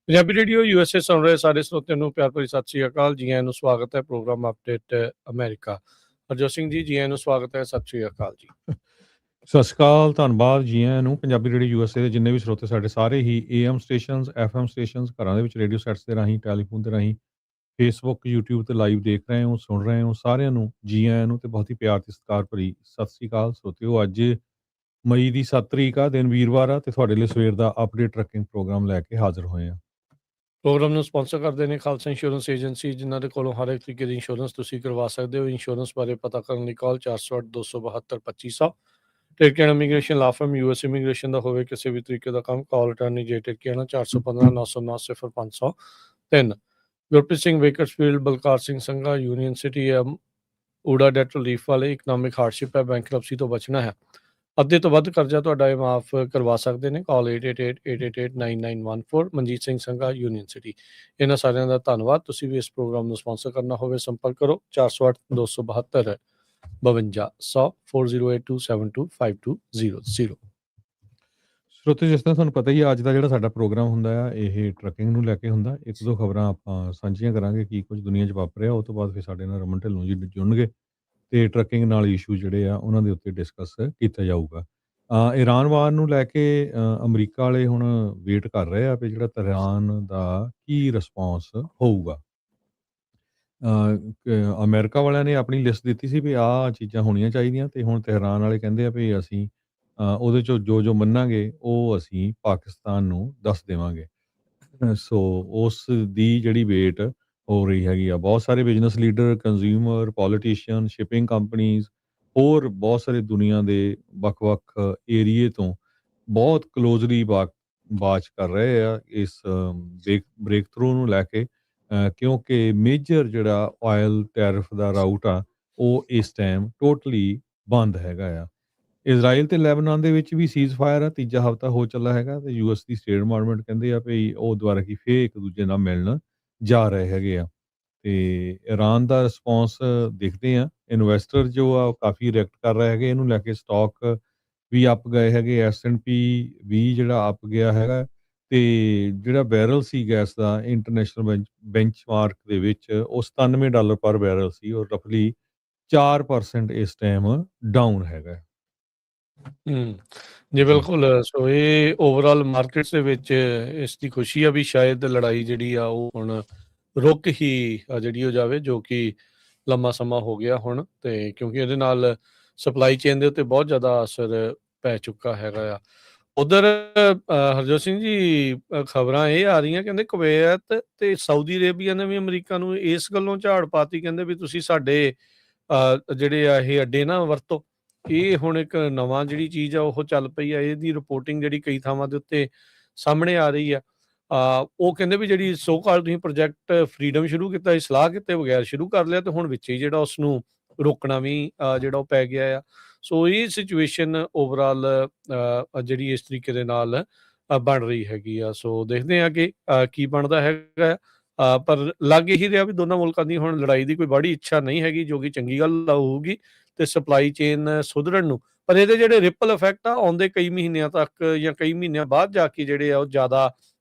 Punjabi radio USA ਸੁਣ ਰਹੇ ਸਾਰੇ ਸਰੋਤਿਆਂ ਨੂੰ ਪਿਆਰ ਭਰੀ ਸਤਿ ਸ਼੍ਰੀ ਅਕਾਲ। ਜੀ ਆਇਆਂ ਨੂੰ ਸਵਾਗਤ ਹੈ programme update America. Harjot Singh ji, ਜੀ ਆਇਆਂ ਨੂੰ ਸਵਾਗਤ ਹੈ। ਸਤਿ ਸ਼੍ਰੀ ਅਕਾਲ ਜੀ। ਸਤਿ ਸ਼੍ਰੀ ਅਕਾਲ, ਧੰਨਵਾਦ ਜੀ ਆਇਆਂ ਨੂੰ। ਪੰਜਾਬੀ ਰੇਡੀਓ USA ਦੇ ਜਿੰਨੇ ਵੀ ਸਰੋਤੇ ਸਾਡੇ ਸਾਰੇ ਹੀ AM ਸਟੇਸ਼ਨਸ, FM ਸਟੇਸ਼ਨਸ, ਘਰਾਂ ਦੇ ਵਿੱਚ ਰੇਡੀਓ ਸੈਟਸ ਦੇ ਰਾਹੀਂ, ਟੈਲੀਫੋਨ ਦੇ ਰਾਹੀਂ, ਫੇਸਬੁੱਕ, YouTube ਤੇ ਲਾਈਵ ਦੇਖ ਰਹੇ ਹੋ, ਸੁਣ ਰਹੇ ਹੋ, ਸਾਰਿਆਂ ਨੂੰ ਜੀ ਆਇਆਂ ਨੂੰ ਤੇ ਬਹੁਤ ਹੀ ਪਿਆਰ ਤੇ ਸਤਿਕਾਰ ਭਰੀ ਸਤਿ ਸ਼੍ਰੀ ਅਕਾਲ ਸਰੋਤਿਓ। ਅੱਜ ਮਈ ਦੀ 7 ਤਰੀਕ ਆ, ਦਿਨ ਵੀਰਵਾਰ ਆ, ਤੇ ਤੁਹਾਡੇ ਲਈ ਸਵੇਰ ਦਾ ਅਪਡੇਟ ਟਰੱਕਿੰਗ ਪ੍ਰੋਗਰਾਮ ਲੈ ਕੇ ਹਾਜ਼ਰ ਹੋਏ ਆ। ਪ੍ਰੋਗਰਾਮ ਨੂੰ ਸਪਾਂਸਰ ਕਰਦੇ ਨੇ ਖਾਲਸਾ ਇੰਸ਼ੋਰੈਂਸ ਏਜੰਸੀ, ਜਿਨ੍ਹਾਂ ਦੇ ਕੋਲੋਂ ਹਰ ਇੱਕ ਤਰੀਕੇ ਦੀ ਇੰਸ਼ੋਰੈਂਸ ਤੁਸੀਂ ਕਰਵਾ ਸਕਦੇ ਹੋ। ਇੰਸ਼ੋਰੈਂਸ ਬਾਰੇ ਪਤਾ ਕਰਨ ਲਈ call 408 272 2500। Ticket immigration law firm US immigration ਦਾ ਹੋਵੇ ਕਿਸੇ ਵੀ ਤਰੀਕੇ ਦਾ ਕੰਮ, call attorney J Ticket 415 909 0503। Gurpreet Singh Bakersfield, Balkar Singh Sangha, Union City ਊੜਾ ਡੈਟ ਰਿਲੀਫ ਵਾਲੇ। ਇਕਨੋਮਿਕ ਹਾਰਡਸ਼ਿਪ ਹੈ, ਬੈਂਕਰਪਸੀ ਤੋਂ ਬਚਣਾ ਹੈ, ਅੱਧੇ ਤੋਂ ਵੱਧ ਕਰਜ਼ਾ ਤੁਹਾਡਾ ਇਹ ਮਾਫ ਕਰਵਾ ਸਕਦੇ ਨੇ। Call 8888889914। Manjit Singh Sangha, Union City. ਇਹਨਾਂ ਸਾਰਿਆਂ ਦਾ ਧੰਨਵਾਦ। ਤੁਸੀਂ ਵੀ ਇਸ ਪ੍ਰੋਗਰਾਮ ਨੂੰ ਸਪਾਂਸਰ ਕਰਨਾ ਹੋਵੇ, ਸੰਪਰਕ ਕਰੋ 408 272 5200 4082725200। ਸਰੋਤੇ, ਜਿਸ ਤਰ੍ਹਾਂ ਤੁਹਾਨੂੰ ਪਤਾ ਹੀ ਆ, ਅੱਜ ਦਾ ਜਿਹੜਾ ਸਾਡਾ ਪ੍ਰੋਗਰਾਮ ਹੁੰਦਾ ਆ ਇਹ ਟਰੱਕਿੰਗ ਨੂੰ ਲੈ ਕੇ ਹੁੰਦਾ। ਇੱਕ ਦੋ ਖਬਰਾਂ ਆਪਾਂ ਸਾਂਝੀਆਂ ਕਰਾਂਗੇ ਕੀ ਕੁਝ ਦੁਨੀਆ 'ਚ ਵਾਪਰਿਆ। ਉਹ ਤੋਂ ਬਾਅਦ ਫਿਰ ਸਾਡੇ ਨਾਲ ਰਮਨ ਢਿੱਲੋਂ ਜੀ ਜੁੜਨਗੇ ਤੇ ਟਰੱਕਿੰਗ ਨਾਲ ਇਸ਼ੂ ਜਿਹੜੇ ਆ ਉਹਨਾਂ ਦੇ ਉੱਤੇ ਡਿਸਕਸ ਕੀਤਾ ਜਾਊਗਾ। ਈਰਾਨ ਵਾਰ ਨੂੰ ਲੈ ਕੇ ਅਮਰੀਕਾ ਵਾਲੇ ਹੁਣ ਵੇਟ ਕਰ ਰਹੇ ਆ ਵੀ ਜਿਹੜਾ ਤਹਿਰਾਨ ਦਾ ਕੀ ਰਿਸਪੌਂਸ ਹੋਊਗਾ। ਅਮਰੀਕਾ ਵਾਲਿਆਂ ਨੇ ਆਪਣੀ ਲਿਸਟ ਦਿੱਤੀ ਸੀ ਵੀ ਆਹ ਚੀਜ਼ਾਂ ਹੋਣੀਆਂ ਚਾਹੀਦੀਆਂ, ਤੇ ਹੁਣ ਤਹਿਰਾਨ ਵਾਲੇ ਕਹਿੰਦੇ ਆ ਵੀ ਅਸੀਂ ਉਹਦੇ 'ਚੋਂ ਜੋ ਮੰਨਾਂਗੇ ਉਹ ਅਸੀਂ ਪਾਕਿਸਤਾਨ ਨੂੰ ਦੱਸ ਦੇਵਾਂਗੇ। ਸੋ ਉਸ ਦੀ ਜਿਹੜੀ ਵੇਟ ਹੋ ਰਹੀ ਹੈਗੀ ਆ। ਬਹੁਤ ਸਾਰੇ business leader, consumer, politician, shipping companies, ਹੋਰ ਬਹੁਤ ਸਾਰੇ ਦੁਨੀਆ ਦੇ ਵੱਖ-ਵੱਖ ਏਰੀਏ ਤੋਂ ਬਹੁਤ ਕਲੋਜ਼ਲੀ ਵਾਚ ਕਰ ਰਹੇ ਆ ਇਸ ਬ੍ਰੇਕ ਥਰੂ ਨੂੰ ਲੈ ਕੇ, ਕਿਉਂਕਿ ਮੇਜਰ ਜਿਹੜਾ ਆਇਲ ਟੈਰਿਫ ਦਾ ਰਾਊਟ ਆ ਉਹ ਇਸ ਟਾਈਮ ਟੋਟਲੀ ਬੰਦ ਹੈਗਾ ਆ। ਇਜ਼ਰਾਈਲ ਤੇ ਲੈਬਨਾਨ ਦੇ ਵਿੱਚ ਵੀ ਸੀਜ਼ ਫਾਇਰ ਆ, ਤੀਜਾ ਹਫ਼ਤਾ ਹੋ ਚੱਲਾ ਹੈਗਾ, ਤੇ US ਦੀ ਸਟੇਟ ਡਿਪਾਰਟਮੈਂਟ ਕਹਿੰਦੇ ਆ ਵੀ ਉਹ ਦੁਬਾਰਾ ਕੀ ਫੇਰ ਇੱਕ ਦੂਜੇ ਨਾਲ ਮਿਲਣ ਜਾ ਰਹੇ ਹੈਗੇ ਆ। ਤੇ ਈਰਾਨ ਦਾ ਰਿਸਪੌਂਸ ਦੇਖਦੇ ਆ। ਇਨਵੈਸਟਰ ਜੋ ਆ ਉਹ ਕਾਫੀ ਰਿਐਕਟ ਕਰ ਰਹੇ ਹੈਗੇ ਇਹਨੂੰ ਲੈ ਕੇ। ਸਟਾਕ ਵੀ ਅੱਪ ਗਏ ਹੈਗੇ, S&P ਵੀ ਜਿਹੜਾ ਅੱਪ ਗਿਆ ਹੈਗਾ, ਤੇ ਜਿਹੜਾ ਬੈਰਲ ਸੀ ਗੈਸ ਦਾ ਇੰਟਰਨੈਸ਼ਨਲ ਬੈਂਚਮਾਰਕ ਦੇ ਵਿੱਚ ਉਹ $97 ਪਰ ਬੈਰਲ ਸੀ, ਔਰ ਰਫਲੀ 4% ਇਸ ਟਾਈਮ ਡਾਊਨ ਹੈਗਾ। ਜੀ ਬਿਲਕੁਲ। ਸੋ ਇਹ ਓਵਰਆਲ ਮਾਰਕੀਟਸ ਦੇ ਵਿੱਚ ਇਸ ਦੀ ਖੁਸ਼ੀ ਆ ਵੀ ਸ਼ਾਇਦ ਲੜਾਈ ਜਿਹੜੀ ਆ ਉਹ ਹੁਣ ਰੁਕ ਹੀ ਜਿਹੜੀ ਹੋ ਜਾਵੇ, ਜੋ ਕਿ ਲੰਮਾ ਸਮਾਂ ਹੋ ਗਿਆ ਹੁਣ, ਤੇ ਕਿਉਂਕਿ ਇਹਦੇ ਨਾਲ ਸਪਲਾਈ ਚੇਨ ਦੇ ਉੱਤੇ ਬਹੁਤ ਜ਼ਿਆਦਾ ਅਸਰ ਪੈ ਚੁੱਕਾ ਹੈਗਾ ਆ। ਉਧਰ ਹਰਜੋਤ ਸਿੰਘ ਜੀ, ਖਬਰਾਂ ਇਹ ਆ ਰਹੀਆਂ, ਕਹਿੰਦੇ ਕੁਵੈਤ ਤੇ ਸਾਊਦੀ ਅਰੇਬੀਆ ਨੇ ਵੀ ਅਮਰੀਕਾ ਨੂੰ ਇਸ ਗੱਲੋਂ ਝਾੜ ਪਾਤੀ, ਕਹਿੰਦੇ ਵੀ ਤੁਸੀਂ ਸਾਡੇ ਜਿਹੜੇ ਆ ਇਹ ਅੱਡੇ ਨਾ ਵਰਤੋ। ਇਹ ਹੁਣ ਇੱਕ ਨਵਾਂ ਜਿਹੜੀ ਚੀਜ਼ ਆ ਉਹ ਚੱਲ ਪਈ ਆ। ਇਹਦੀ ਰਿਪੋਰਟਿੰਗ ਜਿਹੜੀ ਕਈ ਥਾਵਾਂ ਦੇ ਉੱਤੇ ਸਾਹਮਣੇ ਆ ਰਹੀ ਆ। ਉਹ ਕਹਿੰਦੇ ਵੀ ਜਿਹੜੀ ਸੋ ਕਾਲ ਤੁਸੀਂ ਪ੍ਰੋਜੈਕਟ ਫਰੀडम ਸ਼ੁਰੂ ਕੀਤਾ, ਸਲਾਹ ਕੀਤੇ ਬਗੈਰ ਸ਼ੁਰੂ ਕਰ ਲਿਆ, ਤੇ ਹੁਣ ਵਿੱਚ ਹੀ ਜਿਹੜਾ ਉਸਨੂੰ ਰੋਕਣਾ ਵੀ ਜਿਹੜਾ ਉਹ ਪੈ ਗਿਆ ਆ। ਸੋ ਇਹ ਸਿਚੁਏਸ਼ਨ ਓਵਰਆਲ ਜਿਹੜੀ ਇਸ ਤਰੀਕੇ ਦੇ ਨਾਲ ਬਣ ਰਹੀ ਹੈਗੀ ਆ। ਸੋ ਦੇਖਦੇ ਹਾਂ ਕਿ ਕੀ ਬਣਦਾ ਹੈਗਾ। ਪਰ ਲੱਗ ਇਹੀ ਰਿਹਾ ਵੀ ਦੋਨਾਂ ਮੁਲਕਾਂ ਦੀ ਹੁਣ ਲੜਾਈ ਦੀ ਕੋਈ ਬੜੀ ਇੱਛਾ ਨਹੀਂ ਹੈਗੀ, ਜੋ ਕਿ ਚੰਗੀ ਗੱਲ ਹੋਊਗੀ ਤੇ ਸਪਲਾਈ ਚੇਨ ਸੁਧਰਨ ਨੂੰ। ਪਰ ਇਹਦੇ ਜਿਹੜੇ ਰਿਪਲ ਇਫੈਕਟ ਆ ਆਉਂਦੇ ਕਈ ਮਹੀਨਿਆਂ ਤੱਕ ਜਾਂ ਕਈ ਮਹੀਨਿਆਂ ਬਾਅਦ ਜਾ ਕੇ ਜਿਹੜੇ ਆ ਉਹ ਜ਼ਿਆਦਾ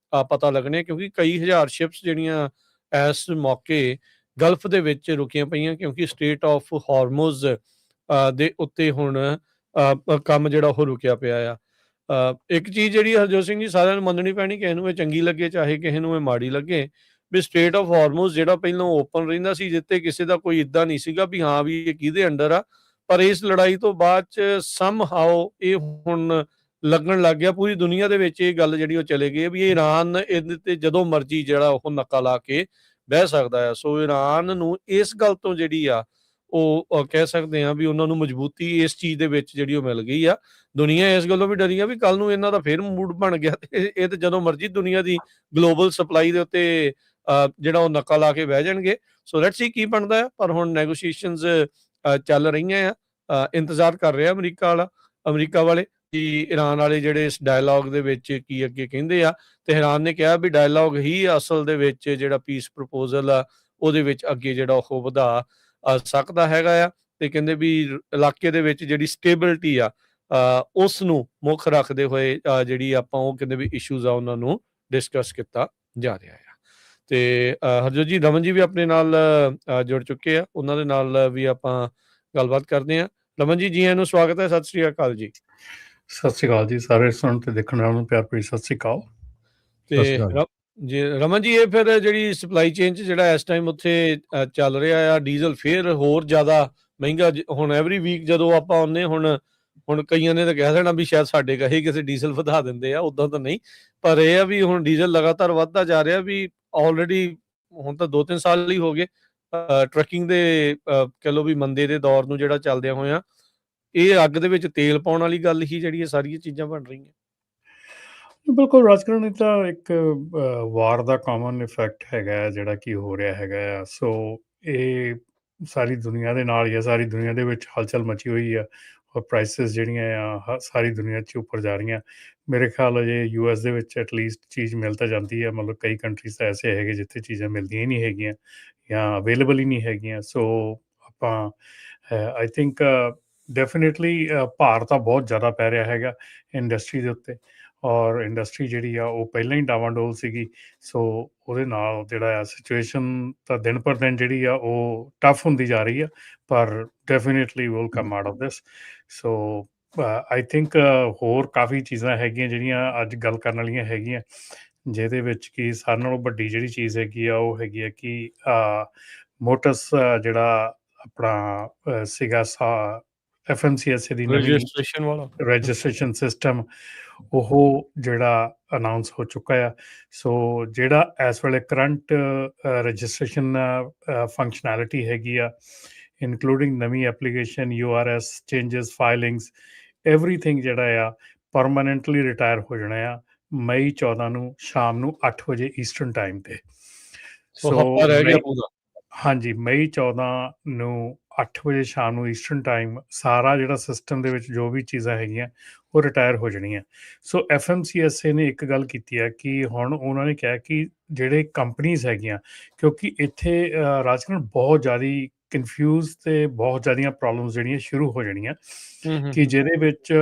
ਪਤਾ ਲੱਗਣੇ, ਕਿਉਂਕਿ ਕਈ ਹਜ਼ਾਰ ਸ਼ਿਪਸ ਜਿਹੜੀਆਂ ਇਸ ਮੌਕੇ ਗਲਫ ਦੇ ਵਿੱਚ ਰੁਕੀਆਂ ਪਈਆਂ, ਕਿਉਂਕਿ ਸਟੇਟ ਆਫ ਹਾਰਮੋਜ਼ ਦੇ ਉੱਤੇ ਹੁਣ ਕੰਮ ਜਿਹੜਾ ਉਹ ਰੁਕਿਆ ਪਿਆ ਆ। ਇੱਕ ਚੀਜ਼ ਜਿਹੜੀ ਹਰਜੋਤ ਸਿੰਘ ਜੀ ਸਾਰਿਆਂ ਨੂੰ ਮੰਨਣੀ ਪੈਣੀ, ਕਿਸੇ ਨੂੰ ਇਹ ਚੰਗੀ ਲੱਗੇ ਚਾਹੇ ਕਿਸੇ ਨੂੰ ਇਹ ਮਾੜੀ ਲੱਗੇ, ਵੀ ਸਟੇਟ ਆਫ ਹਾਰਮੋਜ਼ ਜਿਹੜਾ ਪਹਿਲਾਂ ਓਪਨ ਰਹਿੰਦਾ ਸੀ, ਜਿੱਤੇ ਕਿਸੇ ਦਾ ਕੋਈ ਇੱਦਾਂ ਨਹੀਂ ਸੀਗਾ ਵੀ ਹਾਂ ਵੀ ਇਹ ਕਿਹਦੇ ਅੰਡਰ ਆ। ਪਰ ਇਸ ਲੜਾਈ ਤੋਂ ਬਾਅਦ ਚ ਸਮਹਾਓ ਇਹ ਹੁਣ ਲੱਗਣ ਲੱਗ ਗਿਆ ਪੂਰੀ ਦੁਨੀਆ ਦੇ ਵਿੱਚ ਇਹ ਗੱਲ ਜਿਹੜੀ ਉਹ ਚਲੇ ਗਈ ਵੀ ਈਰਾਨ ਇਹਦੇ ਤੇ ਜਦੋਂ ਮਰਜ਼ੀ ਜਿਹੜਾ ਉਹ ਨੱਕਾ ਲਾ ਕੇ ਬਹਿ ਸਕਦਾ ਆ। ਸੋ ਈਰਾਨ ਨੂੰ ਇਸ ਗੱਲ ਤੋਂ ਜਿਹੜੀ ਆ ਉਹ ਕਹਿ ਸਕਦੇ ਆ ਵੀ ਉਹਨਾਂ ਨੂੰ ਮਜ਼ਬੂਤੀ ਇਸ ਚੀਜ਼ ਦੇ ਵਿੱਚ ਜਿਹੜੀ ਉਹ ਮਿਲ ਗਈ ਆ। ਦੁਨੀਆ ਇਸ ਗੱਲੋਂ ਵੀ ਡਰੀ ਆ ਵੀ ਕੱਲ ਨੂੰ ਇਹਨਾਂ ਦਾ ਫਿਰ ਮੂਡ ਬਣ ਗਿਆ ਤੇ ਇਹ ਤੇ ਜਦੋਂ ਮਰਜ਼ੀ ਦੁਨੀਆ ਦੀ ਗਲੋਬਲ ਸਪਲਾਈ ਦੇ ਉੱਤੇ ਜਿਹੜਾ ਉਹ ਨੱਕਾ ਲਾ ਕੇ ਬਹਿ ਜਾਣਗੇ। ਸੋ ਲੈਟਸ ਸੀ ਕੀ ਬਣਦਾ ਆ। ਪਰ ਹੁਣ ਨੈਗੋਸ਼ੀਏਸ਼ਨਸ ਚੱਲ ਰਹੀਆਂ ਆ। ਇੰਤਜ਼ਾਰ ਕਰ ਰਿਹਾ ਅਮਰੀਕਾ ਵਾਲੇ ਕਿ ਈਰਾਨ ਵਾਲੇ ਜਿਹੜੇ ਇਸ ਡਾਇਲੋਗ ਦੇ ਵਿੱਚ ਕੀ ਅੱਗੇ ਕਹਿੰਦੇ ਆ। ਤੇ ਈਰਾਨ ਨੇ ਕਿਹਾ ਵੀ ਡਾਇਲੋਗ ਹੀ ਅਸਲ ਦੇ ਵਿੱਚ ਜਿਹੜਾ ਪੀਸ ਪ੍ਰਪੋਜ਼ਲ ਆ ਉਹਦੇ ਵਿੱਚ ਅੱਗੇ ਜਿਹੜਾ ਉਹ ਵਧਾ ਸਕਦਾ ਹੈਗਾ ਆ। ਤੇ ਕਹਿੰਦੇ ਵੀ ਇਲਾਕੇ ਦੇ ਵਿੱਚ ਜਿਹੜੀ ਸਟੇਬਿਲਿਟੀ ਆ ਉਸ ਨੂੰ ਮੁੱਖ ਰੱਖਦੇ ਹੋਏ ਜਿਹੜੀ ਆਪਾਂ ਉਹ ਕਹਿੰਦੇ ਵੀ ਇਸ਼ੂਜ਼ ਆ ਉਹਨਾਂ ਨੂੰ ਡਿਸਕਸ ਕੀਤਾ ਜਾ ਰਿਹਾ ਆ। ਤੇ ਹਰਜੋਤ ਜੀ, ਰਮਨ ਜੀ ਵੀ ਆਪਣੇ ਨਾਲ ਜੁੜ ਚੁੱਕੇ ਆ, ਉਹਨਾਂ ਦੇ ਨਾਲ ਵੀ ਆਪਾਂ ਗੱਲਬਾਤ ਕਰਦੇ ਹਾਂ। ਰਮਨ ਜੀ, ਜੀ ਆਇਆਂ ਨੂੰ ਸਵਾਗਤ ਹੈ। ਸਤਿ ਸ੍ਰੀ ਅਕਾਲ ਜੀ। ਸਤਿ ਸ਼੍ਰੀ ਅਕਾਲ ਜੀ, ਸਾਰੇ ਸੁਣਨ ਤੇ ਦੇਖਣ ਵਾਲਿਆਂ ਨੂੰ ਪਿਆਰ ਭਰੀ ਸਤਿ ਸ਼੍ਰੀ ਅਕਾਲ। ਸਤਿ ਸ਼੍ਰੀ ਤੇ ਅਕਾਲ। ਜੀ ਰਮਨ ਜੀ, ਇਹ ਫਿਰ ਜਿਹੜੀ ਸਪਲਾਈ ਚੇਨ 'ਚ ਜਿਹੜਾ ਇਸ ਟਾਈਮ ਉੱਥੇ ਚੱਲ ਰਿਹਾ ਆ, ਡੀਜ਼ਲ ਫੇਰ ਹੋਰ ਜ਼ਿਆਦਾ ਮਹਿੰਗਾ ਹੁਣ ਐਵਰੀ ਵੀਕ ਜਦੋਂ ਆਪਾਂ ਆਉਂਦੇ ਹੁਣ ਕਈਆਂ ਨੇ ਤਾਂ ਕਹਿ ਦੇਣਾ ਵੀ ਸ਼ਾਇਦ ਸਾਡੇ ਕਹੇ ਕਿਸੇ ਡੀਜ਼ਲ ਵਧਾ ਦਿੰਦੇ ਆ, ਉਦਾਂ ਤਾਂ ਨਹੀਂ, ਪਰ ਇਹ ਆ ਵੀ ਹੁਣ ਡੀਜ਼ਲ ਲਗਾਤਾਰ ਵੱਧਦਾ ਜਾ ਰਿਹਾ ਵੀ ਆਲਰੇਡੀ ਹੁਣ ਤਾਂ 2-3 ਸਾਲ ਹੀ ਹੋ ਗਏ ਟਰੱਕਿੰਗ ਦੇ ਕਹਿ ਲਓ ਵੀ ਮੰਦੇ ਦੇ ਦੌਰ ਨੂੰ ਜਿਹੜਾ ਚੱਲਦਿਆਂ ਹੋਇਆ, ਇਹ ਅੱਗ ਦੇ ਵਿੱਚ ਤੇਲ ਪਾਉਣ ਵਾਲੀ ਗੱਲ ਹੀ ਜਿਹੜੀ ਇਹ ਸਾਰੀਆਂ ਚੀਜ਼ਾਂ ਬਣ ਰਹੀਆਂ। ਬਿਲਕੁਲ ਰਾਜਕਰਨ, ਇਹ ਤਾਂ ਇੱਕ ਵਾਰ ਦਾ ਕਾਮਨ ਇਫੈਕਟ ਹੈਗਾ ਹੈ ਜਿਹੜਾ ਕਿ ਹੋ ਰਿਹਾ ਹੈਗਾ ਆ। ਸੋ ਇਹ ਸਾਰੀ ਦੁਨੀਆ ਦੇ ਨਾਲ ਹੀ ਆ, ਸਾਰੀ ਦੁਨੀਆ ਦੇ ਵਿੱਚ ਹਲਚਲ ਮਚੀ ਹੋਈ ਆ ਔਰ ਪ੍ਰਾਈਸਿਸ ਜਿਹੜੀਆਂ ਆ ਸਾਰੀ ਦੁਨੀਆ 'ਚ ਉੱਪਰ ਜਾ ਰਹੀਆਂ। ਮੇਰੇ ਖਿਆਲ ਅਜੇ US ਦੇ ਵਿੱਚ ਐਟਲੀਸਟ ਚੀਜ਼ ਮਿਲ ਤਾਂ ਜਾਂਦੀ ਹੈ, ਮਤਲਬ ਕਈ ਕੰਟਰੀਜ਼ ਤਾਂ ਐਸੇ ਹੈਗੇ ਜਿੱਥੇ ਚੀਜ਼ਾਂ ਮਿਲਦੀਆਂ ਹੀ ਨਹੀਂ ਹੈਗੀਆਂ ਜਾਂ ਅਵੇਲੇਬਲ ਹੀ ਨਹੀਂ ਹੈਗੀਆਂ। ਸੋ ਆਪਾਂ ਆਈ ਥਿੰਕ ਡੈਫੀਨੇਟਲੀ ਭਾਰ ਤਾਂ ਬਹੁਤ ਜ਼ਿਆਦਾ ਪੈ ਰਿਹਾ ਹੈਗਾ ਇੰਡਸਟਰੀ ਦੇ ਉੱਤੇ, ਔਰ ਇੰਡਸਟਰੀ ਜਿਹੜੀ ਆ ਉਹ ਪਹਿਲਾਂ ਹੀ ਡਾਵਾਂਡੋਲ ਸੀਗੀ। ਸੋ ਉਹਦੇ ਨਾਲ ਜਿਹੜਾ ਆ ਸਿਚੁਏਸ਼ਨ ਤਾਂ ਦਿਨ ਪਰ ਦਿਨ ਜਿਹੜੀ ਆ ਉਹ ਟਫ ਹੁੰਦੀ ਜਾ ਰਹੀ ਆ, ਪਰ definitely will come out of this. So I think ਹੋਰ ਕਾਫੀ ਚੀਜ਼ਾਂ ਹੈਗੀਆਂ ਜਿਹੜੀਆਂ ਅੱਜ ਗੱਲ ਕਰਨ ਵਾਲੀਆਂ ਹੈਗੀਆਂ, ਜਿਹਦੇ ਵਿੱਚ ਕਿ ਸਾਰਿਆਂ ਨਾਲੋਂ ਵੱਡੀ ਜਿਹੜੀ ਚੀਜ਼ ਹੈਗੀ ਆ ਉਹ ਹੈਗੀ ਆ ਕਿ ਮੋਟਰਸ ਜਿਹੜਾ ਆਪਣਾ ਸੀਗਾ FMCSA ਦੀ ਨਵੀਂ ਰਜਿਸਟ੍ਰੇਸ਼ਨ ਵਾਲਾ ਰਜਿਸਟ੍ਰੇਸ਼ਨ ਸਿਸਟਮ ਉਹ ਜਿਹੜਾ ਅਨਾਊਂਸ ਹੋ ਚੁੱਕਾ ਆ। ਸੋ ਜਿਹੜਾ ਇਸ ਵੇਲੇ ਕਰੰਟ ਰਜਿਸਟ੍ਰੇਸ਼ਨ ਫੰਕਸ਼ਨੈਲਿਟੀ ਹੈਗੀ ਆ, ਇਨਕਲੂਡਿੰਗ ਨਵੀਂ ਐਪਲੀਕੇਸ਼ਨ, URS ਚੇਂਜਸ, ਫਾਈਲਿੰਗਸ, ਐਵਰੀਥਿੰਗ ਜਿਹੜਾ ਆ ਪਰਮਾਨੈਂਟਲੀ ਰਿਟਾਇਰ ਹੋ ਜਾਣਾ ਆ ਮਈ 14 ਨੂੰ ਸ਼ਾਮ ਨੂੰ 8 ਵਜੇ ਈਸਟਰਨ ਟਾਈਮ ਤੇ। ਹਫ਼ਤਾ ਰਹਿ ਗਿਆ ਪੂਰਾ। ਹਾਂਜੀ, ਮਈ 14 ਨੂੰ 8 ਵਜੇ ਸ਼ਾਮ ਨੂੰ ਈਸਟਰਨ ਟਾਈਮ ਸਾਰਾ ਜਿਹੜਾ ਸਿਸਟਮ ਦੇ ਵਿੱਚ ਜੋ ਵੀ ਚੀਜ਼ਾਂ ਹੈਗੀਆਂ ਉਹ ਰਿਟਾਇਰ ਹੋ ਜਾਣੀਆਂ। ਸੋ FMCSA ਨੇ ਇੱਕ ਗੱਲ ਕੀਤੀ ਹੈ ਕਿ ਹੁਣ ਉਹਨਾਂ ਨੇ ਕਿਹਾ ਕਿ ਜਿਹੜੇ ਕੰਪਨੀਜ਼ ਹੈਗੀਆਂ, ਕਿਉਂਕਿ ਇੱਥੇ ਰਾਜਕਰਨ ਬਹੁਤ ਜ਼ਿਆਦਾ ਕਨਫਿਊਜ਼ ਤੇ ਬਹੁਤ ਜ਼ਿਆਦੀਆਂ ਪ੍ਰੋਬਲਮਸ ਜਿਹੜੀਆਂ ਸ਼ੁਰੂ ਹੋ ਜਾਣੀਆਂ ਕਿ ਜਿਹਦੇ ਵਿੱਚ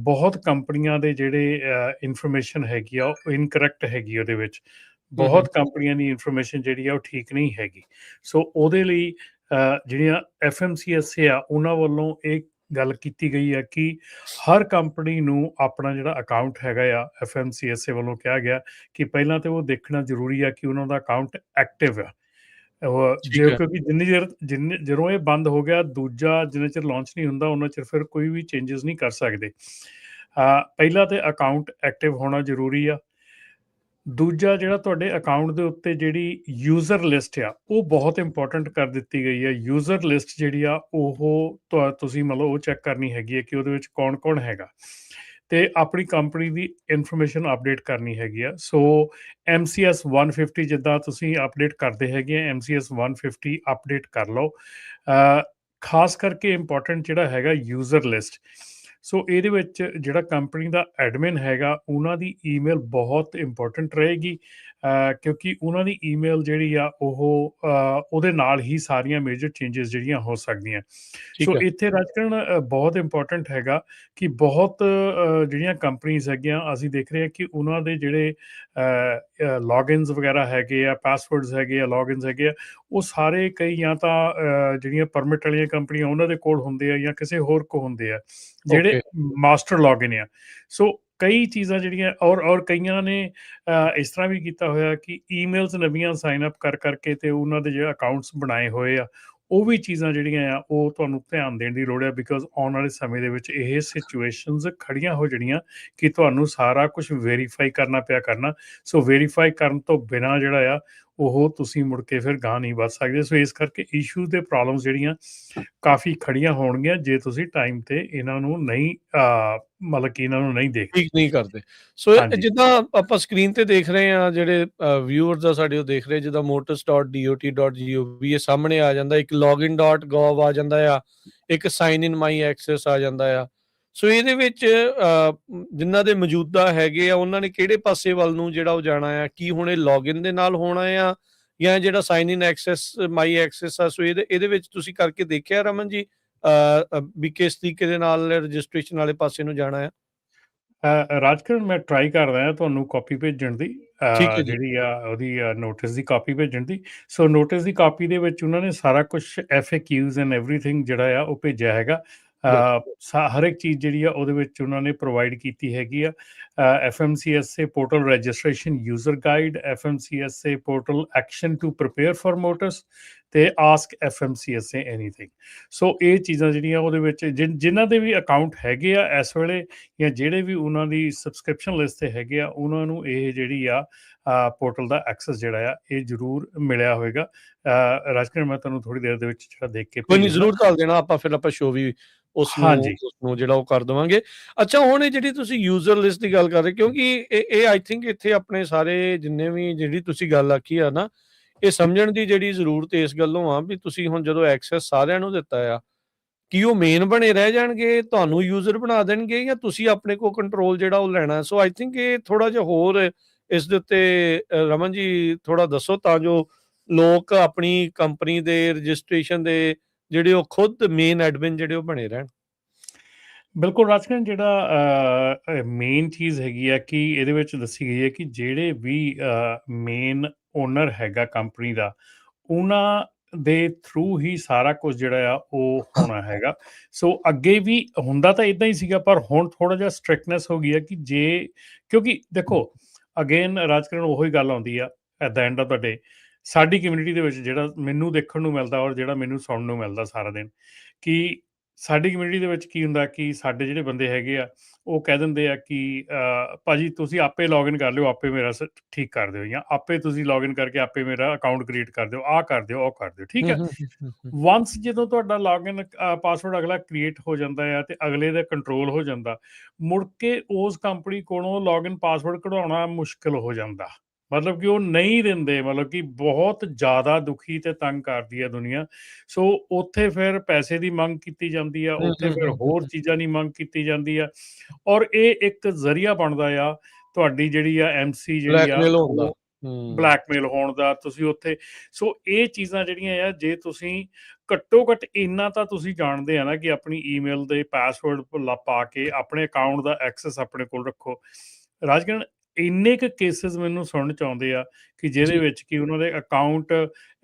ਬਹੁਤ ਕੰਪਨੀਆਂ ਦੇ ਜਿਹੜੇ ਇਨਫੋਰਮੇਸ਼ਨ ਹੈਗੀ ਆ ਉਹ ਇਨਕਰੈਕਟ ਹੈਗੀ, ਉਹਦੇ ਵਿੱਚ ਬਹੁਤ ਕੰਪਨੀਆਂ ਦੀ ਇਨਫੋਰਮੇਸ਼ਨ ਜਿਹੜੀ ਆ ਉਹ ਠੀਕ ਨਹੀਂ ਹੈਗੀ। ਸੋ ਉਹਦੇ ਲਈ ਜਿਹੜੀਆਂ FMCSA ਆ ਉਹਨਾਂ ਵੱਲੋਂ ਇਹ ਗੱਲ ਕੀਤੀ ਗਈ ਹੈ ਕਿ ਹਰ ਕੰਪਨੀ ਨੂੰ ਆਪਣਾ ਜਿਹੜਾ ਅਕਾਊਂਟ ਹੈਗਾ ਆ, FMCSA ਵੱਲੋਂ ਕਿਹਾ ਗਿਆ ਕਿ ਪਹਿਲਾਂ ਤਾਂ ਉਹ ਦੇਖਣਾ ਜ਼ਰੂਰੀ ਆ ਕਿ ਉਹਨਾਂ ਦਾ ਅਕਾਊਂਟ ਐਕਟਿਵ ਆ। ਕਿਉਂਕਿ ਜਦੋਂ ਇਹ ਬੰਦ ਹੋ ਗਿਆ, ਦੂਜਾ ਜਿੰਨਾ ਚਿਰ ਲਾਂਚ ਨਹੀਂ ਹੁੰਦਾ ਉਹਨਾਂ ਚਿਰ ਫਿਰ ਕੋਈ ਵੀ ਚੇਂਜਸ ਨਹੀਂ ਕਰ ਸਕਦੇ। ਪਹਿਲਾਂ ਤੇ ਅਕਾਊਂਟ ਐਕਟਿਵ ਹੋਣਾ ਜ਼ਰੂਰੀ ਆ। ਦੂਜਾ, ਜਿਹੜਾ ਤੁਹਾਡੇ ਅਕਾਊਂਟ ਦੇ ਉੱਤੇ ਜਿਹੜੀ ਯੂਜ਼ਰ ਲਿਸਟ ਆ ਉਹ ਬਹੁਤ ਇੰਪੋਰਟੈਂਟ ਕਰ ਦਿੱਤੀ ਗਈ ਹੈ। ਯੂਜ਼ਰ ਲਿਸਟ ਜਿਹੜੀ ਆ ਉਹ ਤੁਸੀਂ ਮਤਲਬ ਉਹ ਚੈੱਕ ਕਰਨੀ ਹੈਗੀ ਹੈ ਕਿ ਉਹਦੇ ਵਿੱਚ ਕੌਣ ਕੌਣ ਹੈਗਾ, ਤੇ ਆਪਣੀ ਕੰਪਨੀ ਦੀ ਇਨਫੋਰਮੇਸ਼ਨ ਅਪਡੇਟ ਕਰਨੀ ਹੈਗੀ ਆ। ਸੋ MCS 150 ਜਿੱਦਾਂ ਤੁਸੀਂ ਅਪਡੇਟ ਕਰਦੇ ਹੈਗੇ ਆ, MCS 150 ਅਪਡੇਟ ਕਰ ਲਓ। ਖਾਸ ਕਰਕੇ ਇੰਪੋਰਟੈਂਟ ਜਿਹੜਾ ਹੈਗਾ ਯੂਜ਼ਰ ਲਿਸਟ। ਸੋ ਇਹਦੇ ਵਿੱਚ ਜਿਹੜਾ ਕੰਪਨੀ ਦਾ ਐਡਮਿਨ ਹੈਗਾ ਉਹਨਾਂ ਦੀ ਈਮੇਲ ਬਹੁਤ ਇੰਪੋਰਟੈਂਟ ਰਹੇਗੀ, ਕਿਉਂਕਿ ਉਹਨਾਂ ਦੀ ਈਮੇਲ ਜਿਹੜੀ ਆ ਉਹ ਉਹਦੇ ਨਾਲ ਹੀ ਸਾਰੀਆਂ ਮੇਜਰ ਚੇਂਜਸ ਜਿਹੜੀਆਂ ਹੋ ਸਕਦੀਆਂ। ਸੋ ਇੱਥੇ ਰਾਜਕਰਨ ਬਹੁਤ ਇੰਪੋਰਟੈਂਟ ਹੈਗਾ ਕਿ ਬਹੁਤ ਜਿਹੜੀਆਂ ਕੰਪਨੀਜ਼ ਹੈਗੀਆਂ, ਅਸੀਂ ਦੇਖ ਰਹੇ ਹਾਂ ਕਿ ਉਹਨਾਂ ਦੇ ਜਿਹੜੇ ਲੌਗਇਨਸ ਵਗੈਰਾ ਹੈਗੇ ਆ, ਪਾਸਵਰਡਸ ਹੈਗੇ ਆ, ਲੌਗਇਨਸ ਹੈਗੇ ਆ, ਉਹ ਸਾਰੇ ਕਈ ਜਾਂ ਤਾਂ ਜਿਹੜੀਆਂ ਪਰਮਿਟ ਵਾਲੀਆਂ ਕੰਪਨੀਆਂ ਉਹਨਾਂ ਦੇ ਕੋਲ ਹੁੰਦੇ ਆ ਜਾਂ ਕਿਸੇ ਹੋਰ ਕੋਲ ਹੁੰਦੇ ਆ ਜਿਹੜੇ ਮਾਸਟਰ ਲੌਗਇਨ ਆ। ਸੋ ਕਈ ਚੀਜ਼ਾਂ ਜਿਹੜੀਆਂ ਔਰ ਕਈਆਂ ਨੇ ਇਸ ਤਰ੍ਹਾਂ ਵੀ ਕੀਤਾ ਹੋਇਆ ਕਿ ਈਮੇਲਸ ਨਵੀਆਂ ਸਾਈਨ ਅਪ ਕਰ ਕਰਕੇ ਤੇ ਉਹਨਾਂ ਦੇ ਜਿਹੜੇ ਅਕਾਊਂਟਸ ਬਣਾਏ ਹੋਏ ਆ, ਉਹ ਵੀ ਚੀਜ਼ਾਂ ਜਿਹੜੀਆਂ ਆ ਉਹ ਤੁਹਾਨੂੰ ਧਿਆਨ ਦੇਣ ਦੀ ਲੋੜ ਹੈ, ਬਿਕੋਜ਼ ਆਉਣ ਵਾਲੇ ਸਮੇਂ ਦੇ ਵਿੱਚ ਇਹ ਸਿਚੁਏਸ਼ਨਸ ਖੜੀਆਂ ਹੋ ਜਾਣੀਆਂ ਕਿ ਤੁਹਾਨੂੰ ਸਾਰਾ ਕੁਝ ਵੈਰੀਫਾਈ ਕਰਨਾ ਪਿਆ ਕਰਨਾ। ਸੋ ਵੈਰੀਫਾਈ ਕਰਨ ਤੋਂ ਬਿਨਾਂ ਜਿਹੜਾ ਆ ਉਹ ਤੁਸੀਂ ਮੁੜ ਕੇ ਫਿਰ ਗਾਂਹ ਨਹੀਂ ਵੱਧ ਸਕਦੇ। ਸੋ ਇਸ ਕਰਕੇ ਇਸ਼ੂ ਤੇ ਪ੍ਰੋਬਲਮਸ ਜਿਹੜੀਆਂ ਕਾਫੀ ਖੜੀਆਂ ਹੋਣਗੀਆਂ ਜੇ ਤੁਸੀਂ ਟਾਈਮ ਤੇ ਇਹਨਾਂ ਨੂੰ ਨਹੀਂ ਮਤਲਬ ਕਿ ਇਹਨਾਂ ਨੂੰ ਨਹੀਂ ਦੇਖਦੇ, ਠੀਕ ਨਹੀਂ ਕਰਦੇ। ਸੋ ਜਿੱਦਾਂ ਆਪਾਂ ਸਕਰੀਨ ਤੇ ਦੇਖ ਰਹੇ ਆ, ਜਿਹੜੇ ਵਿਊਅਰਸ ਆ ਸਾਡੇ ਉਹ ਦੇਖ ਰਹੇ, ਜਿੱਦਾਂ motors.dot.gov ਇਹ ਸਾਹਮਣੇ ਆ ਜਾਂਦਾ, ਇੱਕ login.gov ਆ ਜਾਂਦਾ ਆ, ਇੱਕ ਸਾਈਨ ਇਨ ਮਾਈ ਐਕਸੈਸ ਆ ਜਾਂਦਾ ਆ। ਸੋ ਇਹਦੇ ਵਿੱਚ ਜਿਨ੍ਹਾਂ ਦੇ ਮੌਜੂਦਾ ਹੈਗੇ ਆ ਉਹਨਾਂ ਨੇ ਕਿਹੜੇ ਪਾਸੇ ਵੱਲ ਨੂੰ ਜਿਹੜਾ ਉਹ ਜਾਣਾ ਆ? ਕੀ ਹੁਣ ਇਹ ਲੌਗਇਨ ਦੇ ਨਾਲ ਹੋਣਾ ਆ ਜਾਂ ਜਿਹੜਾ sign in access my access ਆ? ਸੋ ਇਹਦੇ ਵਿੱਚ ਤੁਸੀਂ ਕਰਕੇ ਦੇਖਿਆ ਰਮਨ ਜੀ ਵੀ ਕਿਸ ਤਰੀਕੇ ਦੇ ਨਾਲ ਰਜਿਸਟ੍ਰੇਸ਼ਨ ਵਾਲੇ ਪਾਸੇ ਨੂੰ ਜਾਣਾ ਆ? ਰਾਜਕਿਰਨ ਮੈਂ ਟਰਾਈ ਕਰ ਰਿਹਾ ਤੁਹਾਨੂੰ ਕਾਪੀ ਭੇਜਣ ਦੀ, ਠੀਕ ਹੈ ਜੀ। ਜਿਹੜੀ ਆ ਉਹਦੀ ਨੋਟਿਸ ਦੀ ਕਾਪੀ ਭੇਜਣ ਦੀ। ਸੋ ਨੋਟਿਸ ਦੀ ਕਾਪੀ ਦੇ ਵਿੱਚ ਉਹਨਾਂ ਨੇ ਸਾਰਾ ਕੁਝ FAQs ਐਂਡ ਐਵਰੀਥਿੰਗ ਜਿਹੜਾ ਆ ਉਹ ਭੇਜਿਆ ਹੈਗਾ। ਹਰ ਇੱਕ ਚੀਜ਼ ਜਿਹੜੀ ਆ ਉਹਦੇ ਵਿੱਚ ਉਹਨਾਂ ਨੇ ਪ੍ਰੋਵਾਈਡ ਕੀਤੀ ਹੈਗੀ ਆ। FMCSA portal registration user guide, FMCSA portal action to prepare for motors ਤੇ ਆਸਕ FMCSA ਐਨੀਥਿੰਗ। ਸੋ ਇਹ ਚੀਜ਼ਾਂ ਜਿਹੜੀਆਂ ਉਹਦੇ ਵਿੱਚ ਜਿਨ੍ਹਾਂ ਦੇ ਵੀ ਅਕਾਊਂਟ ਹੈਗੇ ਆ ਇਸ ਵੇਲੇ, ਜਾਂ ਜਿਹੜੇ ਵੀ ਉਹਨਾਂ ਦੀ ਸਬਸਕ੍ਰਿਪਸ਼ਨ ਲਿਸਟ ਤੇ ਹੈਗੇ ਆ, ਉਹਨਾਂ ਨੂੰ ਇਹ ਜਿਹੜੀ ਆ ਪੋਰਟਲ ਦਾ ਐਕਸੈਸ ਜਿਹੜਾ ਆ ਇਹ ਜ਼ਰੂਰ ਮਿਲਿਆ ਹੋਵੇਗਾ। ਰਾਜਕਿਰਨ ਮੈਂ ਤੁਹਾਨੂੰ ਥੋੜੀ ਦੇਰ ਦੇ ਵਿੱਚ ਜਿਹੜਾ ਦੇਖ ਕੇ ਕੋਈ ਨਹੀਂ, ਭੇਜ ਜ਼ਰੂਰ ਘੱਲ ਦੇਣਾ ਆਪਾਂ, ਫਿਰ ਆਪਾਂ ਸ਼ੋ ਵੀ ਹਾਂਜੀ ਉਸਨੂੰ ਜਿਹੜਾ ਉਹ ਕਰ ਦੇਵਾਂਗੇ। ਅੱਛਾ, ਹੁਣ ਇਹ ਜਿਹੜੀ ਤੁਸੀਂ ਯੂਜ਼ਰ ਲਿਸਟ ਦੀ ਗੱਲ ਕਰ ਰਹੇ, ਕਿਉਂਕਿ ਇਹ ਆਈ ਥਿੰਕ ਇੱਥੇ ਆਪਣੇ ਸਾਰੇ ਜਿੰਨੇ ਵੀ ਜਿਹੜੀ ਤੁਸੀਂ ਗੱਲ ਆਖੀ ਆ ਨਾ, ਇਹ ਸਮਝਣ ਦੀ ਜਿਹੜੀ ਜ਼ਰੂਰਤ ਇਸ ਗੱਲੋਂ ਆ ਵੀ ਤੁਸੀਂ ਹੁਣ ਜਦੋਂ ਐਕਸੈਸ ਸਾਰਿਆਂ ਨੂੰ ਦਿੱਤਾ ਆ, ਕੀ ਉਹ ਮੇਨ ਬਣੇ ਰਹਿ ਜਾਣਗੇ, ਤੁਹਾਨੂੰ ਯੂਜ਼ਰ ਬਣਾ ਦੇਣਗੇ, ਜਾਂ ਤੁਸੀਂ ਆਪਣੇ ਕੋਲ ਕੰਟਰੋਲ ਜਿਹੜਾ ਉਹ ਲੈਣਾ? ਸੋ ਆਈ ਥਿੰਕ ਇਹ ਥੋੜਾ ਜਿਹਾ ਹੋਰ ਇਸ ਦੇ ਉੱਤੇ ਰਮਨ ਜੀ ਥੋੜਾ ਦੱਸੋ, ਤਾਂ ਜੋ ਲੋਕ ਆਪਣੀ ਕੰਪਨੀ ਦੇ ਰਜਿਸਟ੍ਰੇਸ਼ਨ ਦੇ ਜਿਹੜੇ ਉਹ ਖੁਦ ਮੇਨ ਐਡਮਿਨ ਜਿਹੜੇ ਉਹ ਬਣੇ ਰਹਿਣ। ਬਿਲਕੁਲ ਰਾਜਕਿਰਨ, ਜਿਹੜਾ ਮੇਨ ਚੀਜ਼ ਹੈਗੀ ਆ ਕਿ ਇਹਦੇ ਵਿੱਚ ਦੱਸੀ ਗਈ ਹੈ ਕਿ ਜਿਹੜੇ ਵੀ ਮੇਨ ਓਨਰ ਹੈਗਾ ਕੰਪਨੀ ਦਾ, ਉਹਨਾਂ ਦੇ ਥਰੂ ਹੀ ਸਾਰਾ ਕੁਝ ਜਿਹੜਾ ਆ ਉਹ ਹੋਣਾ ਹੈਗਾ। ਸੋ ਅੱਗੇ ਵੀ ਹੁੰਦਾ ਤਾਂ ਇਦਾਂ ਹੀ ਸੀਗਾ, ਪਰ ਹੁਣ ਥੋੜਾ ਜਿਹਾ ਸਟ੍ਰਿਕਟਨੈਸ ਹੋ ਗਈ ਹੈ ਕਿ ਕਿਉਂਕਿ ਦੇਖੋ ਅਗੇਨ ਰਾਜਕਿਰਨ ਉਹੀ ਗੱਲ ਆਉਂਦੀ ਆ ਐਟ ਦਾ ਐਂਡ ਆਫ ਦਾ ਡੇ, ਸਾਡੀ ਕਮਿਊਨਿਟੀ ਦੇ ਵਿੱਚ ਜਿਹੜਾ ਮੈਨੂੰ ਦੇਖਣ ਨੂੰ ਮਿਲਦਾ ਔਰ ਜਿਹੜਾ ਮੈਨੂੰ ਸੁਣਨ ਨੂੰ ਮਿਲਦਾ ਸਾਰਾ ਦਿਨ, ਕਿ ਸਾਡੀ ਕਮਿਊਨਿਟੀ ਦੇ ਵਿੱਚ ਕੀ ਹੁੰਦਾ ਕਿ ਸਾਡੇ ਜਿਹੜੇ ਬੰਦੇ ਹੈਗੇ ਆ ਉਹ ਕਹਿ ਦਿੰਦੇ ਆ ਕਿ ਭਾਜੀ ਤੁਸੀਂ ਆਪੇ ਲੌਗਇਨ ਕਰ ਲਿਓ, ਆਪੇ ਮੇਰਾ ਠੀਕ ਕਰ ਦਿਓ, ਜਾਂ ਆਪੇ ਤੁਸੀਂ ਲੌਗਇਨ ਕਰਕੇ ਆਪੇ ਮੇਰਾ ਅਕਾਊਂਟ ਕ੍ਰੀਏਟ ਕਰ ਦਿਓ, ਆਹ ਕਰ ਦਿਓ, ਉਹ ਕਰ ਦਿਓ। ਠੀਕ ਹੈ, ਵਾਂਸ ਜਦੋਂ ਤੁਹਾਡਾ ਲੌਗਇਨ ਪਾਸਵਰਡ ਅਗਲਾ ਕ੍ਰੀਏਟ ਹੋ ਜਾਂਦਾ ਆ ਤੇ ਅਗਲੇ ਦਾ ਕੰਟਰੋਲ ਹੋ ਜਾਂਦਾ, ਮੁੜ ਕੇ ਉਸ ਕੰਪਨੀ ਕੋਲੋਂ ਲੌਗਇਨ ਪਾਸਵਰਡ ਕਢਵਾਉਣਾ ਮੁਸ਼ਕਿਲ ਹੋ ਜਾਂਦਾ। ਮਤਲਬ ਕਿ ਉਹ ਨਹੀਂ ਦਿੰਦੇ, ਮਤਲਬ ਕਿ ਬਹੁਤ ਜ਼ਿਆਦਾ ਦੁਖੀ ਤੇ ਤੰਗ ਕਰਦੀ ਹੈ ਦੁਨੀਆ। ਸੋ ਉੱਥੇ ਫਿਰ ਪੈਸੇ ਦੀ ਮੰਗ ਕੀਤੀ ਜਾਂਦੀ ਆ, ਉੱਥੇ ਫਿਰ ਹੋਰ ਚੀਜ਼ਾਂ ਦੀ ਮੰਗ ਕੀਤੀ ਜਾਂਦੀ ਆ, ਔਰ ਇਹ ਇੱਕ ਜ਼ਰੀਆ ਬਣਦਾ ਆ ਤੁਹਾਡੀ ਜਿਹੜੀ ਆ MC ਜਿਹੜੀ ਆ ਬਲੈਕਮੇਲ ਹੋਣ ਦਾ। ਬਲੈਕਮੇਲ ਹੋਣ ਦਾ। ਤੁਸੀਂ ਉੱਥੇ ਸੋ ਇਹ ਚੀਜ਼ਾਂ ਜਿਹੜੀਆਂ ਆ, ਜੇ ਤੁਸੀਂ ਘੱਟੋ ਘੱਟ ਇੰਨਾ ਤਾਂ ਤੁਸੀਂ ਜਾਣਦੇ ਆ ਨਾ ਕਿ ਆਪਣੀ ਈਮੇਲ ਦੇ ਪਾਸਵਰਡ ਪਾ ਕੇ ਆਪਣੇ ਅਕਾਊਂਟ ਦਾ ਐਕਸੈਸ ਆਪਣੇ ਕੋਲ ਰੱਖੋ। ਰਾਜਕਿਰਨ ਇੰਨੇ ਕੁ ਕੇਸਿਸ ਮੈਨੂੰ ਸੁਣਨ ਚ ਆਉਂਦੇ ਆ ਕਿ ਜਿਹਦੇ ਵਿੱਚ ਕਿ ਉਹਨਾਂ ਦੇ ਅਕਾਊਂਟ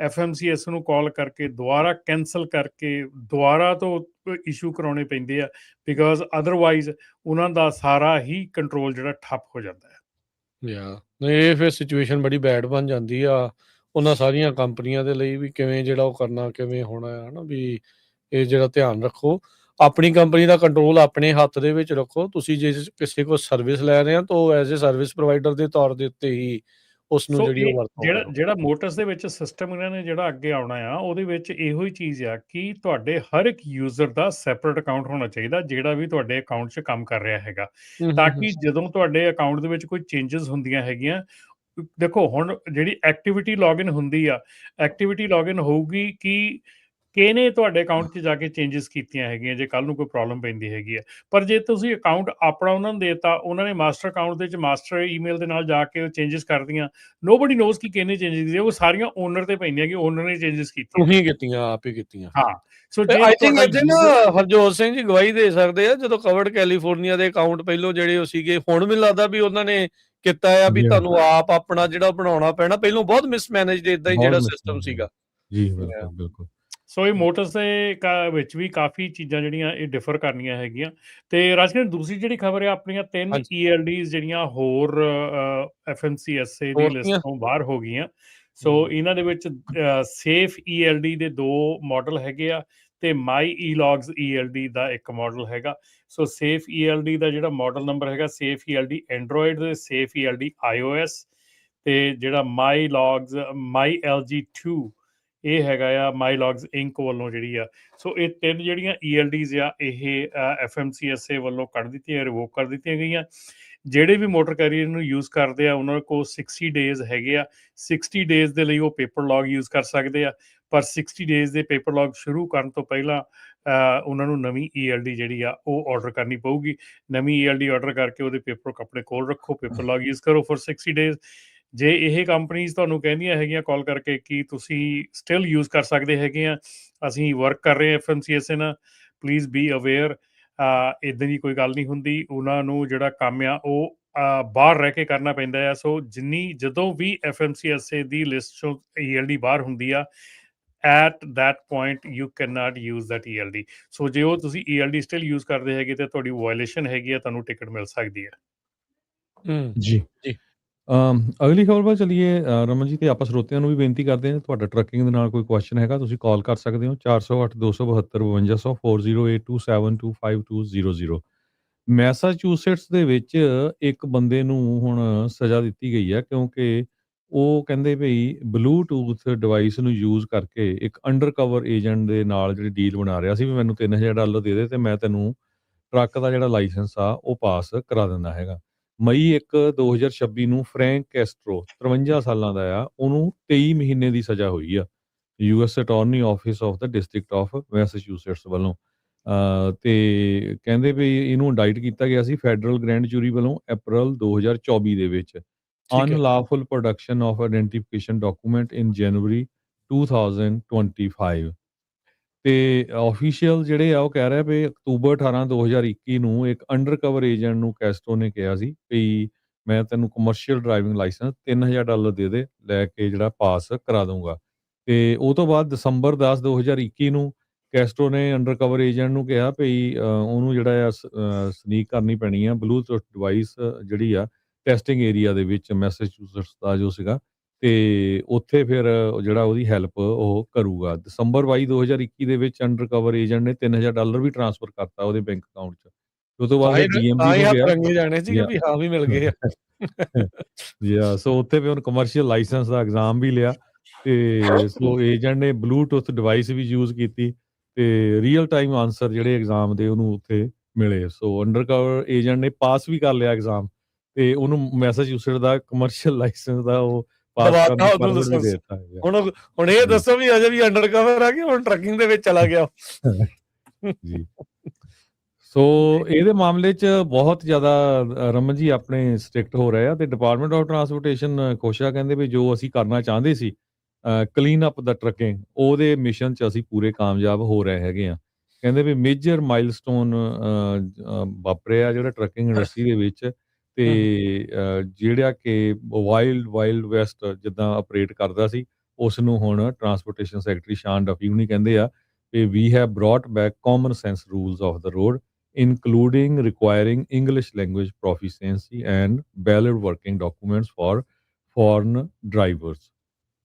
FMCS ਨੂੰ ਕਾਲ ਕਰਕੇ ਦੁਬਾਰਾ ਕੈਂਸਲ ਕਰਕੇ ਦੁਬਾਰਾ ਤੋਂ ਇਸ਼ੂ ਕਰਾਉਣੇ ਪੈਂਦੇ ਆ, ਬਿਕਾਜ਼ ਅਦਰਵਾਈਜ਼ ਉਹਨਾਂ ਦਾ ਸਾਰਾ ਹੀ ਕੰਟਰੋਲ ਜਿਹੜਾ ਠੱਪ ਹੋ ਜਾਂਦਾ ਹੈ। ਇਹ ਫਿਰ ਸਿਚੁਏਸ਼ਨ ਬੜੀ ਬੈਡ ਬਣ ਜਾਂਦੀ ਆ ਉਹਨਾਂ ਸਾਰੀਆਂ ਕੰਪਨੀਆਂ ਦੇ ਲਈ, ਵੀ ਕਿਵੇਂ ਜਿਹੜਾ ਉਹ ਕਰਨਾ, ਕਿਵੇਂ ਹੋਣਾ ਹੈ ਨਾ, ਵੀ ਇਹ ਜਿਹੜਾ ਧਿਆਨ ਰੱਖੋ, ਆਪਣੀ ਕੰਪਨੀ ਦਾ ਕੰਟਰੋਲ ਆਪਣੇ ਹੱਥ ਦੇ ਵਿੱਚ ਰੱਖੋ। ਤੁਸੀਂ ਜੇ ਕਿਸੇ ਕੋਲ ਸਰਵਿਸ ਲੈ ਰਹੇ ਆ ਤਾਂ ਉਹ ਐਜ਼ ਏ ਸਰਵਿਸ ਪ੍ਰੋਵਾਈਡਰ ਦੇ ਤੌਰ ਦੇ ਉੱਤੇ ਹੀ ਉਸ ਨੂੰ ਜਿਹੜੀ ਉਹ ਵਰਤੋਂ ਜਿਹੜਾ ਮੋਟਰਸ ਦੇ ਵਿੱਚ ਸਿਸਟਮ ਇਹਨਾਂ ਨੇ ਜਿਹੜਾ ਅੱਗੇ ਆਉਣਾ ਆ, ਉਹਦੇ ਵਿੱਚ ਇਹੋ ਹੀ ਚੀਜ਼ ਆ ਕਿ ਤੁਹਾਡੇ ਹਰ ਇੱਕ ਯੂਜ਼ਰ ਦਾ ਸੈਪਰੇਟ ਅਕਾਊਂਟ ਹੋਣਾ ਚਾਹੀਦਾ, ਜਿਹੜਾ ਵੀ ਤੁਹਾਡੇ ਅਕਾਊਂਟ 'ਚ ਕੰਮ ਕਰ ਰਿਹਾ ਹੈਗਾ, ਤਾਂ ਕਿ ਜਦੋਂ ਤੁਹਾਡੇ ਅਕਾਊਂਟ ਦੇ ਵਿੱਚ ਕੋਈ ਚੇਂਜਸ ਹੁੰਦੀਆਂ ਹੈਗੀਆਂ, ਦੇਖੋ ਹੁਣ ਜਿਹੜੀ ਐਕਟੀਵਿਟੀ ਲੌਗਇਨ ਹੁੰਦੀ ਆ, ਐਕਟੀਵਿਟੀ ਲੌਗਇਨ ਹੋਊਗੀ ਕਿ ਕਿਹਨੇ ਤੁਹਾਡੇ ਅਕਾਊਂਟ 'ਚ ਜਾ ਕੇ ਚੇਂਜਸ ਕੀਤੀਆਂ ਹੈਗੀਆਂ, ਜੇ ਕੱਲ ਨੂੰ ਕੋਈ ਪ੍ਰੋਬਲਮ ਪੈਂਦੀ ਹੈਗੀ ਹੈ। ਪਰ ਜੇ ਤੁਸੀਂ ਅਕਾਊਂਟ ਆਪਣਾ ਉਹਨਾਂ ਨੂੰ ਦੇਤਾ, ਉਹਨਾਂ ਨੇ ਮਾਸਟਰ ਅਕਾਊਂਟ ਦੇ ਵਿੱਚ ਮਾਸਟਰ ਈਮੇਲ ਦੇ ਨਾਲ ਜਾ ਕੇ ਚੇਂਜਸ ਕਰਦੀਆਂ, ਨੋਬਡੀ ਨੋਜ਼ ਕਿ ਕਿਹਨੇ ਚੇਂਜਸ ਕੀਤੀਆਂ, ਉਹ ਸਾਰੀਆਂ ਓਨਰ ਤੇ ਪੈਂਦੀਆਂ ਕਿ ਓਨਰ ਨੇ ਚੇਂਜਸ ਕੀਤੀਆਂ, ਉਹੀ ਕੀਤੀਆਂ, ਆਪ ਹੀ ਕੀਤੀਆਂ। ਹਾਂ, ਸੋ ਆਈ ਥਿੰਕ ਇੱਥੇ ਨਾ ਹਰਜੋਤ ਸਿੰਘ ਜੀ ਗਵਾਹੀ ਦੇ ਸਕਦੇ ਆ, ਜਦੋਂ ਕਵਰਡ ਕੈਲੀਫੋਰਨੀਆ ਦੇ ਅਕਾਊਂਟ ਪਹਿਲੋਂ ਜਿਹੜੇ ਉਹ ਸੀਗੇ, ਹੁਣ ਮੈਨੂੰ ਲੱਗਦਾ ਵੀ ਉਹਨਾਂ ਨੇ ਕੀਤਾ ਆ ਵੀ ਤੁਹਾਨੂੰ ਆਪ ਆਪਣਾ ਜਿਹੜਾ ਬਣਾਉਣਾ ਪੈਣਾ, ਪਹਿਲੋਂ ਬਹੁਤ ਮਿਸਮੈਨੇਜਡ ਇਦਾਂ ਹੀ ਜਿਹੜਾ ਸਿਸਟਮ ਸੀਗਾ। ਜੀ ਬਿਲਕੁਲ ਬਿਲਕੁਲ। ਸੋ ਇਹ ਮੋਟਰਸ ਦੇ ਵਿੱਚ ਵੀ ਕਾਫੀ ਚੀਜ਼ਾਂ ਜਿਹੜੀਆਂ ਇਹ ਡਿਫਰ ਕਰਨੀਆਂ ਹੈਗੀਆਂ। ਤੇ ਰਾਜਕਿਰਨ ਦੂਸਰੀ ਜਿਹੜੀ ਖਬਰ ਹੈ, ਆਪਣੀਆਂ 3 ELDs ਜਿਹੜੀਆਂ ਹੋਰ FMCSA ਦੀ ਲਿਸਟ ਤੋਂ ਬਾਹਰ ਹੋ ਗਈਆਂ। ਸੋ ਇਹਨਾਂ ਦੇ ਵਿੱਚ ਸੇਫ ELD ਦੇ 2 ਮਾਡਲ ਹੈਗੇ ਆ ਤੇ ਮਾਈ ਈਲੌਗਸ ELD ਦਾ ਇੱਕ ਮਾਡਲ ਹੈਗਾ। ਸੋ ਸੇਫ ELD ਦਾ ਜਿਹੜਾ ਮਾਡਲ ਨੰਬਰ ਹੈਗਾ, ਸੇਫ ELD ਐਂਡਰੋਇਡ ਤੇ ਸੇਫ ELD iOS, ਤੇ ਜਿਹੜਾ ਮਾਈ LG 2 ਇਹ ਹੈਗਾ ਆ ਮਾਈ ਲੌਗਸ ਇੰਕ ਵੱਲੋਂ ਜਿਹੜੀ ਆ। ਸੋ ਇਹ 3 ਜਿਹੜੀਆਂ ELDs ਆ, ਇਹ FMCSA ਵੱਲੋਂ ਕੱਢ ਦਿੱਤੀਆਂ, ਰਿਵੋਕ ਕਰ ਦਿੱਤੀਆਂ ਗਈਆਂ। ਜਿਹੜੇ ਵੀ ਮੋਟਰ ਕੈਰੀਅਰ ਨੂੰ ਯੂਜ਼ ਕਰਦੇ ਆ, ਉਹਨਾਂ ਕੋਲ 60 ਡੇਜ਼ ਹੈਗੇ ਆ। 60 ਡੇਜ਼ ਦੇ ਲਈ ਉਹ ਪੇਪਰ ਲੌਗ ਯੂਜ਼ ਕਰ ਸਕਦੇ ਆ, ਪਰ 60 ਡੇਜ਼ ਦੇ ਪੇਪਰ ਲੌਗ ਸ਼ੁਰੂ ਕਰਨ ਤੋਂ ਪਹਿਲਾਂ ਉਹਨਾਂ ਨੂੰ ਨਵੀਂ ELD ਜਿਹੜੀ ਆ ਉਹ ਆਰਡਰ ਕਰਨੀ ਪਊਗੀ। ਨਵੀਂ ELD ਆਰਡਰ ਕਰਕੇ ਉਹਦੇ ਪੇਪਰ ਆਪਣੇ ਕੋਲ ਰੱਖੋ, ਪੇਪਰ ਲੌਗ ਯੂਜ਼ ਕਰੋ ਫॉर 60 ਡੇਜ਼। ਜੇ ਇਹ ਕੰਪਨੀਜ਼ ਤੁਹਾਨੂੰ ਕਹਿੰਦੀਆਂ ਹੈਗੀਆਂ ਕਾਲ ਕਰਕੇ ਕਿ ਤੁਸੀਂ ਸਟਿਲ ਯੂਜ਼ ਕਰ ਸਕਦੇ ਹੈਗੇ ਆ, ਅਸੀਂ ਵਰਕ ਕਰ ਰਹੇ ਹਾਂ FMCSA ਨਾਲ, ਪਲੀਜ਼ ਬੀ ਅਵੇਅਰ, ਇਦਾਂ ਦੀ ਕੋਈ ਗੱਲ ਨਹੀਂ ਹੁੰਦੀ। ਉਹਨਾਂ ਨੂੰ ਜਿਹੜਾ ਕੰਮ ਆ ਉਹ ਬਾਹਰ ਰਹਿ ਕੇ ਕਰਨਾ ਪੈਂਦਾ ਆ। ਸੋ ਜਦੋਂ ਵੀ FMCSA ਦੀ ਲਿਸਟ ਚੋਂ ELD ਬਾਹਰ ਹੁੰਦੀ ਆ, at that point you cannot use that ELD। ਸੋ ਜੇ ਉਹ ਤੁਸੀਂ ELD ਸਟਿਲ ਯੂਜ਼ ਕਰਦੇ ਹੈਗੇ ਤੇ ਤੁਹਾਡੀ ਵਾਇਲੇਸ਼ਨ ਹੈਗੀ ਆ, ਤੁਹਾਨੂੰ ਟਿਕਟ ਮਿਲ ਸਕਦੀ ਹੈ। ਜੀ। ਜੀ। ਅਗਲੀ ਖਬਰ ਵੱਲ ਚਲੀਏ ਰਮਨ ਜੀ, ਤੇ ਆਪਾਂ ਸਰੋਤਿਆਂ ਨੂੰ ਵੀ ਬੇਨਤੀ ਕਰਦੇ ਹਾਂ, ਤੁਹਾਡਾ ਟਰੱਕਿੰਗ ਦੇ ਨਾਲ ਕੋਈ ਕੁਐਸਚਨ ਹੈਗਾ ਤੁਸੀਂ ਕਾਲ ਕਰ ਸਕਦੇ ਹੋ 408 272 5200 4082725200। ਮੈਸਾਚੂਸੇਟਸ ਦੇ ਵਿੱਚ ਇੱਕ ਬੰਦੇ ਨੂੰ ਹੁਣ ਸਜ਼ਾ ਦਿੱਤੀ ਗਈ ਹੈ ਕਿਉਂਕਿ ਉਹ ਕਹਿੰਦੇ ਭਈ ਬਲੂਟੂਥ ਡਿਵਾਈਸ ਨੂੰ ਯੂਜ਼ ਕਰਕੇ ਇੱਕ ਅੰਡਰਕਵਰ ਏਜੰਟ ਦੇ ਨਾਲ ਜਿਹੜੀ ਡੀਲ ਬਣਾ ਰਿਹਾ ਸੀ ਵੀ ਮੈਨੂੰ $3000 ਦੇ ਦੇ ਤੇ ਮੈਂ ਤੈਨੂੰ ਟਰੱਕ ਦਾ ਜਿਹੜਾ ਲਾਇਸੈਂਸ ਆ ਉਹ ਪਾਸ ਕਰਾ ਦਿੰਦਾ ਹੈਗਾ। ਮਈ 1 2026 ਨੂੰ ਫਰੈਂਕ ਕੈਸਟਰੋ 53 ਸਾਲਾਂ ਦਾ ਆ, ਉਹਨੂੰ 23 ਮਹੀਨੇ ਦੀ ਸਜ਼ਾ ਹੋਈ ਆ US attorney office of the district of Massachusetts ਵੱਲੋਂ। ਤੇ ਕਹਿੰਦੇ ਵੀ ਇਹਨੂੰ ਇੰਡਾਈਟ ਕੀਤਾ ਗਿਆ ਸੀ ਫੈਡਰਲ ਗ੍ਰੈਂਡ ਜੂਰੀ ਵੱਲੋਂ ਅਪ੍ਰੈਲ 2024 ਦੇ ਵਿੱਚ। ਅਨਲਾਫੁਲ ਪ੍ਰੋਡਕਸ਼ਨ ਆਫ ਆਇਡੈਂਟੀਫਿਕੇਸ਼ਨ ਡਾਕੂਮੈਂਟ ਇਨ ਜਨਵਰੀ 2025। ਤੇ ਆਫੀਸ਼ੀਅਲ ਜਿਹੜੇ ਆ ਉਹ ਕਹਿ ਰਿਹਾ ਵੀ ਅਕਤੂਬਰ 18 2021 ਨੂੰ ਇੱਕ ਅੰਡਰਕਵਰ ਏਜੰਟ ਨੂੰ ਕੈਸਟਰੋ ਨੇ ਕਿਹਾ ਸੀ ਵੀ ਮੈਂ ਤੈਨੂੰ ਕਮਰਸ਼ੀਅਲ ਡਰਾਈਵਿੰਗ ਲਾਇਸੈਂਸ $3000 ਦੇ ਦੇ, ਲੈ ਕੇ ਜਿਹੜਾ ਪਾਸ ਕਰਾ ਦੂੰਗਾ। ਤੇ ਉਹ ਤੋਂ ਬਾਅਦ ਦਸੰਬਰ 10 2021 ਨੂੰ ਕੈਸਟਰੋ ਨੇ ਅੰਡਰਕਵਰ ਏਜੰਟ ਨੂੰ ਕਿਹਾ ਵੀ ਉਹਨੂੰ ਜਿਹੜਾ ਆ ਸਨੀਕ ਕਰਨੀ ਪੈਣੀ ਆ ਬਲੂਟੁੱਥ ਡਿਵਾਈਸ ਜਿਹੜੀ ਆ ਟੈਸਟਿੰਗ ਏਰੀਆ ਦੇ ਵਿੱਚ ਮੈਸਾਚੂਸੇਟਸ ਦਾ ਜੋ ਸੀਗਾ, ਤੇ ਉੱਥੇ ਫਿਰ ਜਿਹੜਾ ਉਹਦੀ ਹੈਲਪ ਉਹ ਕਰੂਗਾ। ਦਸੰਬਰ 22 2021 ਦੇ ਵਿੱਚ ਅੰਡਰਕਵਰ ਏਜੰਟ ਨੇ $3000 ਵੀ ਟ੍ਰਾਂਸਫਰ ਕਰਤਾ ਉਹਦੇ ਬੈਂਕ ਅਕਾਊਂਟ 'ਚ। ਉਹ ਤੋਂ ਬਾਅਦ DMV ਨੂੰ ਗਿਆ ਰੰਗੇ ਜਾਣੇ ਸੀ ਕਿ ਵੀ ਹਾਂ ਵੀ ਮਿਲ ਗਏ ਆ। ਸੋ ਉੱਥੇ ਵੀ ਉਹਨੇ ਕਮਰਸ਼ੀਅਲ ਲਾਇਸੈਂਸ ਦਾ ਐਗਜ਼ਾਮ ਵੀ ਲਿਆ ਤੇ ਸੋ ਏਜੰਟ ਨੇ ਬਲੂਟੁੱਥ ਡਿਵਾਈਸ ਵੀ ਯੂਜ਼ ਕੀਤੀ ਤੇ ਰੀਅਲ ਟਾਈਮ ਆਨਸਰ ਜਿਹੜੇ ਐਗਜ਼ਾਮ ਦੇ ਉਹਨੂੰ ਉੱਥੇ ਮਿਲੇ। ਸੋ ਅੰਡਰਕਵਰ ਏਜੰਟ ਨੇ ਪਾਸ ਵੀ ਕਰ ਲਿਆ ਐਗਜ਼ਾਮ ਤੇ ਉਹਨੂੰ ਮੈਸਾਚੂਸੇਟਸ ਦਾ ਕਮਰਸ਼ੀਅਲ ਲਾਇਸੈਂਸ ਦਾ ਉਹ ਪਾਸ ਕਰਨ ਦਾ ਪਰਮਿਟ ਵੀ ਦੇ ਦਿੱਤਾ ਗਿਆ। ਹੁਣ ਇਹ ਦੱਸੋ ਵੀ ਅਜੇ ਵੀ ਅੰਡਰਕਵਰ ਆ ਕਿ ਹੁਣ ਟਰੱਕਿੰਗ ਦੇ ਵਿੱਚ ਚਲਾ ਗਿਆ ਜੀ। ਸੋ ਇਹਦੇ ਮਾਮਲੇ 'ਚ ਬਹੁਤ ਜ਼ਿਆਦਾ ਰਮਨ ਜੀ ਆਪਣੇ ਸਟ੍ਰਿਕਟ ਹੋ ਰਹੇ ਆ ਤੇ ਡਿਪਾਰਟਮੈਂਟ ਆਫ ਟਰਾਂਸਪੋਰਟੇਸ਼ਨ ਖੁਸ਼ ਆ, ਕਹਿੰਦੇ ਵੀ ਜੋ ਅਸੀਂ ਕਰਨਾ ਚਾਹੁੰਦੇ ਸੀ ਕਲੀਨ ਅਪ ਦਾ ਟਰੱਕਿੰਗ, ਉਹਦੇ ਮਿਸ਼ਨ 'ਚ ਅਸੀਂ ਪੂਰੇ ਕਾਮਯਾਬ ਹੋ ਰਹੇ ਹੈਗੇ ਆ। ਕਹਿੰਦੇ ਵੀ ਮੇਜਰ ਮਾਈਲਸਟੋਨ ਵਾਪਰਿਆ ਜਿਹੜਾ ਟਰੱਕਿੰਗ ਇੰਡਸਟਰੀ ਦੇ ਵਿੱਚ, ਤੇ ਜਿਹੜਾ ਕਿ ਵਾਈਲਡ ਵੈਸਟ ਜਿੱਦਾਂ ਆਪਰੇਟ ਕਰਦਾ ਸੀ ਉਸ ਨੂੰ ਹੁਣ ਟਰਾਂਸਪੋਰਟੇਸ਼ਨ ਸੈਕਟਰੀ ਸ਼ਾਨ ਡਫੀ ਹੁਣੀ ਕਹਿੰਦੇ ਆ ਕਿ we have brought back common sense rules of the road including requiring English language proficiency and valid working documents for foreign drivers।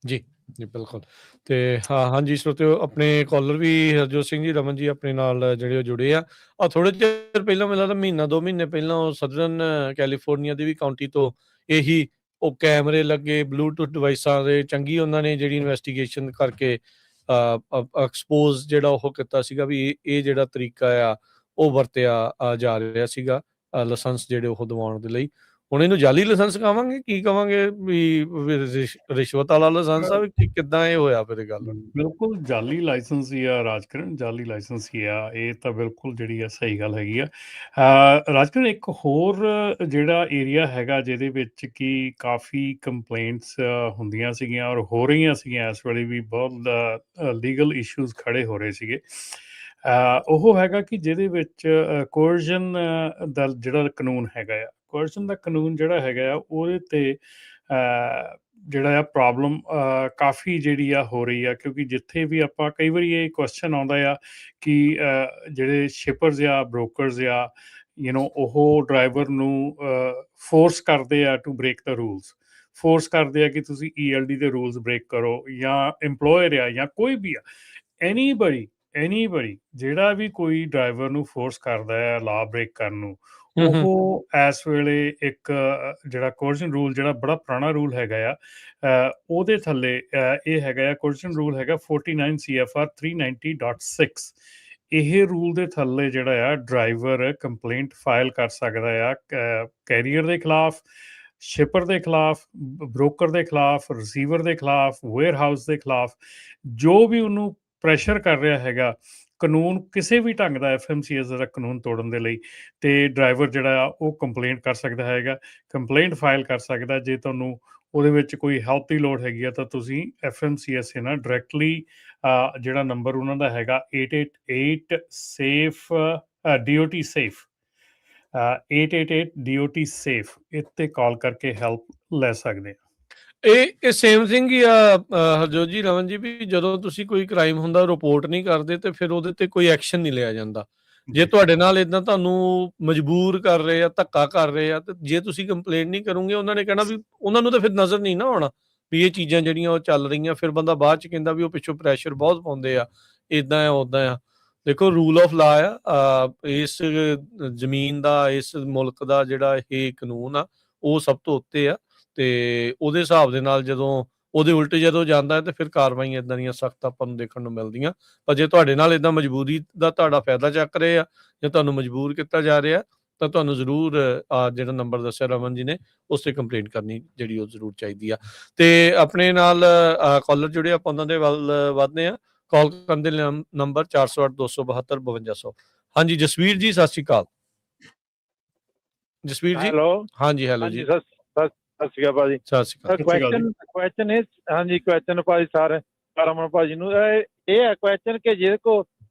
ਜੀ ਜੀ ਬਿਲਕੁਲ। ਤੇ ਹਾਂਜੀ ਸਰੋਤਿਓ, ਆਪਣੇ ਕਾਲਰ ਵੀ ਹਰਜੋਤ ਸਿੰਘ ਜੀ, ਰਮਨ ਜੀ ਆਪਣੇ ਨਾਲ ਜਿਹੜੇ ਉਹ ਜੁੜੇ ਆ ਥੋੜੇ ਚਿਰ ਪਹਿਲਾਂ, ਮੈਨੂੰ ਲੱਗਦਾ ਮਹੀਨਾ 2 ਮਹੀਨੇ ਪਹਿਲਾਂ ਉਹ ਸਦਰਨ ਕੈਲੀਫੋਰਨੀਆ ਦੀ ਵੀ ਕਾਉਂਟੀ ਤੋਂ ਇਹੀ ਉਹ ਕੈਮਰੇ ਲੱਗੇ ਬਲੂਟੁੱਥ ਡਿਵਾਈਸਾਂ ਦੇ ਚੰਗੀ ਉਹਨਾਂ ਨੇ ਜਿਹੜੀ ਇਨਵੈਸਟੀਗੇਸ਼ਨ ਕਰਕੇ ਐਕਸਪੋਜ਼ ਜਿਹੜਾ ਉਹ ਕੀਤਾ ਸੀਗਾ ਵੀ ਇਹ ਜਿਹੜਾ ਤਰੀਕਾ ਆ ਉਹ ਵਰਤਿਆ ਜਾ ਰਿਹਾ ਸੀਗਾ ਲਾਇਸੈਂਸ ਜਿਹੜੇ ਉਹ ਦਿਵਾਉਣ ਦੇ ਲਈ। ਹੁਣ ਇਹਨੂੰ ਜਾਲੀ ਲਾਇਸੈਂਸ ਕਹਾਂਗੇ, ਕੀ ਕਹਾਂਗੇ ਵੀ ਰਿਸ਼ਵਤ ਵਾਲਾ ਲਾਇਸੈਂਸ ਆ ਵੀ ਕਿੱਦਾਂ ਇਹ ਹੋਇਆ ਫਿਰ ਇਹ ਗੱਲ? ਬਿਲਕੁਲ ਜਾਲੀ ਲਾਇਸੈਂਸ ਹੀ ਆ ਰਾਜਕਰਨ, ਜਾਲੀ ਲਾਇਸੈਂਸ ਹੀ ਆ ਇਹ ਤਾਂ ਬਿਲਕੁਲ ਜਿਹੜੀ ਆ ਸਹੀ ਗੱਲ ਹੈਗੀ ਆ। ਰਾਜਕਰਨ ਇੱਕ ਹੋਰ ਜਿਹੜਾ ਏਰੀਆ ਹੈਗਾ ਜਿਹਦੇ ਵਿੱਚ ਕਿ ਕਾਫੀ ਕੰਪਲੇਂਟਸ ਹੁੰਦੀਆਂ ਸੀਗੀਆਂ ਔਰ ਹੋ ਰਹੀਆਂ ਸੀਗੀਆਂ ਇਸ ਵੇਲੇ ਵੀ, ਬਹੁਤ ਲੀਗਲ ਇਸ਼ੂਜ਼ ਖੜੇ ਹੋ ਰਹੇ ਸੀਗੇ, ਉਹ ਹੈਗਾ ਕਿ ਜਿਹਦੇ ਵਿੱਚ ਕੋਰਜਨ ਦਾ ਜਿਹੜਾ ਕਾਨੂੰਨ ਹੈਗਾ ਆ, ਕੋਰਜਨ ਦਾ ਕਾਨੂੰਨ ਜਿਹੜਾ ਹੈਗਾ ਆ ਉਹਦੇ ਤੇ ਜਿਹੜਾ ਆ ਪ੍ਰੋਬਲਮ ਕਾਫੀ ਜਿਹੜੀ ਆ ਹੋ ਰਹੀ ਆ। ਕਿਉਂਕਿ ਜਿੱਥੇ ਵੀ ਆਪਾਂ ਕਈ ਵਾਰੀ ਇਹ ਕੁਐਸਚਨ ਆਉਂਦਾ ਆ ਕਿ ਜਿਹੜੇ ਸ਼ਿਪਰਸ ਆ, ਬ੍ਰੋਕਰਸ ਆ, ਉਹ ਡਰਾਈਵਰ ਨੂੰ ਫੋਰਸ ਕਰਦੇ ਆ to break the rules, force ਕਰਦੇ ਆ ਕਿ ਤੁਸੀਂ ELD ਦੇ ਰੂਲਸ ਬ੍ਰੇਕ ਕਰੋ, ਜਾਂ ਇੰਪਲੋਇਰ ਆ ਜਾਂ ਕੋਈ ਵੀ ਆ, ਐਨੀਬਡੀ ਜਿਹੜਾ ਵੀ ਕੋਈ ਡਰਾਈਵਰ ਨੂੰ ਫੋਰਸ ਕਰਦਾ ਹੈ ਲਾ ਬ੍ਰੇਕ ਕਰਨ ਨੂੰ, ਉਹ ਇਸ ਵੇਲੇ ਇੱਕ ਜਿਹੜਾ ਕੋਰਜਨ ਰੂਲ, ਜਿਹੜਾ ਬੜਾ ਪੁਰਾਣਾ ਰੂਲ ਹੈਗਾ ਆ, ਉਹਦੇ ਥੱਲੇ ਇਹ ਹੈਗਾ ਆ, ਕੋਰਜਨ ਰੂਲ ਹੈਗਾ 49 CFR 390.6। ਇਹ ਰੂਲ ਦੇ ਥੱਲੇ ਜਿਹੜਾ ਆ ਡਰਾਈਵਰ ਕੰਪਲੇਂਟ ਫਾਈਲ ਕਰ ਸਕਦਾ ਆ ਕੈਰੀਅਰ ਦੇ ਖਿਲਾਫ, ਸ਼ਿਪਰ ਦੇ ਖਿਲਾਫ, ਬ੍ਰੋਕਰ ਦੇ ਖਿਲਾਫ, ਰਿਸੀਵਰ ਦੇ ਖਿਲਾਫ, ਵੇਅਰ ਹਾਊਸ ਦੇ ਖਿਲਾਫ, ਜੋ ਵੀ ਉਹਨੂੰ ਪ੍ਰੈਸ਼ਰ ਕਰ ਰਿਹਾ ਹੈਗਾ ਕਾਨੂੰਨ ਕਿਸੇ ਵੀ ਢੰਗ ਦਾ FMCSA ਦਾ ਕਾਨੂੰਨ ਤੋੜਨ ਦੇ ਲਈ, ਤੇ ਡਰਾਈਵਰ ਜਿਹੜਾ ਆ ਉਹ ਕੰਪਲੇਂਟ ਕਰ ਸਕਦਾ ਹੈਗਾ, ਕੰਪਲੇਂਟ ਫਾਈਲ ਕਰ ਸਕਦਾ। ਜੇ ਤੁਹਾਨੂੰ ਉਹਦੇ ਵਿੱਚ ਕੋਈ ਹੈਲਪ ਦੀ ਲੋੜ ਹੈਗੀ ਆ ਤਾਂ ਤੁਸੀਂ FMCSA ਨਾਲ ਡਾਇਰੈਕਟਲੀ ਜਿਹੜਾ ਨੰਬਰ ਉਹਨਾਂ ਦਾ ਹੈਗਾ 888 safe DOT safe 888 DOT safe ਇੱਥੇ ਕਾਲ ਕਰਕੇ ਹੈਲਪ ਲੈ ਸਕਦੇ ਆ। ਇਹ ਸੇਮ ਥਿੰਗ ਹੀ ਆ ਹਰਜੋਤ ਜੀ, ਰਮਨ ਜੀ, ਵੀ ਜਦੋਂ ਤੁਸੀਂ ਕੋਈ ਕ੍ਰਾਈਮ ਹੁੰਦਾ ਰਿਪੋਰਟ ਨਹੀਂ ਕਰਦੇ ਤੇ ਫਿਰ ਉਹਦੇ ਤੇ ਕੋਈ ਐਕਸ਼ਨ ਨਹੀਂ ਲਿਆ ਜਾਂਦਾ। ਜੇ ਤੁਹਾਡੇ ਨਾਲ ਇਦਾਂ ਤੁਹਾਨੂੰ ਮਜਬੂਰ ਕਰ ਰਹੇ ਆ, ਧੱਕਾ ਕਰ ਰਹੇ ਆ, ਤੇ ਜੇ ਤੁਸੀਂ ਕੰਪਲੇਂਟ ਨਹੀਂ ਕਰੋਗੇ ਉਹਨਾਂ ਨੇ ਕਹਿਣਾ ਵੀ ਉਹਨਾਂ ਨੂੰ ਤਾਂ ਫਿਰ ਨਜ਼ਰ ਨਹੀਂ ਨਾ ਆਉਣਾ ਵੀ ਇਹ ਚੀਜ਼ਾਂ ਜਿਹੜੀਆਂ ਉਹ ਚੱਲ ਰਹੀਆਂ। ਫਿਰ ਬੰਦਾ ਬਾਅਦ ਚ ਕਹਿੰਦਾ ਵੀ ਉਹ ਪਿੱਛੋਂ ਪ੍ਰੈਸ਼ਰ ਬਹੁਤ ਪਾਉਂਦੇ ਆ, ਇਦਾਂ ਆ ਉਦਾਂ ਆ। ਦੇਖੋ ਰੂਲ ਆਫ ਲਾ ਆ, ਇਸ ਜ਼ਮੀਨ ਦਾ, ਇਸ ਮੁਲਕ ਦਾ ਜਿਹੜਾ ਇਹ ਕਾਨੂੰਨ ਆ ਉਹ ਸਭ ਤੋਂ ਉੱਤੇ ਆ, ਤੇ ਉਹਦੇ ਹਿਸਾਬ ਦੇ ਨਾਲ ਜਦੋਂ ਉਹਦੇ ਉਲਟ ਜਦੋਂ ਜਾਂਦਾ ਤੇ ਫਿਰ ਕਾਰਵਾਈਆਂ ਇਦਾਂ ਦੀਆਂ ਸਖਤ ਆਪਾਂ ਨੂੰ ਦੇਖਣ ਨੂੰ ਮਿਲਦੀਆਂ। ਪਰ ਜੇ ਤੁਹਾਡੇ ਨਾਲ ਇਦਾਂ ਮਜਬੂਰੀ ਦਾ ਤੁਹਾਡਾ ਫਾਇਦਾ ਚੱਕ ਰਹੇ ਆ ਜਾਂ ਤੁਹਾਨੂੰ ਮਜਬੂਰ ਕੀਤਾ ਜਾ ਰਿਹਾ ਤਾਂ ਤੁਹਾਨੂੰ ਜ਼ਰੂਰ ਜਿਹੜਾ ਨੰਬਰ ਦੱਸਿਆ ਰਮਨ ਜੀ ਨੇ ਉਸ ਤੇ ਕੰਪਲੇਂਟ ਕਰਨੀ ਜਿਹੜੀ ਉਹ ਜ਼ਰੂਰ ਚਾਹੀਦੀ ਆ। ਤੇ ਆਪਣੇ ਨਾਲ ਕਾਲਰ ਜੁੜੇ ਆਪਾਂ ਉਹਨਾਂ ਦੇ ਵੱਲ ਵੱਧਦੇ ਆ। ਕਾਲ ਕਰਨ ਦੇ ਨੰਬਰ 408 272 5200। ਹਾਂਜੀ ਜਸਵੀਰ ਜੀ, ਸਤਿ ਸ਼੍ਰੀ ਅਕਾਲ। ਜਸਵੀਰ ਜੀ, ਹੈਲੋ। ਹਾਂਜੀ ਹੈਲੋ ਜੀ, ਸਤਿ ਸ਼੍ਰੀ ਅਕਾਲ ਭਾਜੀ। ਸਤਿ ਸ਼੍ਰੀ ਅਕਾਲ। ਕੁਐਸਚਨ ਇਸ ਹਾਂਜੀ ਕੁਐਸਚਨ ਭਾਜੀ ਸਾਰੇ ਰਮਨ ਭਾਜੀ ਨੂੰ ਇਹ ਹੈ ਕੁਐਸਚਨ ਕਿ ਜਿਹਦੇ ਕੋ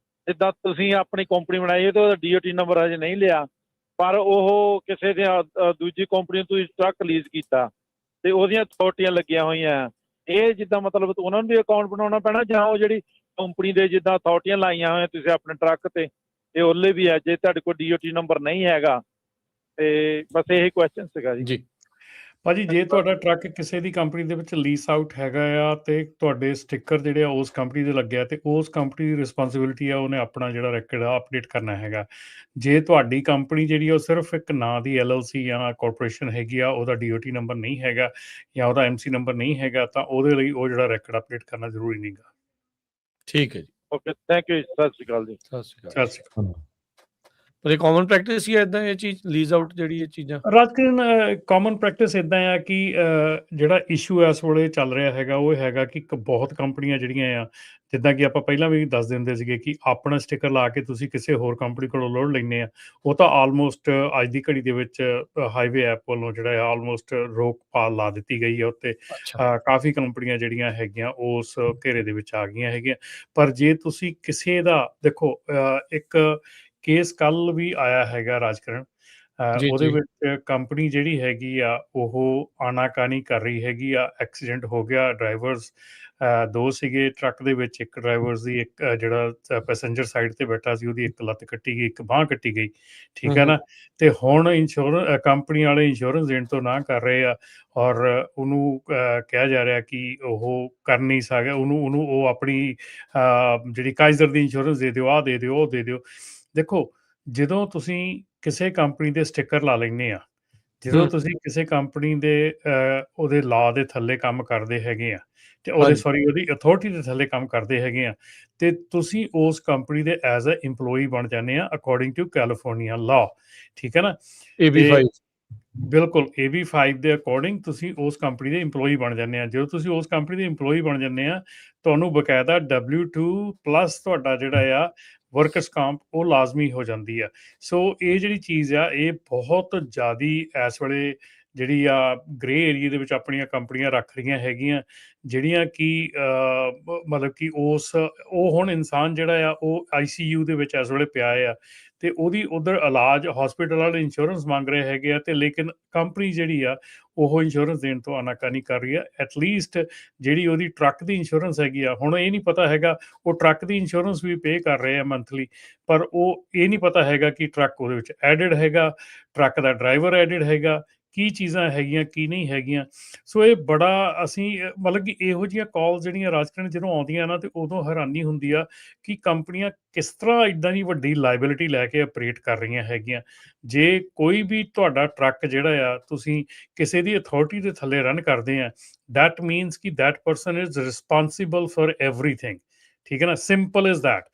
ਜਿੱਦਾਂ ਤੁਸੀਂ ਆਪਣੀ ਕੰਪਨੀ ਬਣਾਈ ਹੈ ਤੇ ਉਹਦਾ DOT ਨੰਬਰ ਹਜੇ ਨਹੀਂ ਲਿਆ, ਪਰ ਉਹ ਕਿਸੇ ਦੇ ਦੂਜੀ ਕੰਪਨੀ ਨੂੰ ਤੁਸੀਂ ਟਰੱਕ ਲੀਜ਼ ਕੀਤਾ ਤੇ ਉਹਦੀਆਂ ਅਥਾਰਟੀਆਂ ਲੱਗੀਆਂ ਹੋਈਆਂ, ਇਹ ਜਿੱਦਾਂ ਮਤਲਬ ਉਹਨਾਂ ਨੂੰ ਵੀ ਅਕਾਊਂਟ ਬਣਾਉਣਾ ਪੈਣਾ ਜਾਂ ਉਹ ਜਿਹੜੀ ਕੰਪਨੀ ਦੇ ਜਿੱਦਾਂ ਅਥਾਰਟੀਆਂ ਲਾਈਆਂ ਹੋਈਆਂ ਤੁਸੀਂ ਆਪਣੇ ਟਰੱਕ ਤੇ ਉਹਲੇ ਵੀ ਹੈ ਜੇ ਤੁਹਾਡੇ ਕੋਲ DOT ਨੰਬਰ ਨਹੀਂ ਹੈਗਾ? ਤੇ ਬਸ ਇਹੀ ਕੁਐਸਚਨ ਸੀਗਾ ਜੀ। ਭਾਜੀ ਜੇ ਤੁਹਾਡਾ ਟਰੱਕ ਕਿਸੇ ਦੀ ਕੰਪਨੀ ਦੇ ਵਿੱਚ ਲੀਸ ਆਊਟ ਹੈਗਾ ਆ ਤੇ ਤੁਹਾਡੇ ਸਟicker ਜਿਹੜੇ ਆ ਉਸ ਕੰਪਨੀ ਦੇ ਲੱਗਿਆ ਤੇ ਉਸ ਕੰਪਨੀ ਦੀ ਰਿਸਪੌਂਸਿਬਿਲਿਟੀ ਆ ਉਹਨੇ ਆਪਣਾ ਜਿਹੜਾ ਰੈਕਡ ਆ ਅਪਡੇਟ ਕਰਨਾ ਹੈਗਾ। ਜੇ ਤੁਹਾਡੀ ਕੰਪਨੀ ਜਿਹੜੀ ਉਹ ਸਿਰਫ ਇੱਕ ਨਾਂ ਦੀ LLC ਜਾਂ ਕਾਰਪੋਰੇਸ਼ਨ ਹੈਗੀ ਆ, ਉਹਦਾ DOT ਨੰਬਰ ਨਹੀਂ ਹੈਗਾ ਜਾਂ ਉਹਦਾ MC ਨੰਬਰ ਨਹੀਂ ਹੈਗਾ ਤਾਂ ਉਹਦੇ ਲਈ ਉਹ ਜਿਹੜਾ ਰੈਕਡ ਅਪਡੇਟ ਕਰਨਾ ਜ਼ਰੂਰੀ ਨਹੀਂਗਾ। ਠੀਕ ਹੈ ਜੀ, ਓਕੇ, ਥੈਂਕ ਯੂ, ਸਤਿ ਸ਼੍ਰੀ ਅਕਾਲ ਜੀ। ਸਤਿ ਸ਼੍ਰੀ ਅਕਾਲ। ਸਤਿ ਸ਼੍ਰੀ ਅਕਾਲ। ਪਰ ਇਹ ਕਾਮਨ ਪ੍ਰੈਕਟਿਸ ਹੀ ਹੈ ਇਦਾਂ ਇਹ ਚੀਜ਼ ਲੀਜ਼ ਆਊਟ ਜਿਹੜੀ ਇਹ ਚੀਜ਼ਾਂ? ਰਾਜਕਿਰਨ ਕਾਮਨ ਪ੍ਰੈਕਟਿਸ ਇਦਾਂ ਆ ਕਿ ਜਿਹੜਾ ਇਸ਼ੂ ਇਸ ਵੇਲੇ ਚੱਲ ਰਿਹਾ ਹੈਗਾ ਉਹ ਹੈਗਾ ਕਿ ਬਹੁਤ ਕੰਪਨੀਆਂ ਜਿਹੜੀਆਂ ਆ, ਜਿੱਦਾਂ ਕਿ ਆਪਾਂ ਪਹਿਲਾਂ ਵੀ ਦੱਸ ਦਿੰਦੇ ਸੀਗੇ ਕਿ ਆਪਣਾ ਸਟicker ਲਾ ਕੇ ਤੁਸੀਂ ਕਿਸੇ ਹੋਰ ਕੰਪਨੀ ਕੋਲੋਂ ਲੋਡ ਲੈਂਦੇ ਆ, ਉਹ ਤਾਂ ਆਲਮੋਸਟ ਅੱਜ ਦੀ ਘੜੀ ਦੇ ਵਿੱਚ ਹਾਈਵੇ ਐਪ ਵੱਲੋਂ ਜਿਹੜਾ ਆ ਆਲਮੋਸਟ ਰੋਕ ਪਾ ਲਾ ਦਿੱਤੀ ਗਈ ਹੈ ਉੱਤੇ। ਕਾਫੀ ਕੰਪਨੀਆਂ ਜਿਹੜੀਆਂ ਹੈਗੀਆਂ ਉਸ ਘੇਰੇ ਦੇ ਵਿੱਚ ਆ ਗਈਆਂ ਹੈਗੀਆਂ। ਪਰ ਜੇ ਤੁਸੀਂ ਕਿਸੇ ਦਾ ਦੇਖੋ, ਇੱਕ ਕੇਸ ਕੱਲ ਵੀ ਆਇਆ ਹੈਗਾ ਰਾਜਕਿਰਨ, ਉਹਦੇ ਵਿੱਚ ਕੰਪਨੀ ਜਿਹੜੀ ਹੈਗੀ ਆ ਉਹ ਆਨਾਕਾਨੀ ਕਰ ਰਹੀ ਹੈਗੀ ਆ। ਐਕਸੀਡੈਂਟ ਹੋ ਗਿਆ, ਡਰਾਈਵਰਸ ਦੋ ਸੀਗੇ ਟਰੱਕ ਦੇ ਵਿੱਚ, ਇੱਕ ਡਰਾਈਵਰਸ ਦੀ ਇੱਕ ਜਿਹੜਾ ਪੈਸੇਂਜਰ ਸਾਈਡ ਤੇ ਬੈਠਾ ਸੀ ਉਹਦੀ ਇੱਕ ਲੱਤ ਕੱਟੀ ਗਈ, ਇੱਕ ਬਾਂਹ ਕੱਟੀ ਗਈ, ਠੀਕ ਹੈ ਨਾ। ਤੇ ਹੁਣ ਕੰਪਨੀ ਵਾਲੇ ਇੰਸ਼ੋਰੈਂਸ ਦੇਣ ਤੋਂ ਨਾ ਕਰ ਰਹੇ ਆ ਔਰ ਉਹਨੂੰ ਕਿਹਾ ਜਾ ਰਿਹਾ ਕਿ ਉਹ ਕਰ ਨਹੀਂ ਸਕਦਾ, ਉਹਨੂੰ ਉਹ ਆਪਣੀ ਜਿਹੜੀ ਕਾਇਜ਼ਰ ਦੀ ਇੰਸ਼ੋਰੈਂਸ ਦੇ ਦਿਓ, ਆਹ ਦੇ ਦਿਓ, ਉਹ ਦੇ ਦਿਓ। ਦੇਖੋ, ਜਦੋਂ ਤੁਸੀਂ ਕਿਸੇ ਕੰਪਨੀ ਦੇ ਸਟicker ਲਾ ਲੈਂਦੇ ਆ, ਜਦੋਂ ਤੁਸੀਂ ਕਿਸੇ ਕੰਪਨੀ ਦੇ ਉਹਦੇ ਲਾਅ ਦੇ ਥੱਲੇ ਕੰਮ ਕਰਦੇ ਹੈਗੇ ਆ ਤੇ ਉਹਦੀ ਅਥਾਰਟੀ ਦੇ ਥੱਲੇ ਕੰਮ ਕਰਦੇ ਹੈਗੇ ਆ ਤੇ ਤੁਸੀਂ ਉਸ ਕੰਪਨੀ ਦੇ ਐਜ਼ ਅ EMPLOYEE ਬਣ ਜਾਂਦੇ ਆ ਅਕੋਰਡਿੰਗ ਟੂ ਕੈਲੀਫੋਰਨੀਆ ਲਾਅ, ਠੀਕ ਹੈ ਨਾ। AB5 ਬਿਲਕੁਲ AB5 ਦੇ ਅਕੋਰਡਿੰਗ ਤੁਸੀਂ ਉਸ ਕੰਪਨੀ ਦੇ EMPLOYEE ਬਣ ਜਾਂਦੇ ਆ। ਜਦੋਂ ਤੁਸੀਂ ਉਸ ਕੰਪਨੀ ਦੇ EMPLOYEE ਬਣ ਜਾਂਦੇ ਆ, ਤੁਹਾਨੂੰ ਬਕਾਇਦਾ W2 ਪਲੱਸ ਤੁਹਾਡਾ ਜਿਹੜਾ ਆ ਵਰਕਰਸ ਕੰਪ ਉਹ ਲਾਜ਼ਮੀ ਹੋ ਜਾਂਦੀ ਆ। ਸੋ ਇਹ ਜਿਹੜੀ ਚੀਜ਼ ਆ ਇਹ ਬਹੁਤ ਜ਼ਿਆਦੀ ਇਸ ਵੇਲੇ ਜਿਹੜੀ ਆ ਗ੍ਰੇ ਏਰੀਏ ਦੇ ਵਿੱਚ ਆਪਣੀਆਂ ਕੰਪਨੀਆਂ ਰੱਖ ਰਹੀਆਂ ਹੈਗੀਆਂ, ਜਿਹੜੀਆਂ ਕਿ ਮਤਲਬ ਕਿ ਉਹ ਹੁਣ ਇਨਸਾਨ ਜਿਹੜਾ ਆ ਉਹ ICU ਦੇ ਵਿੱਚ ਇਸ ਵੇਲੇ ਪਿਆ ਆ ਤੇ ਉਹਦੀ ਉਧਰ ਇਲਾਜ ਹਸਪੀਟਲ ਵਾਲੇ ਇੰਸ਼ੋਰੈਂਸ ਮੰਗ ਰਹੇ ਹੈਗੇ ਆ ਤੇ ਲੇਕਿਨ ਕੰਪਨੀ ਜਿਹੜੀ ਆ ਉਹ ਇੰਸ਼ੋਰੈਂਸ ਦੇਣ ਤੋਂ ਆਨਾਕਾਨੀ ਕਰ ਰਹੀ ਆ। ਐਟਲੀਸਟ ਜਿਹੜੀ ਉਹਦੀ ਟਰੱਕ ਦੀ ਇੰਸ਼ੋਰੈਂਸ ਹੈਗੀ ਆ, ਹੁਣ ਇਹ ਨਹੀਂ ਪਤਾ ਹੈਗਾ ਉਹ ਟਰੱਕ ਦੀ ਇੰਸ਼ੋਰੈਂਸ ਵੀ ਪੇ ਕਰ ਰਹੇ ਆ ਮੰਥਲੀ, ਪਰ ਉਹ ਇਹ ਨਹੀਂ ਪਤਾ ਹੈਗਾ ਕਿ ਟਰੱਕ ਉਹਦੇ ਵਿੱਚ ਐਡਿਡ ਹੈਗਾ, ਟਰੱਕ ਦਾ ਡਰਾਈਵਰ ਐਡਿਡ ਹੈਗਾ, ਕੀ ਚੀਜ਼ਾਂ ਹੈਗੀਆਂ ਕੀ ਨਹੀਂ ਹੈਗੀਆਂ। ਸੋ ਇਹ ਬੜਾ ਅਸੀਂ ਮਤਲਬ ਕਿ ਇਹੋ ਜਿਹੀਆਂ ਕਾਲ ਜਿਹੜੀਆਂ ਰਾਜਕਿਰਨ ਜਦੋਂ ਆਉਂਦੀਆਂ ਨਾ ਤੇ ਉਦੋਂ ਹੈਰਾਨੀ ਹੁੰਦੀ ਆ ਕਿ ਕੰਪਨੀਆਂ ਕਿਸ ਤਰ੍ਹਾਂ ਇੱਦਾਂ ਦੀ ਵੱਡੀ ਲਾਇਬਿਲਿਟੀ ਲੈ ਕੇ ਆਪਰੇਟ ਕਰ ਰਹੀਆਂ ਹੈਗੀਆਂ। ਜੇ ਕੋਈ ਵੀ ਤੁਹਾਡਾ ਟਰੱਕ ਜਿਹੜਾ ਆ ਤੁਸੀਂ ਕਿਸੇ ਦੀ ਅਥਾਰਟੀ ਦੇ ਥੱਲੇ ਰਨ ਕਰਦੇ ਆ, ਦੈਟ ਮੀਨਸ ਕਿ that person is responsible for everything, ਠੀਕ ਹੈ ਨਾ। Simple is that.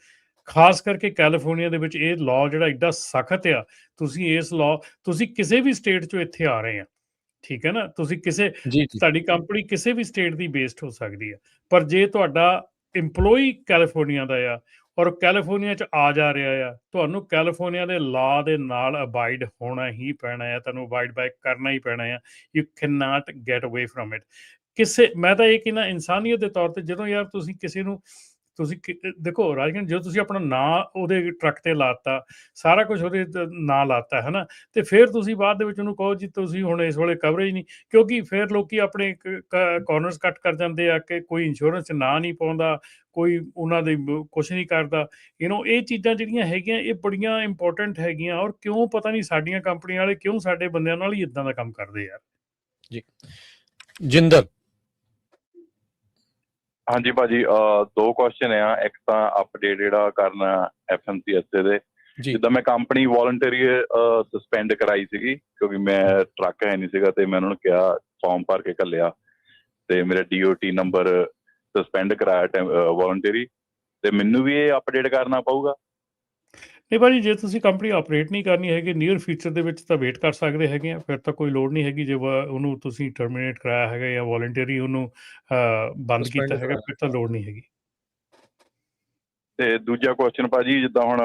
ਖਾਸ ਕਰਕੇ ਕੈਲੀਫੋਰਨੀਆ ਦੇ ਵਿੱਚ ਇਹ ਲਾਅ ਜਿਹੜਾ ਇੱਡਾ ਸਖਤ ਆ, ਤੁਸੀਂ ਕਿਸੇ ਵੀ ਸਟੇਟ ਚੋਂ ਇੱਥੇ ਆ ਰਹੇ ਆ, ਠੀਕ ਹੈ ਨਾ, ਤੁਸੀਂ ਤੁਹਾਡੀ ਕੰਪਨੀ ਕਿਸੇ ਵੀ ਸਟੇਟ ਦੀ ਬੇਸਡ ਹੋ ਸਕਦੀ ਹੈ, ਪਰ ਜੇ ਤੁਹਾਡਾ EMPLOYEE ਕੈਲੀਫੋਰਨੀਆ ਦਾ ਆ, ਔਰ ਕੈਲੀਫੋਰਨੀਆ 'ਚ ਆ ਜਾ ਰਿਹਾ ਆ, ਤੁਹਾਨੂੰ ਕੈਲੀਫੋਰਨੀਆ ਦੇ ਲਾ ਦੇ ਨਾਲ ਅਬਾਈਡ ਹੋਣਾ ਹੀ ਪੈਣਾ ਆ, ਤੁਹਾਨੂੰ ਅਬਾਈਡ ਬਾਈ ਕਰਨਾ ਹੀ ਪੈਣਾ ਆ। ਯੂ ਕੈਨ ਨਾਟ ਗੈਟ ਅਵੇ ਫਰਮ ਇਟ। ਮੈਂ ਤਾਂ ਇਹ ਕਹਿੰਦਾ ਇਨਸਾਨੀਅਤ ਦੇ ਤੌਰ ਤੇ ਜਦੋਂ ਯਾਰ ਤੁਸੀਂ ਕਿਸੇ ਨੂੰ ਤੁਸੀਂ ਦੇਖੋ ਰਾਜਗਨ, ਜਦੋਂ ਤੁਸੀਂ ਆਪਣਾ ਨਾਂ ਉਹਦੇ ਟਰੱਕ ਤੇ ਲਾਤਾ, ਸਾਰਾ ਕੁਝ ਉਹਦੇ ਨਾਂ ਲਾਤਾ ਹੈ ਨਾ, ਤੇ ਫਿਰ ਤੁਸੀਂ ਬਾਅਦ ਦੇ ਵਿੱਚ ਉਹਨੂੰ ਕਹੋ ਜੀ ਤੁਸੀਂ ਹੁਣ ਇਸ ਵੇਲੇ ਕਵਰੇਜ ਨਹੀਂ, ਕਿਉਂਕਿ ਫਿਰ ਲੋਕੀ ਆਪਣੇ ਕਾਰਨਰਸ ਕੱਟ ਕਰ ਜਾਂਦੇ ਆ ਕਿ ਕੋਈ ਇੰਸ਼ੋਰੈਂਸ ਨਾਂ ਨਹੀਂ ਪਾਉਂਦਾ, ਕੋਈ ਉਹਨਾਂ ਦੇ ਕੁਛ ਨਹੀਂ ਕਰਦਾ। ਇਹ ਚੀਜ਼ਾਂ ਜਿਹੜੀਆਂ ਹੈਗੀਆਂ ਇਹ ਬੜੀਆਂ ਇੰਪੋਰਟੈਂਟ ਹੈਗੀਆਂ। ਔਰ ਕਿਉਂ ਪਤਾ ਨਹੀਂ ਸਾਡੀਆਂ ਕੰਪਨੀਆਂ ਵਾਲੇ ਕਿਉਂ ਸਾਡੇ ਬੰਦਿਆਂ ਨਾਲ ਹੀ ਇਦਾਂ ਦਾ ਕੰਮ ਕਰਦੇ ਯਾਰ। ਜੀ ਜਿੰਦਰ। ਹਾਂਜੀ ਭਾਜੀ, 2 ਕੁਐਸਚਨ ਆ। ਇੱਕ ਤਾਂ ਅਪਡੇਟ ਜਿਹੜਾ ਕਰਨਾ FMCSA ਦੇ, ਜਿੱਦਾਂ ਮੈਂ ਕੰਪਨੀ ਵੋਲੰਟਰੀ ਸਸਪੈਂਡ ਕਰਾਈ ਸੀਗੀ ਕਿਉਂਕਿ ਮੈਂ ਟਰੱਕ ਹੈ ਨਹੀਂ ਸੀਗਾ, ਤੇ ਮੈਂ ਉਹਨਾਂ ਨੂੰ ਕਿਹਾ ਫਾਰਮ ਭਰ ਕੇ ਘੱਲਿਆ ਤੇ ਮੇਰਾ DOT ਨੰਬਰ ਸਸਪੈਂਡ ਕਰਾਇਆ ਵੋਲੰਟਰੀ, ਤੇ ਮੈਨੂੰ ਵੀ ਇਹ ਅਪਡੇਟ ਕਰਨਾ ਪਊਗਾ? ਨਹੀਂ ਭਾਜੀ, ਜੇ ਤੁਸੀਂ ਕੰਪਨੀ ਆਪਰੇਟ ਨਹੀਂ ਕਰਨੀ ਹੈਗੀ ਨੀਅਰ ਫਿਊਚਰ ਦੇ ਵਿੱਚ ਤਾਂ ਵੇਟ ਕਰ ਸਕਦੇ ਹੈਗੇ ਆ, ਫਿਰ ਤਾਂ ਕੋਈ ਲੋੜ ਨਹੀਂ ਹੈਗੀ। ਜੇ ਉਹਨੂੰ ਤੁਸੀਂ ਟਰਮੀਨੇਟ ਕਰਾਇਆ ਹੈਗਾ ਜਾਂ ਵੋਲੰਟਰੀ ਉਹਨੂੰ ਬੰਦ ਕੀਤਾ ਹੈਗਾ, ਫਿਰ ਤਾਂ ਲੋੜ ਨਹੀਂ ਹੈਗੀ। ਤੇ ਦੂਜਾ ਕੁਐਸਚਨ ਭਾਜੀ, ਜਿੱਦਾਂ ਹੁਣ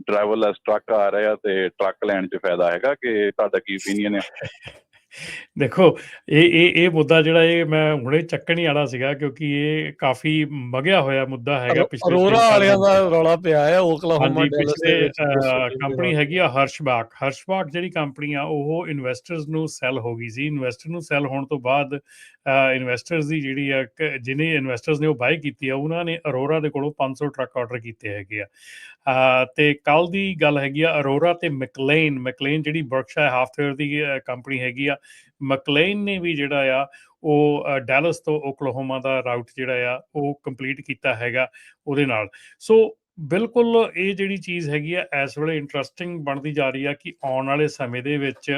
ਡਰਾਈਵਰਲੈਸ ਟਰੱਕ ਆ ਰਹੇ ਆ ਤੇ ਟਰੱਕ ਲੈਣ 'ਚ ਫਾਇਦਾ ਹੈਗਾ ਕਿ ਤੁਹਾਡਾ ਕੀ ਓਪੀਨੀਅਨ ਹੈ? ਦੇਖੋ ਇਹ ਮੁੱਦਾ ਜਿਹੜਾ ਇਹ ਮੈਂ ਹੁਣੇ ਚੱਕਣ ਹੀ ਵਾਲਾ ਸੀਗਾ, ਕਿਉਂਕਿ ਇਹ ਕਾਫੀ ਮਗਿਆ ਹੋਇਆ ਮੁੱਦਾ ਹੈਗਾ। ਪਿਛਲੇ ਅਰੋਰਾ ਵਾਲਿਆਂ ਦਾ ਰੌਲਾ ਪਿਆ ਹੈ ਓਕਲਾਹੋਮਾ ਡੈਲਸ ਦੇ ਵਿੱਚ। ਕੰਪਨੀ ਹੈਗੀ ਆ ਹਰਸ਼ਬਾਗ ਜਿਹੜੀ ਕੰਪਨੀ ਆ ਉਹ ਇਨਵੈਸਟਰਸ ਨੂੰ ਸੈਲ ਹੋ ਗਈ ਸੀ। ਇਨਵੈਸਟਰ ਨੂੰ ਸੈਲ ਹੋਣ ਤੋਂ ਬਾਅਦ ਇਨਵੈਸਟਰਸ ਦੀ ਜਿਹੜੀ ਆ ਜਿਹਨੇ ਇਨਵੈਸਟਰਸ ਨੇ ਉਹ ਬਾਈ ਕੀਤੀ ਆ, ਉਹਨਾਂ ਨੇ ਅਰੋਰਾ ਦੇ ਕੋਲੋਂ 500 ਟਰੱਕ ਆਰਡਰ ਕੀਤੇ ਹੈਗੇ ਆ। ਤੇ ਕੱਲ ਦੀ ਗੱਲ ਹੈਗੀ ਆ, ਅਰੋਰਾ ਤੇ ਮੈਕਲੇਨ ਜਿਹੜੀ ਬਰਕਸ਼ਾਇਰ ਹਾਲਫਵੇਅਰ ਦੀ ਕੰਪਨੀ ਹੈਗੀ ਆ, ਮੈਕਲੇਨ ਨੇ ਵੀ ਜਿਹੜਾ ਆ ਉਹ ਡੈਲਸ ਤੋਂ ਓਕਲਾਹੋਮਾ ਦਾ ਰਾਊਟ ਜਿਹੜਾ ਆ ਉਹ ਕੰਪਲੀਟ ਕੀਤਾ ਹੈਗਾ ਉਹਦੇ ਨਾਲ। ਸੋ ਬਿਲਕੁਲ ਇਹ ਜਿਹੜੀ ਚੀਜ਼ ਹੈਗੀ ਆ ਇਸ ਵੇਲੇ ਇੰਟਰਸਟਿੰਗ ਬਣਦੀ ਜਾ ਰਹੀ ਆ ਕਿ ਆਉਣ ਵਾਲੇ ਸਮੇਂ ਦੇ ਵਿੱਚ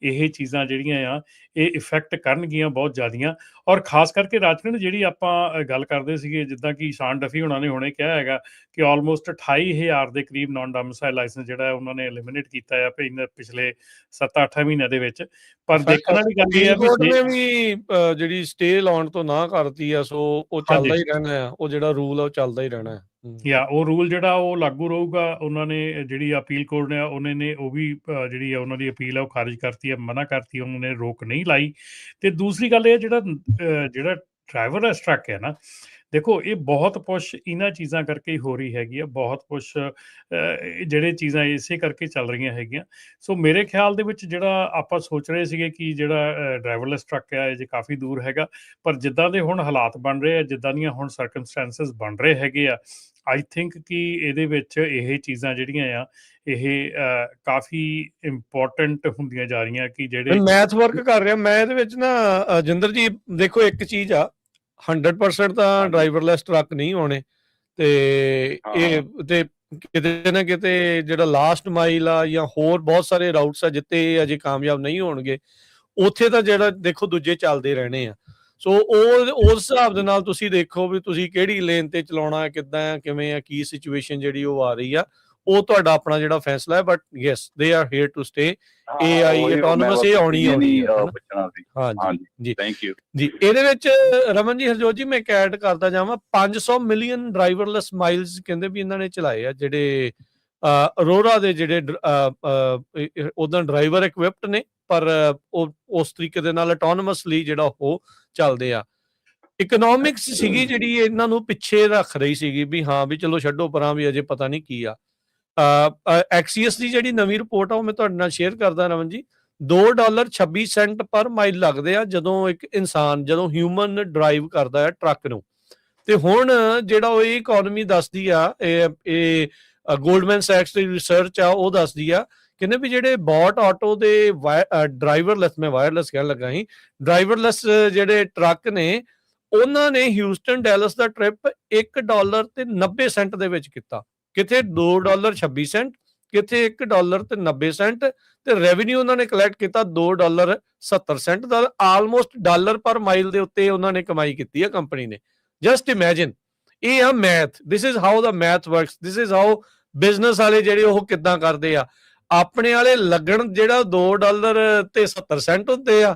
ਇਹ ਚੀਜ਼ਾਂ ਜਿਹੜੀਆਂ ਆ ਇਹ ਇਫੈਕਟ ਕਰਨਗੀਆਂ ਬਹੁਤ ਜ਼ਿਆਦੀਆਂ। ਔਰ ਖਾਸ ਕਰਕੇ ਰਾਜਕਰਨ ਜਿਹੜੀ ਆਪਾਂ ਗੱਲ ਕਰਦੇ ਸੀਗੇ, ਜਿੱਦਾਂ ਕਿ ਸ਼ਾਨ ਡਫੀ ਹੁਣਾਂ ਨੇ ਹੁਣੇ ਕਿਹਾ ਹੈਗਾ ਕਿ ਆਲਮੋਸਟ 28,000 ਦੇ ਕਰੀਬ ਨਾਨ ਡੋਮਿਸਾਈਲ ਲਾਇਸੈਂਸ ਜਿਹੜਾ ਉਹਨਾਂ ਨੇ ਐਲੀਮੀਨੇਟ ਕੀਤਾ ਆ ਪਿਛਲੇ 7-8 ਮਹੀਨਿਆਂ ਦੇ ਵਿੱਚ। ਪਰ ਦੇਖਣ ਵਾਲੀ ਗੱਲ ਇਹ ਆ ਵੀ ਜਿਹੜੀ ਸਟੇ ਲਾਉਣ ਤੋਂ ਨਾ ਕਰਤੀ ਆ, ਸੋ ਉਹ ਚੱਲਦਾ ਹੀ ਰਹਿਣਾ ਆ, ਉਹ ਜਿਹੜਾ ਰੂਲ ਆ ਉਹ ਚੱਲਦਾ ਹੀ ਰਹਿਣਾ ਹੈ। ਉਹ ਰੂਲ ਜਿਹੜਾ ਉਹ ਲਾਗੂ ਰਹੂਗਾ। ਉਹਨਾਂ ਨੇ ਜਿਹੜੀ ਅਪੀਲ ਕੋਰਟ ਨੇ ਉਹਨਾਂ ਨੇ ਉਹ ਵੀ ਜਿਹੜੀ ਆ ਉਹਨਾਂ ਦੀ ਅਪੀਲ ਆ ਉਹ ਖਾਰਿਜ ਕਰਤੀ ਹੈ, ਮਨਾ ਕਰਤੀ, ਉਹਨਾਂ ਨੇ ਰੋਕ ਨਹੀਂ ਲਾਈ। ਤੇ ਦੂਸਰੀ ਗੱਲ ਇਹ ਜਿਹੜਾ ਡਰਾਈਵਰ ਟਰੱਕ ਹੈ ਨਾ, ਦੇਖੋ ਇਹ ਬਹੁਤ ਕੁਛ ਇਹਨਾਂ ਚੀਜ਼ਾਂ ਕਰਕੇ ਹੀ ਹੋ ਰਹੀ ਹੈਗੀ ਆ, ਬਹੁਤ ਕੁਛ ਜਿਹੜੇ ਚੀਜ਼ਾਂ ਇਸੇ ਕਰਕੇ ਚੱਲ ਰਹੀਆਂ ਹੈਗੀਆਂ। ਸੋ ਮੇਰੇ ਖਿਆਲ ਦੇ ਵਿੱਚ ਜਿਹੜਾ ਆਪਾਂ ਸੋਚ ਰਹੇ ਸੀਗੇ ਕਿ ਜਿਹੜਾ ਡਰਾਈਵਰਲੈਸ ਟਰੱਕ ਆ ਇਹ ਜੇ ਕਾਫੀ ਦੂਰ ਹੈਗਾ, ਪਰ ਜਿੱਦਾਂ ਦੇ ਹੁਣ ਹਾਲਾਤ ਬਣ ਰਹੇ ਆ, ਜਿੱਦਾਂ ਦੀਆਂ ਹੁਣ ਸਰਕਮਸਟੈਂਸਸ ਬਣ ਰਹੇ ਹੈਗੇ ਆ, ਆਈ ਥਿੰਕ ਕਿ ਇਹਦੇ ਵਿੱਚ ਇਹ ਚੀਜ਼ਾਂ ਜਿਹੜੀਆਂ ਆ ਇਹ ਕਾਫੀ ਇੰਪੋਰਟੈਂਟ ਹੁੰਦੀਆਂ ਜਾ ਰਹੀਆਂ ਕਿ ਜਿਹੜੇ ਮੈਥ ਵਰਕ ਕਰ ਰਿਹਾ। ਮੈਂ ਇਹਦੇ ਵਿੱਚ ਨਾ ਜਿੰਦਰ ਜੀ ਦੇਖੋ ਇੱਕ ਚੀਜ਼ ਆ, 100% ਤਾਂ ਡਰਾਈਵਰਲੈਸ ਟਰੱਕ ਨਹੀਂ ਹੋਣੇ, ਤੇ ਇਹ ਤੇ ਕਿਤੇ ਨਾ ਕਿਤੇ ਜਿਹੜਾ ਲਾਸਟ ਮਾਈਲ ਆ ਜਾਂ ਹੋਰ ਬਹੁਤ ਸਾਰੇ ਰਾਊਟਸ ਆ ਜਿੱਤੇ ਅਜੇ ਕਾਮਯਾਬ ਨਹੀਂ ਹੋਣਗੇ, ਉੱਥੇ ਤਾਂ ਜਿਹੜਾ ਦੇਖੋ ਦੂਜੇ ਚੱਲਦੇ ਰਹਿਣੇ ਆ। ਸੋ ਉਸ ਹਿਸਾਬ ਦੇ ਨਾਲ ਤੁਸੀਂ ਦੇਖੋ ਵੀ ਤੁਸੀਂ ਕਿਹੜੀ ਲੇਨ ਤੇ ਚਲਾਉਣਾ, ਕਿੱਦਾਂ ਕਿਵੇਂ ਆ, ਕੀ ਸਿਚੁਏਸ਼ਨ ਜਿਹੜੀ ਉਹ ਆ ਰਹੀ ਆ, ਉਹ ਤੁਹਾਡਾ ਆਪਣਾ ਜਿਹੜਾ ਫੈਸਲਾ ਹੈ। But yes they are here to stay. AI autonomous ਇਹ ਆਉਣੀ ਹੈ। ਹਾਂਜੀ ਜੀ, ਥੈਂਕ ਯੂ ਜੀ। ਇਹਦੇ ਵਿੱਚ ਰਮਨ ਜੀ, ਹਰਜੋਤ ਜੀ, ਮੈਂ ਐਡ ਕਰਦਾ ਜਾਵਾਂ 500 ਮਿਲੀਅਨ ਡਰਾਈਵਰਲੈਸ ਮਾਈਲਸ ਕਹਿੰਦੇ ਵੀ ਇਹਨਾਂ ਨੇ ਚਲਾਏ ਆ, ਜਿਹੜੇ ਅਰੋਰਾ ਦੇ ਜਿਹੜੇ ਉਦਾਂ ਡਰਾਈਵਰ ਇਕਵਿਪਡ ਨੇ, ਪਰ ਉਹ ਉਸ ਤਰੀਕੇ ਦੇ ਨਾਲ ਆਟੋਨੋਮਸਲੀ ਜਿਹੜਾ ਉਹ ਚੱਲਦੇ ਆ। ਇਕਨੋਮਿਕਸ ਸੀਗੀ ਜਿਹੜੀ ਇਹਨਾਂ ਨੂੰ ਪਿੱਛੇ ਰੱਖ ਰਹੀ ਸੀਗੀ ਵੀ ਹਾਂ ਵੀ ਚਲੋ ਛੱਡੋ ਪਰਾਂ, ਵੀ ਅਜੇ ਪਤਾ ਨਹੀਂ ਕੀ ਆ। ਐਕਸੀਐਸ ਦੀ ਜਿਹੜੀ ਨਵੀਂ ਰਿਪੋਰਟ ਆ ਉਹ ਮੈਂ ਤੁਹਾਡੇ ਨਾਲ ਸ਼ੇਅਰ ਕਰਦਾ ਰਮਨ ਜੀ। $2.26 ਪਰ ਮਾਈਲ ਲੱਗਦੇ ਆ ਜਦੋਂ ਇੱਕ ਇਨਸਾਨ, ਜਦੋਂ ਹਿਊਮਨ ਡਰਾਈਵ ਕਰਦਾ ਹੈ ਟਰੱਕ ਨੂੰ। ਤੇ ਹੁਣ ਜਿਹੜਾ ਉਹ ਇਹ ਇਕਨੋਮੀ ਦੱਸਦੀ ਆ, ਇਹ ਗੋਲਡਮੈਨ ਸੈਕਸ ਦੀ ਰਿਸਰਚ ਆ, ਉਹ ਦੱਸਦੀ ਆ ਕਹਿੰਦੇ ਵੀ ਜਿਹੜੇ ਬੌਟ ਆਟੋ ਦੇ ਡਰਾਈਵਰਲੈਸ, ਮੈਂ ਵਾਇਰਲੈਸ ਕਹਿਣ ਲੱਗਾ ਸੀ, ਡਰਾਈਵਰਲੈਸ ਜਿਹੜੇ ਟਰੱਕ ਨੇ, ਉਹਨਾਂ ਨੇ ਹਿਊਸਟਨ ਡੈਲਸ ਦਾ ਟ੍ਰਿਪ $1.90 ਦੇ ਵਿੱਚ ਕੀਤਾ। ਕਿਤੇ $2.26, ਕਿਤੇ $1.90, ਤੇ ਰੈਵਨਿਊ ਉਹਨਾਂ ਨੇ ਕਲੈਕਟ ਕੀਤਾ $2.70 ਦਾ। ਆਲਮੋਸਟ ਡਾਲਰ ਪਰ ਮਾਈਲ ਦੇ ਉੱਤੇ ਉਹਨਾਂ ਨੇ ਕਮਾਈ ਕੀਤੀ ਹੈ ਕੰਪਨੀ ਨੇ। ਜਸਟ ਇਮੈਜਿਨ, ਇਹ ਆ math. This is how the math works, this is how business ਵਾਲੇ ਜਿਹੜੇ ਉਹ ਕਿੱਦਾਂ ਕਰਦੇ ਆ। ਆਪਣੇ ਵਾਲੇ ਲੱਗਣ ਜਿਹੜਾ $2.70 ਹੁੰਦੇ ਆ,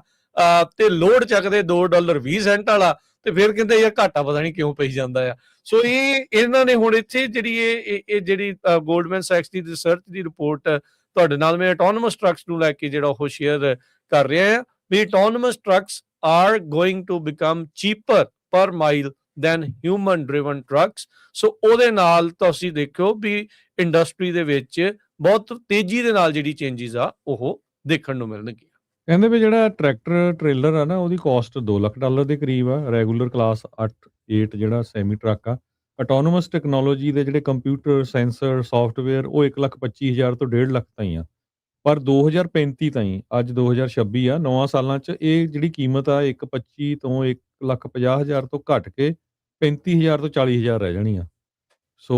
ਤੇ ਲੋਡ ਚੱਕਦੇ $2.20 ਵਾਲਾ, ਤੇ ਫਿਰ ਕਹਿੰਦੇ ਯਾਰ ਘਾਟਾ ਪਤਾ ਨਹੀਂ ਕਿਉਂ ਪਈ ਜਾਂਦਾ ਆ। ਸੋ ਇਹਨਾਂ ਨੇ ਹੁਣ ਇੱਥੇ ਜਿਹੜੀ ਇਹ ਜਿਹੜੀ ਗੋਲਡਮੈਨ ਸੈਕਸ ਦੀ ਰਿਸਰਚ ਦੀ ਰਿਪੋਰਟ ਤੁਹਾਡੇ ਨਾਲ ਮੈਂ ਆਟੋਨਮਸ ਟਰੱਕਸ ਨੂੰ ਲੈ ਕੇ ਜਿਹੜਾ ਉਹ ਸ਼ੇਅਰ ਕਰ ਰਿਹਾ ਆ ਵੀ autonomous trucks are going to become cheaper per mile than human driven trucks. So ਉਹਦੇ ਨਾਲ ਤੁਸੀਂ ਦੇਖਿਓ ਵੀ ਇੰਡਸਟਰੀ ਦੇ ਵਿੱਚ ਬਹੁਤ ਤੇਜ਼ੀ ਦੇ ਨਾਲ ਜਿਹੜੀ ਚੇਂਜਿਸ ਆ ਉਹ ਦੇਖਣ ਨੂੰ ਮਿਲਣਗੀਆਂ। ਕਹਿੰਦੇ ਵੀ ਜਿਹੜਾ ਟਰੈਕਟਰ ਟ੍ਰੇਲਰ ਆ ਨਾ ਉਹਦੀ ਕਾਸਟ $2 ਲੱਖ ਦੇ ਕਰੀਬ ਆ। ਰੈਗੂਲਰ ਕਲਾਸ 8 ਜਿਹੜਾ ਸੈਮੀ ਟਰੱਕ ਆ, ਆਟੋਨੋਮਸ ਟੈਕਨੋਲੋਜੀ ਦੇ ਜਿਹੜੇ ਕੰਪਿਊਟਰ ਸੈਂਸਰ ਸੌਫਟਵੇਅਰ ਉਹ 1,25,000 ਤੋਂ 1.5 ਲੱਖ ਤਾਈਂ ਆ। ਪਰ 2035 ਤਾਈਂ, ਅੱਜ 2026 ਆ, 9 ਸਾਲਾਂ 'ਚ ਇਹ ਜਿਹੜੀ ਕੀਮਤ ਆ 1,25 ਤੋਂ 1,50,000 ਤੋਂ ਘਟ ਕੇ 35,000 ਤੋਂ 40,000 ਰਹਿ ਜਾਣੀ ਆ। ਸੋ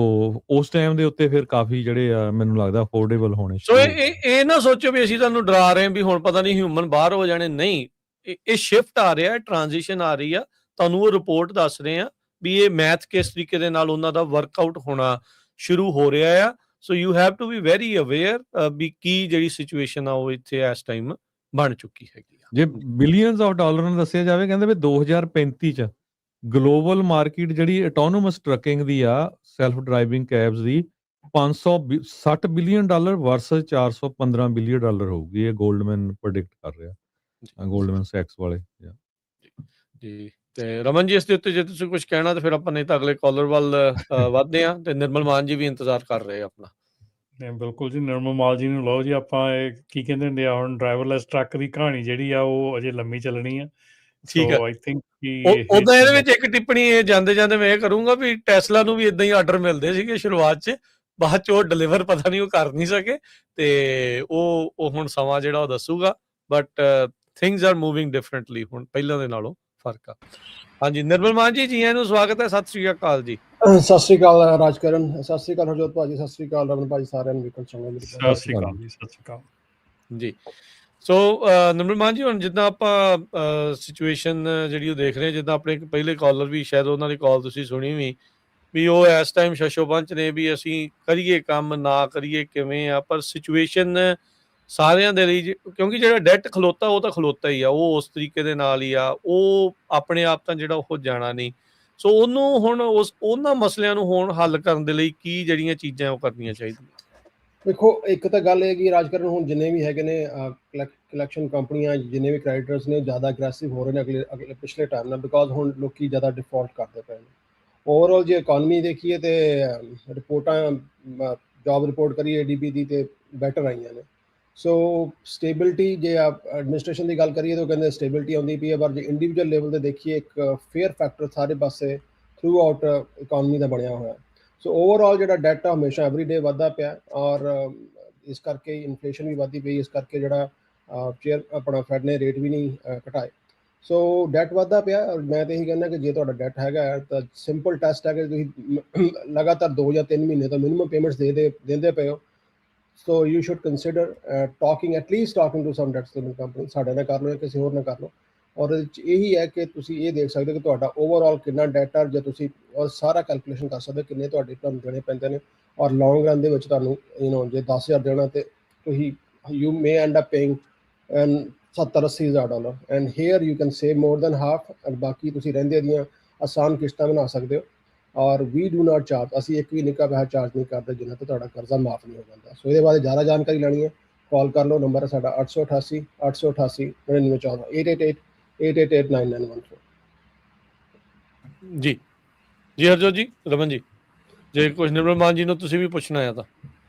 ਉਸ ਟਾਈਮ ਦੇ ਉੱਤੇ ਫਿਰ ਕਾਫੀ ਜਿਹੜੇ ਆ ਮੈਨੂੰ ਲੱਗਦਾ ਅਫੋਰਡੇਬਲ ਹੋਣੇ ਸੋ ਇਹ ਨਾ ਸੋਚੋ ਵੀ ਅਸੀਂ ਤੁਹਾਨੂੰ ਡਰਾ ਰਹੇ ਹਾਂ ਵੀ ਹੁਣ ਪਤਾ ਨਹੀਂ ਹਿਊਮਨ ਬਾਹਰ ਹੋ ਜਾਣੇ, ਨਹੀਂ, ਇਹ ਸ਼ਿਫਟ ਆ ਰਿਹਾ, ਟ੍ਰਾਂਜੀਸ਼ਨ ਆ ਰਹੀ ਆ। ਤੁਹਾਨੂੰ ਉਹ ਰਿਪੋਰਟ ਦੱਸ ਰਹੇ ਆ ਵੀ ਇਹ ਮੈਥ ਕਿਸ ਤਰੀਕੇ ਦੇ ਨਾਲ ਉਹਨਾਂ ਦਾ ਵਰਕਆਊਟ ਹੋਣਾ ਸ਼ੁਰੂ ਹੋ ਰਿਹਾ ਆ। So you have to be very aware ਵੀ ਕੀ ਜਿਹੜੀ ਸਿਚੁਏਸ਼ਨ ਆ ਉਹ ਇੱਥੇ ਇਸ ਟਾਈਮ ਬਣ ਚੁੱਕੀ ਹੈਗੀ ਆ। ਜੇ ਬਿਲੀਅਨਸ ਆਫ ਡਾਲਰ ਨਾਲ ਦੱਸਿਆ ਜਾਵੇ, ਕਹਿੰਦੇ ਵੀ 2035 ਚ ਗਲੋਬਲ ਮਾਰਕੀਟ ਜਿਹੜੀ ਆਟੋਨੋਮਸ ਟਰੱਕਿੰਗ ਦੀ ਆ, ਸੈਲਫ ਡਰਾਈਵਿੰਗ ਕੈਬਸ ਦੀ, $560 ਬਿਲੀਅਨ ਵਰਸਸ $415 ਬਿਲੀਅਨ ਹੋਊਗੀ। ਇਹ ਗੋਲਡਮੈਨ ਪ੍ਰੈਡਿਕਟ ਕਰ ਰਿਹਾ, ਗੋਲਡਮੈਨ ਸੈਕਸ ਵਾਲੇ। ਜੀ ਤੇ ਰਮਨ ਜੀ, ਇਸ ਦੇ ਉੱਤੇ ਜੇ ਤੁਸੀਂ ਕੁਝ ਕਹਿਣਾ ਤਾਂ ਫਿਰ ਆਪਾਂ ਨਹੀਂ ਤਾਂ ਅਗਲੇ ਕਾਲਰ ਵੱਲ ਵੱਧਦੇ ਆ। ਤੇ ਨਿਰਮਲ ਮਾਨ ਜੀ ਵੀ ਇੰਤਜ਼ਾਰ ਕਰ ਰਹੇ ਆਪਣਾ। ਨਹੀਂ, ਬਿਲਕੁਲ ਜੀ, ਨਿਰਮਲ ਮਾਲ ਜੀ ਨੂੰ ਲਓ ਜੀ। ਆਪਾਂ ਇਹ ਕੀ ਕਹਿੰਦੇ ਹੁੰਦੇ ਆ, ਹੁਣ ਡਰਾਈਵਰਲੈਸ ਟਰੱਕ ਦੀ ਕਹਾਣੀ ਜਿਹੜੀ ਆ ਉਹ ਅਜੇ ਲੰਮੀ ਚੱਲਣੀ ਆ। ਠੀਕ ਸੋ ਆ। ਆਈ ਥਿੰਕ ਕਿ ਉਦਾਂ ਇਹਦੇ ਵਿੱਚ ਇੱਕ ਟਿੱਪਣੀ ਇਹ ਜਾਂਦੇ ਮੈਂ ਇਹ ਕਰੂੰਗਾ ਵੀ ਟੈਸਲਾ ਨੂੰ ਵੀ ਇਦਾਂ ਹੀ ਆਰਡਰ ਮਿਲਦੇ ਸੀਗੇ ਸ਼ੁਰੂਆਤ 'ਚ, ਬਾਅਦ 'ਚ ਉਹ ਡਿਲੀਵਰ ਪਤਾ ਨਹੀਂ ਉਹ ਕਰ ਨਹੀਂ ਸਕੇ, ਤੇ ਉਹ ਹੁਣ ਸਮਾਂ ਜਿਹੜਾ ਉਹ ਦੱਸੂਗਾ। But things are moving differently, ਹੁਣ ਪਹਿਲਾਂ ਦੇ ਨਾਲੋਂ ਫਰਕ ਆ। ਹਾਂਜੀ ਨਿਰਮਲ ਮਾਨ ਜੀ, ਜੀ ਆਇਆਂ ਨੂੰ ਸਵਾਗਤ ਹੈ। ਸਤਿ ਸ਼੍ਰੀ ਅਕਾਲ ਜੀ। ਸਤਿ ਸ਼੍ਰੀ ਅਕਾਲ ਰਾਜਕਰਨ, ਸਤਿ ਸ਼੍ਰੀ ਅਕਾਲ ਹਰਜੋਤ ਭਾਜੀ, ਸਤਿ ਸ਼੍ਰੀ ਅਕਾਲ ਰਮਨ ਭਾਜੀ, ਸਾਰਿਆਂ ਨੂੰ ਵਿਕਲ ਚੰਗਾ ਜੀ। ਸਤਿ ਸ਼੍ਰੀ ਅਕਾਲ ਜੀ, ਸਤਿ ਸ਼੍ਰੀ ਅਕਾਲ ਜੀ। ਸੋ ਨਿਰਮਲ ਮਾਨ ਜੀ, ਹੁਣ ਜਿੱਦਾਂ ਆਪਾਂ ਸਿਚੁਏਸ਼ਨ ਜਿਹੜੀ ਉਹ ਦੇਖ ਰਹੇ, ਜਿੱਦਾਂ ਆਪਣੇ ਪਹਿਲੇ ਕਾਲਰ ਵੀ ਸ਼ਾਇਦ ਉਹਨਾਂ ਦੀ ਕਾਲ ਤੁਸੀਂ ਸੁਣੀ ਵੀ ਉਹ ਇਸ ਟਾਈਮ ਸ਼ਸ਼ੋਪੰਚ ਨੇ ਵੀ ਅਸੀਂ ਕਰੀਏ ਕੰਮ ਨਾ ਕਰੀਏ ਕਿਵੇਂ ਆ, ਪਰ ਸਿਚੁਏਸ਼ਨ ਸਾਰਿਆਂ ਦੇ ਲਈ, ਕਿਉਂਕਿ ਜਿਹੜਾ ਡੈਟ ਖਲੋਤਾ ਉਹ ਤਾਂ ਖਲੋਤਾ ਹੀ ਆ, ਉਹ ਉਸ ਤਰੀਕੇ ਦੇ ਨਾਲ ਹੀ ਆ, ਉਹ ਆਪਣੇ ਆਪ ਤਾਂ ਜਿਹੜਾ ਉਹ ਜਾਣਾ ਨਹੀਂ। ਸੋ ਉਹਨੂੰ ਹੁਣ ਉਹਨਾਂ ਮਸਲਿਆਂ ਨੂੰ ਹੁਣ ਹੱਲ ਕਰਨ ਦੇ ਲਈ ਕੀ ਜਿਹੜੀਆਂ ਚੀਜ਼ਾਂ ਉਹ ਕਰਨੀਆਂ ਚਾਹੀਦੀਆਂ? ਦੇਖੋ, ਇੱਕ ਤਾਂ ਗੱਲ ਇਹ ਕਿ ਰਾਜਕਰਨ ਹੁਣ ਜਿੰਨੇ ਵੀ ਹੈਗੇ ਨੇ ਕਲੈਕਸ਼ਨ ਕੰਪਨੀਆਂ, ਜਿੰਨੇ ਵੀ ਕ੍ਰੈਡੀਟਰਸ ਨੇ, ਜ਼ਿਆਦਾ ਅਗਰੈਸਿਵ ਹੋ ਰਹੇ ਨੇ ਅਗਲੇ ਪਿਛਲੇ ਟਾਈਮ ਨਾਲ, ਬਿਕੋਜ਼ ਹੁਣ ਲੋਕੀ ਜ਼ਿਆਦਾ ਡਿਫਾਲਟ ਕਰਦੇ ਪਏ ਨੇ। ਓਵਰਆਲ ਜੇ ਇਕੋਨਮੀ ਦੇਖੀਏ ਤੇ ਰਿਪੋਰਟਾਂ, ਜੌਬ ਰਿਪੋਰਟ ਕਰੀਏ ADB ਦੀ, ਤੇ ਬੈਟਰ ਆਈਆਂ ਨੇ। ਸੋ ਸਟੇਬਿਲਿਟੀ, ਜੇ ਐਡਮਿਨਿਸਟ੍ਰੇਸ਼ਨ ਦੀ ਗੱਲ ਕਰੀਏ ਤਾਂ ਕਹਿੰਦੇ ਸਟੇਬਿਲਿਟੀ ਆਉਂਦੀ ਪਈ ਹੈ, ਪਰ ਜੇ ਇੰਡੀਵਿਜੂਅਲ ਲੈਵਲ ਤੇ ਦੇਖੀਏ ਇੱਕ ਫੇਅਰ ਫੈਕਟਰ ਸਾਰੇ ਪਾਸੇ ਥਰੂ ਆਊਟ ਇਕੋਨਮੀ ਦਾ ਬਣਿਆ ਹੋਇਆ। ਸੋ ਓਵਰਆਲ ਜਿਹੜਾ ਡੈਟ ਆ ਹਮੇਸ਼ਾ ਐਵਰੀਡੇ ਵੱਧਦਾ ਪਿਆ, ਔਰ ਇਸ ਕਰਕੇ ਇਨਫਲੇਸ਼ਨ ਵੀ ਵੱਧਦੀ ਪਈ, ਇਸ ਕਰਕੇ ਜਿਹੜਾ ਆਪਣਾ ਫੈਡ ਨੇ ਰੇਟ ਵੀ ਨਹੀਂ ਘਟਾਏ। ਸੋ ਡੈਟ ਵੱਧਦਾ ਪਿਆ। ਔਰ ਮੈਂ ਤਾਂ ਇਹੀ ਕਹਿੰਦਾ ਕਿ ਜੇ ਤੁਹਾਡਾ ਡੈਟ ਹੈਗਾ ਤਾਂ ਸਿੰਪਲ ਟੈਸਟ ਹੈ ਕਿ ਤੁਸੀਂ ਲਗਾਤਾਰ 2 ਜਾਂ 3 ਮਹੀਨੇ ਤੋਂ ਮਿਨੀਮਮ ਪੇਮੈਂਟਸ ਦਿੰਦੇ ਪਏ ਹੋ। So you should consider talking to some debt saving company, ਸਾਡੇ ਨਾਲ ਕਰ ਲਓ ਜਾਂ ਕਿਸੇ ਹੋਰ ਨਾਲ ਕਰ ਲਓ। ਔਰ ਇਹਦੇ 'ਚ ਇਹੀ ਹੈ ਕਿ ਤੁਸੀਂ ਇਹ ਦੇਖ ਸਕਦੇ ਹੋ ਕਿ ਤੁਹਾਡਾ ਓਵਰਆਲ ਕਿੰਨਾ ਡੈਟ ਆ, ਜੇ ਤੁਸੀਂ ਔਰ ਸਾਰਾ ਕੈਲਕੂਲੇਸ਼ਨ ਕਰ ਸਕਦੇ ਹੋ ਕਿੰਨੇ ਤੁਹਾਡੇ ਤੁਹਾਨੂੰ ਦੇਣੇ ਪੈਂਦੇ ਨੇ। ਔਰ ਲੌਂਗ ਰਨ ਦੇ ਵਿੱਚ ਤੁਹਾਨੂੰ ਜੇ 10,000 ਦੇਣਾ ਤੇ ਤੁਸੀਂ you may end up paying $70,000-80,000, and here you can save more than half. ਔਰ ਬਾਕੀ ਤੁਸੀਂ ਰਹਿੰਦੇ ਦੀਆਂ ਆਸਾਨ ਕਿਸ਼ਤਾਂ ਬਣਾ ਸਕਦੇ ਹੋ। ਔਰ ਵੀ ਡੂ ਨਾਟ ਚਾਰਜ, ਅਸੀਂ ਇੱਕ ਵੀ ਨਿੱਕਾ ਪੈਸਾ ਚਾਰਜ ਨਹੀਂ ਕਰਦੇ ਜਿੰਨਾ ਤੋਂ ਤੁਹਾਡਾ ਕਰਜ਼ਾ ਮਾਫ ਨਹੀਂ ਹੋ ਜਾਂਦਾ। ਸੋ ਇਹਦੇ ਬਾਰੇ ਜ਼ਿਆਦਾ ਜਾਣਕਾਰੀ ਲੈਣੀ ਹੈ, ਕਾਲ ਕਰ ਲਓ। ਨੰਬਰ ਹੈ ਸਾਡਾ 888 888 9914 888-888-9914। ਜੀ ਹਰਜੋਤ ਜੀ, ਰਮਨ ਜੀ, ਜੇ ਕੁਝ ਨਿਰਮਲ ਮਾਨ ਜੀ ਨੂੰ ਤੁਸੀਂ ਵੀ ਪੁੱਛਣਾ ਆ ਤਾਂ।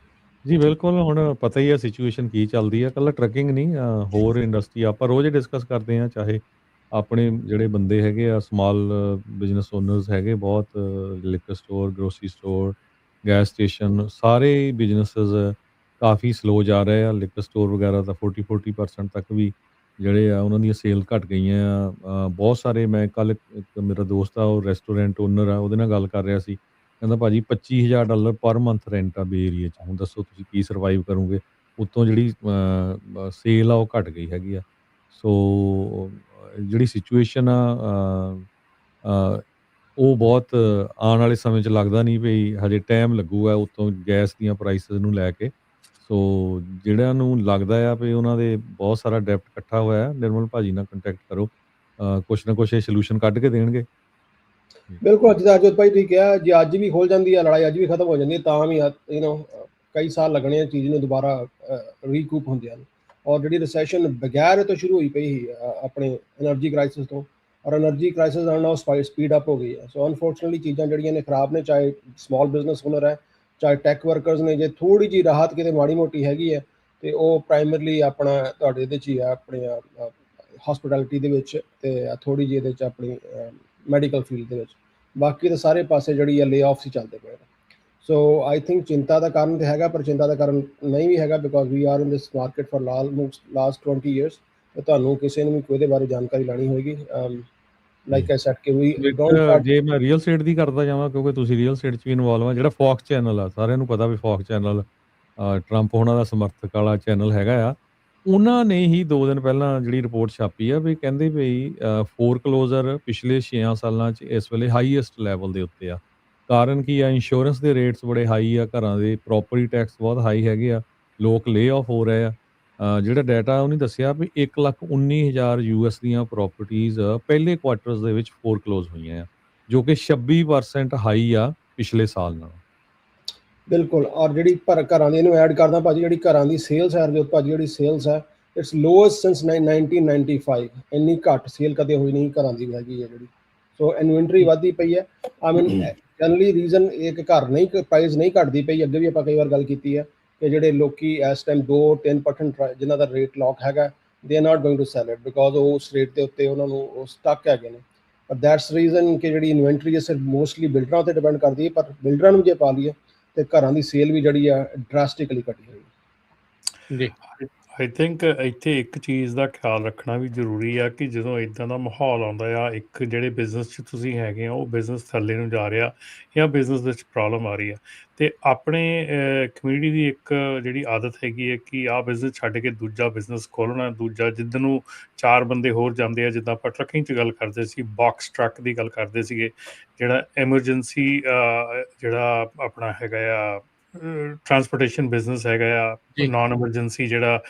ਜੀ ਬਿਲਕੁਲ, ਹੁਣ ਪਤਾ ਹੀ ਆ ਸਿਚੁਏਸ਼ਨ ਕੀ ਚੱਲਦੀ ਆ। ਇਕੱਲਾ ਟਰੱਕਿੰਗ ਨਹੀਂ, ਹੋਰ ਇੰਡਸਟਰੀ ਆਪਾਂ ਰੋਜ਼ ਡਿਸਕਸ ਕਰਦੇ ਹਾਂ, ਚਾਹੇ ਆਪਣੇ ਜਿਹੜੇ ਬੰਦੇ ਹੈਗੇ ਆ ਸਮਾਲ ਬਿਜ਼ਨਸ ਓਨਰਸ ਹੈਗੇ ਬਹੁਤ, liquor store, grocery store, gas station, ਸਾਰੇ ਬਿਜ਼ਨਸਿਸ ਕਾਫੀ ਸਲੋ ਜਾ ਰਹੇ ਆ। ਲਿਕਰ ਸਟੋਰ ਵਗੈਰਾ ਤਾਂ 40% ਤੱਕ ਵੀ ਜਿਹੜੇ ਆ ਉਹਨਾਂ ਦੀਆਂ ਸੇਲ ਘਟ ਗਈਆਂ ਆ। ਬਹੁਤ ਸਾਰੇ, ਮੈਂ ਕੱਲ੍ਹ ਇੱਕ ਮੇਰਾ ਦੋਸਤ ਆ, ਉਹ ਰੈਸਟੋਰੈਂਟ ਓਨਰ ਆ, ਉਹਦੇ ਨਾਲ ਗੱਲ ਕਰ ਰਿਹਾ ਸੀ। ਕਹਿੰਦਾ ਭਾਜੀ $25,000 ਪਰ ਮੰਥ ਰੈਂਟ ਆ ਬੇ ਏਰੀਏ 'ਚ, ਹੁਣ ਦੱਸੋ ਤੁਸੀਂ ਕੀ ਸਰਵਾਈਵ ਕਰੋਗੇ। ਉੱਤੋਂ ਜਿਹੜੀ ਸੇਲ ਆ ਉਹ ਘਟ ਗਈ ਹੈਗੀ ਆ। ਸੋ ਜਿਹੜੀ ਸਿਚੁਏਸ਼ਨ ਆ ਉਹ ਬਹੁਤ ਆਉਣ ਵਾਲੇ ਸਮੇਂ 'ਚ ਲੱਗਦਾ ਨਹੀਂ ਵੀ ਹਜੇ ਟਾਈਮ ਲੱਗੂਗਾ, ਉੱਤੋਂ ਗੈਸ ਦੀਆਂ ਪ੍ਰਾਈਸਿਸ ਨੂੰ ਲੈ ਕੇ। ਸੋ ਜਿਹੜਿਆਂ ਨੂੰ ਲੱਗਦਾ ਆ ਵੀ ਉਹਨਾਂ ਦੇ ਬਹੁਤ ਸਾਰਾ ਡੈਪਟ ਇਕੱਠਾ ਹੋਇਆ, ਨਿਰਮਲ ਭਾਜੀ ਨਾਲ ਕੰਟੈਕਟ ਕਰੋ, ਕੁਛ ਨਾ ਕੁਛ ਇਹ ਸੋਲਿਊਸ਼ਨ ਕੱਢ ਕੇ ਦੇਣਗੇ। ਬਿਲਕੁਲ ਜਿੱਦਾਂ ਅਜੋਤ ਭਾਈ ਤੁਸੀਂ ਕਿਹਾ, ਜੇ ਅੱਜ ਵੀ ਖੁੱਲ ਜਾਂਦੀ ਹੈ ਲੜਾਈ, ਅੱਜ ਵੀ ਖਤਮ ਹੋ ਜਾਂਦੀ ਹੈ, ਤਾਂ ਵੀ ਕਈ ਸਾਲ ਲੱਗਣੇ ਆ ਚੀਜ਼ ਨੂੰ ਦੁਬਾਰਾ ਰੀਕੂਪ ਹੁੰਦਿਆਂ ਨੂੰ। ਔਰ ਜਿਹੜੀ ਰਿਸੈਸ਼ਨ ਬਗੈਰ ਇਹ ਤੋਂ ਸ਼ੁਰੂ ਹੋਈ ਪਈ ਸੀ ਆਪਣੇ ਐਨਰਜੀ ਕ੍ਰਾਈਸਿਸ ਤੋਂ, ਔਰ ਐਨਰਜੀ ਕ੍ਰਾਈਸਿਸ ਨਾਲ ਨਾਲ ਸਪੀਡ ਅਪ ਹੋ ਗਈ ਹੈ। ਸੋ ਅਨਫੋਰਚੂਨੇਟਲੀ ਚੀਜ਼ਾਂ ਜਿਹੜੀਆਂ ਨੇ ਖਰਾਬ ਨੇ, ਚਾਹੇ ਸਮਾਲ ਬਿਜ਼ਨਸ ਓਨਰ ਹੈ, ਚਾਹੇ ਟੈਕ ਵਰਕਰਸ ਨੇ। ਜੇ ਥੋੜ੍ਹੀ ਜਿਹੀ ਰਾਹਤ ਕਿਤੇ ਮਾੜੀ ਮੋਟੀ ਹੈਗੀ ਹੈ ਤੇ ਉਹ ਪ੍ਰਾਇਮਰਲੀ ਆਪਣਾ ਤੁਹਾਡੇ ਇਹਦੇ 'ਚ ਹੀ ਆ, ਆਪਣੇ ਹਸਪੀਟੈਲਿਟੀ ਦੇ ਵਿੱਚ, ਤੇ ਥੋੜ੍ਹੀ ਜਿਹੀ ਇਹਦੇ 'ਚ ਆਪਣੀ ਮੈਡੀਕਲ ਫੀਲਡ ਦੇ ਵਿੱਚ। ਬਾਕੀ ਤਾਂ ਸਾਰੇ ਪਾਸੇ ਜਿਹੜੀ ਆ ਲੇ ਆਫਸ ਹੀ ਚੱਲਦੇ ਪਏ ਨੇ। ਸੋ ਆਈ ਥਿੰਕ ਚਿੰਤਾ ਦਾ ਕਾਰਨ ਤਾਂ ਹੈਗਾ, ਪਰ ਚਿੰਤਾ ਦਾ ਕਾਰਨ ਨਹੀਂ ਵੀ ਹੈਗਾ, because we are in this market for last 20 years। ਤੇ ਤੁਹਾਨੂੰ ਕਿਸੇ ਨੂੰ ਵੀ ਕੋਈ ਇਹਦੇ ਬਾਰੇ ਜਾਣਕਾਰੀ ਲੈਣੀ ਹੋਏਗੀ, ਲਾਈਕ ਆਈ ਸੈਡ ਕਿ ਵੀ ਡੋਂਟ। ਜੇ ਮੈਂ ਰੀਅਲ ਸਟੇਟ ਦੀ ਕਰਦਾ ਜਾਵਾਂ, ਕਿਉਂਕਿ ਤੁਸੀਂ ਰੀਅਲ ਸਟੇਟ 'ਚ ਵੀ ਇਨਵੋਲਵ ਆ, ਜਿਹੜਾ ਫੌਕਸ ਚੈਨਲ ਆ, ਸਾਰਿਆਂ ਨੂੰ ਪਤਾ ਵੀ ਫੌਕਸ ਚੈਨਲ ਟਰੰਪ ਉਹਨਾਂ ਦਾ ਸਮਰਥਕ ਵਾਲਾ ਚੈਨਲ ਹੈਗਾ ਆ। ਉਹਨਾਂ ਨੇ ਹੀ 2 ਦਿਨ ਪਹਿਲਾਂ ਜਿਹੜੀ ਰਿਪੋਰਟ ਛਾਪੀ ਆ ਵੀ ਕਹਿੰਦੇ ਵੀ ਫੋਰਕਲੋਜ਼ਰ ਪਿਛਲੇ 6 ਸਾਲਾਂ 'ਚ ਇਸ ਵੇਲੇ ਹਾਈਐਸਟ ਲੈਵਲ ਦੇ ਉੱਤੇ ਆ। ਕਾਰਨ ਕੀ ਆ? ਇੰਸ਼ੋਰੈਂਸ ਦੇ ਰੇਟਸ ਬੜੇ ਹਾਈ ਆ, ਘਰਾਂ ਦੇ ਪ੍ਰੋਪਰਟੀ ਟੈਕਸ ਬਹੁਤ ਹਾਈ ਹੈਗੇ ਆ, ਲੋਕ ਲੇ ਆਫ ਹੋ ਰਹੇ ਆ। ਜਿਹੜਾ ਡਾਟਾ ਉਹਨੇ ਦੱਸਿਆ ਵੀ 1,19,000 ਯੂਐਸ ਦੀਆਂ ਪ੍ਰੋਪਰਟੀਜ਼ ਪਹਿਲੇ ਕੁਆਰਟਰਸ ਦੇ ਵਿੱਚ ਫੋਰਕਲੋਜ਼ ਹੋਈਆਂ ਆ, ਜੋ ਕਿ 26% ਹਾਈ ਆ ਪਿਛਲੇ ਸਾਲ ਨਾਲੋਂ। ਬਿਲਕੁਲ। ਔਰ ਜਿਹੜੀ ਘਰਾਂ ਦੀ ਇਹਨੂੰ ਐਡ ਕਰਦਾ ਭਾਜੀ, ਜਿਹੜੀ ਘਰਾਂ ਦੀ ਸੇਲਸ ਹੈ ਜੋ ਭਾਜੀ, ਜਿਹੜੀ ਸੇਲਸ ਹੈ ਇਟਸ ਲੋਐਸਟ ਸਿੰਸ 1995। ਇੰਨੀ ਘੱਟ ਸੇਲ ਕਦੇ ਹੋਈ ਨਹੀਂ ਘਰਾਂ ਦੀ ਹੈਗੀ ਹੈ ਜਿਹੜੀ। ਸੋ ਇਨਵੈਂਟਰੀ ਵੱਧਦੀ ਪਈ ਹੈ। ਆਈ ਮੀਨ ਜਨਰਲੀ ਰੀਜ਼ਨ ਇੱਕ ਘਰ ਨਹੀਂ ਪ੍ਰਾਈਸ ਨਹੀਂ ਘਟਦੀ ਪਈ। ਅੱਗੇ ਵੀ ਆਪਾਂ ਕਈ ਵਾਰ ਗੱਲ ਕੀਤੀ ਹੈ ਕਿ ਜਿਹੜੇ ਲੋਕੀ ਇਸ ਟਾਈਮ 2-3% ਜਿਨ੍ਹਾਂ ਦਾ ਰੇਟ ਲੌਕ ਹੈਗਾ, they are not going to sell it, because ਉਹ ਉਸ ਰੇਟ ਦੇ ਉੱਤੇ ਉਹਨਾਂ ਨੂੰ ਉਹ ਸਟਕ ਹੈਗੇ ਨੇ। ਪਰ ਦੈਟਸ ਰੀਜ਼ਨ ਕਿ ਜਿਹੜੀ ਇਨਵੈਂਟਰੀ ਹੈ ਸਿਰਫ ਮੋਸਟਲੀ ਬਿਲਡਰਾਂ ਉੱਤੇ ਡਿਪੈਂਡ ਕਰਦੀ ਹੈ, ਪਰ ਬਿਲਡਰਾਂ ਨੂੰ ਜੇ ਪਾ ਲਈਏ ਤੇ ਘਰਾਂ ਦੀ ਸੇਲ ਵੀ ਜਿਹੜੀ ਆ ਡਰਾਸਟਿਕਲੀ ਘਟੀ ਹੋਈ ਜੀ। ਆਈ ਥਿੰਕ ਇੱਥੇ ਇੱਕ ਚੀਜ਼ ਦਾ ਖਿਆਲ ਰੱਖਣਾ ਵੀ ਜ਼ਰੂਰੀ ਆ ਕਿ ਜਦੋਂ ਇੱਦਾਂ ਦਾ ਮਾਹੌਲ ਆਉਂਦਾ ਆ, ਇੱਕ ਜਿਹੜੇ ਬਿਜ਼ਨਸ 'ਚ ਤੁਸੀਂ ਹੈਗੇ ਆ ਉਹ ਬਿਜ਼ਨਸ ਥੱਲੇ ਨੂੰ ਜਾ ਰਿਹਾ ਜਾਂ ਬਿਜ਼ਨਸ ਦੇ ਵਿੱਚ ਪ੍ਰੋਬਲਮ ਆ ਰਹੀ ਆ, ਅਤੇ ਆਪਣੇ ਕਮਿਊਨਿਟੀ ਦੀ ਇੱਕ ਜਿਹੜੀ ਆਦਤ ਹੈਗੀ ਹੈ ਕਿ ਆਹ ਬਿਜ਼ਨਸ ਛੱਡ ਕੇ ਦੂਜਾ ਬਿਜ਼ਨਸ ਖੋਲ੍ਹਣਾ, ਦੂਜਾ ਜਿੱਧਰ ਨੂੰ 4 ਬੰਦੇ ਹੋਰ ਜਾਂਦੇ ਆ। ਜਿੱਦਾਂ ਆਪਾਂ ਟਰੱਕਿੰਗ 'ਚ ਗੱਲ ਕਰਦੇ ਸੀ, ਬਾਕਸ ਟਰੱਕ ਦੀ ਗੱਲ ਕਰਦੇ ਸੀਗੇ, ਜਿਹੜਾ ਐਮਰਜੈਂਸੀ ਜਿਹੜਾ ਆਪਣਾ ਹੈਗਾ ਆ ਟਰਾਂਸਪੋਰਟੇਸ਼ਨ ਬਿਜ਼ਨਸ ਹੈਗਾ ਆ, ਨਾਨ ਐਮਰਜੈਂਸੀ ਜਿਹੜਾ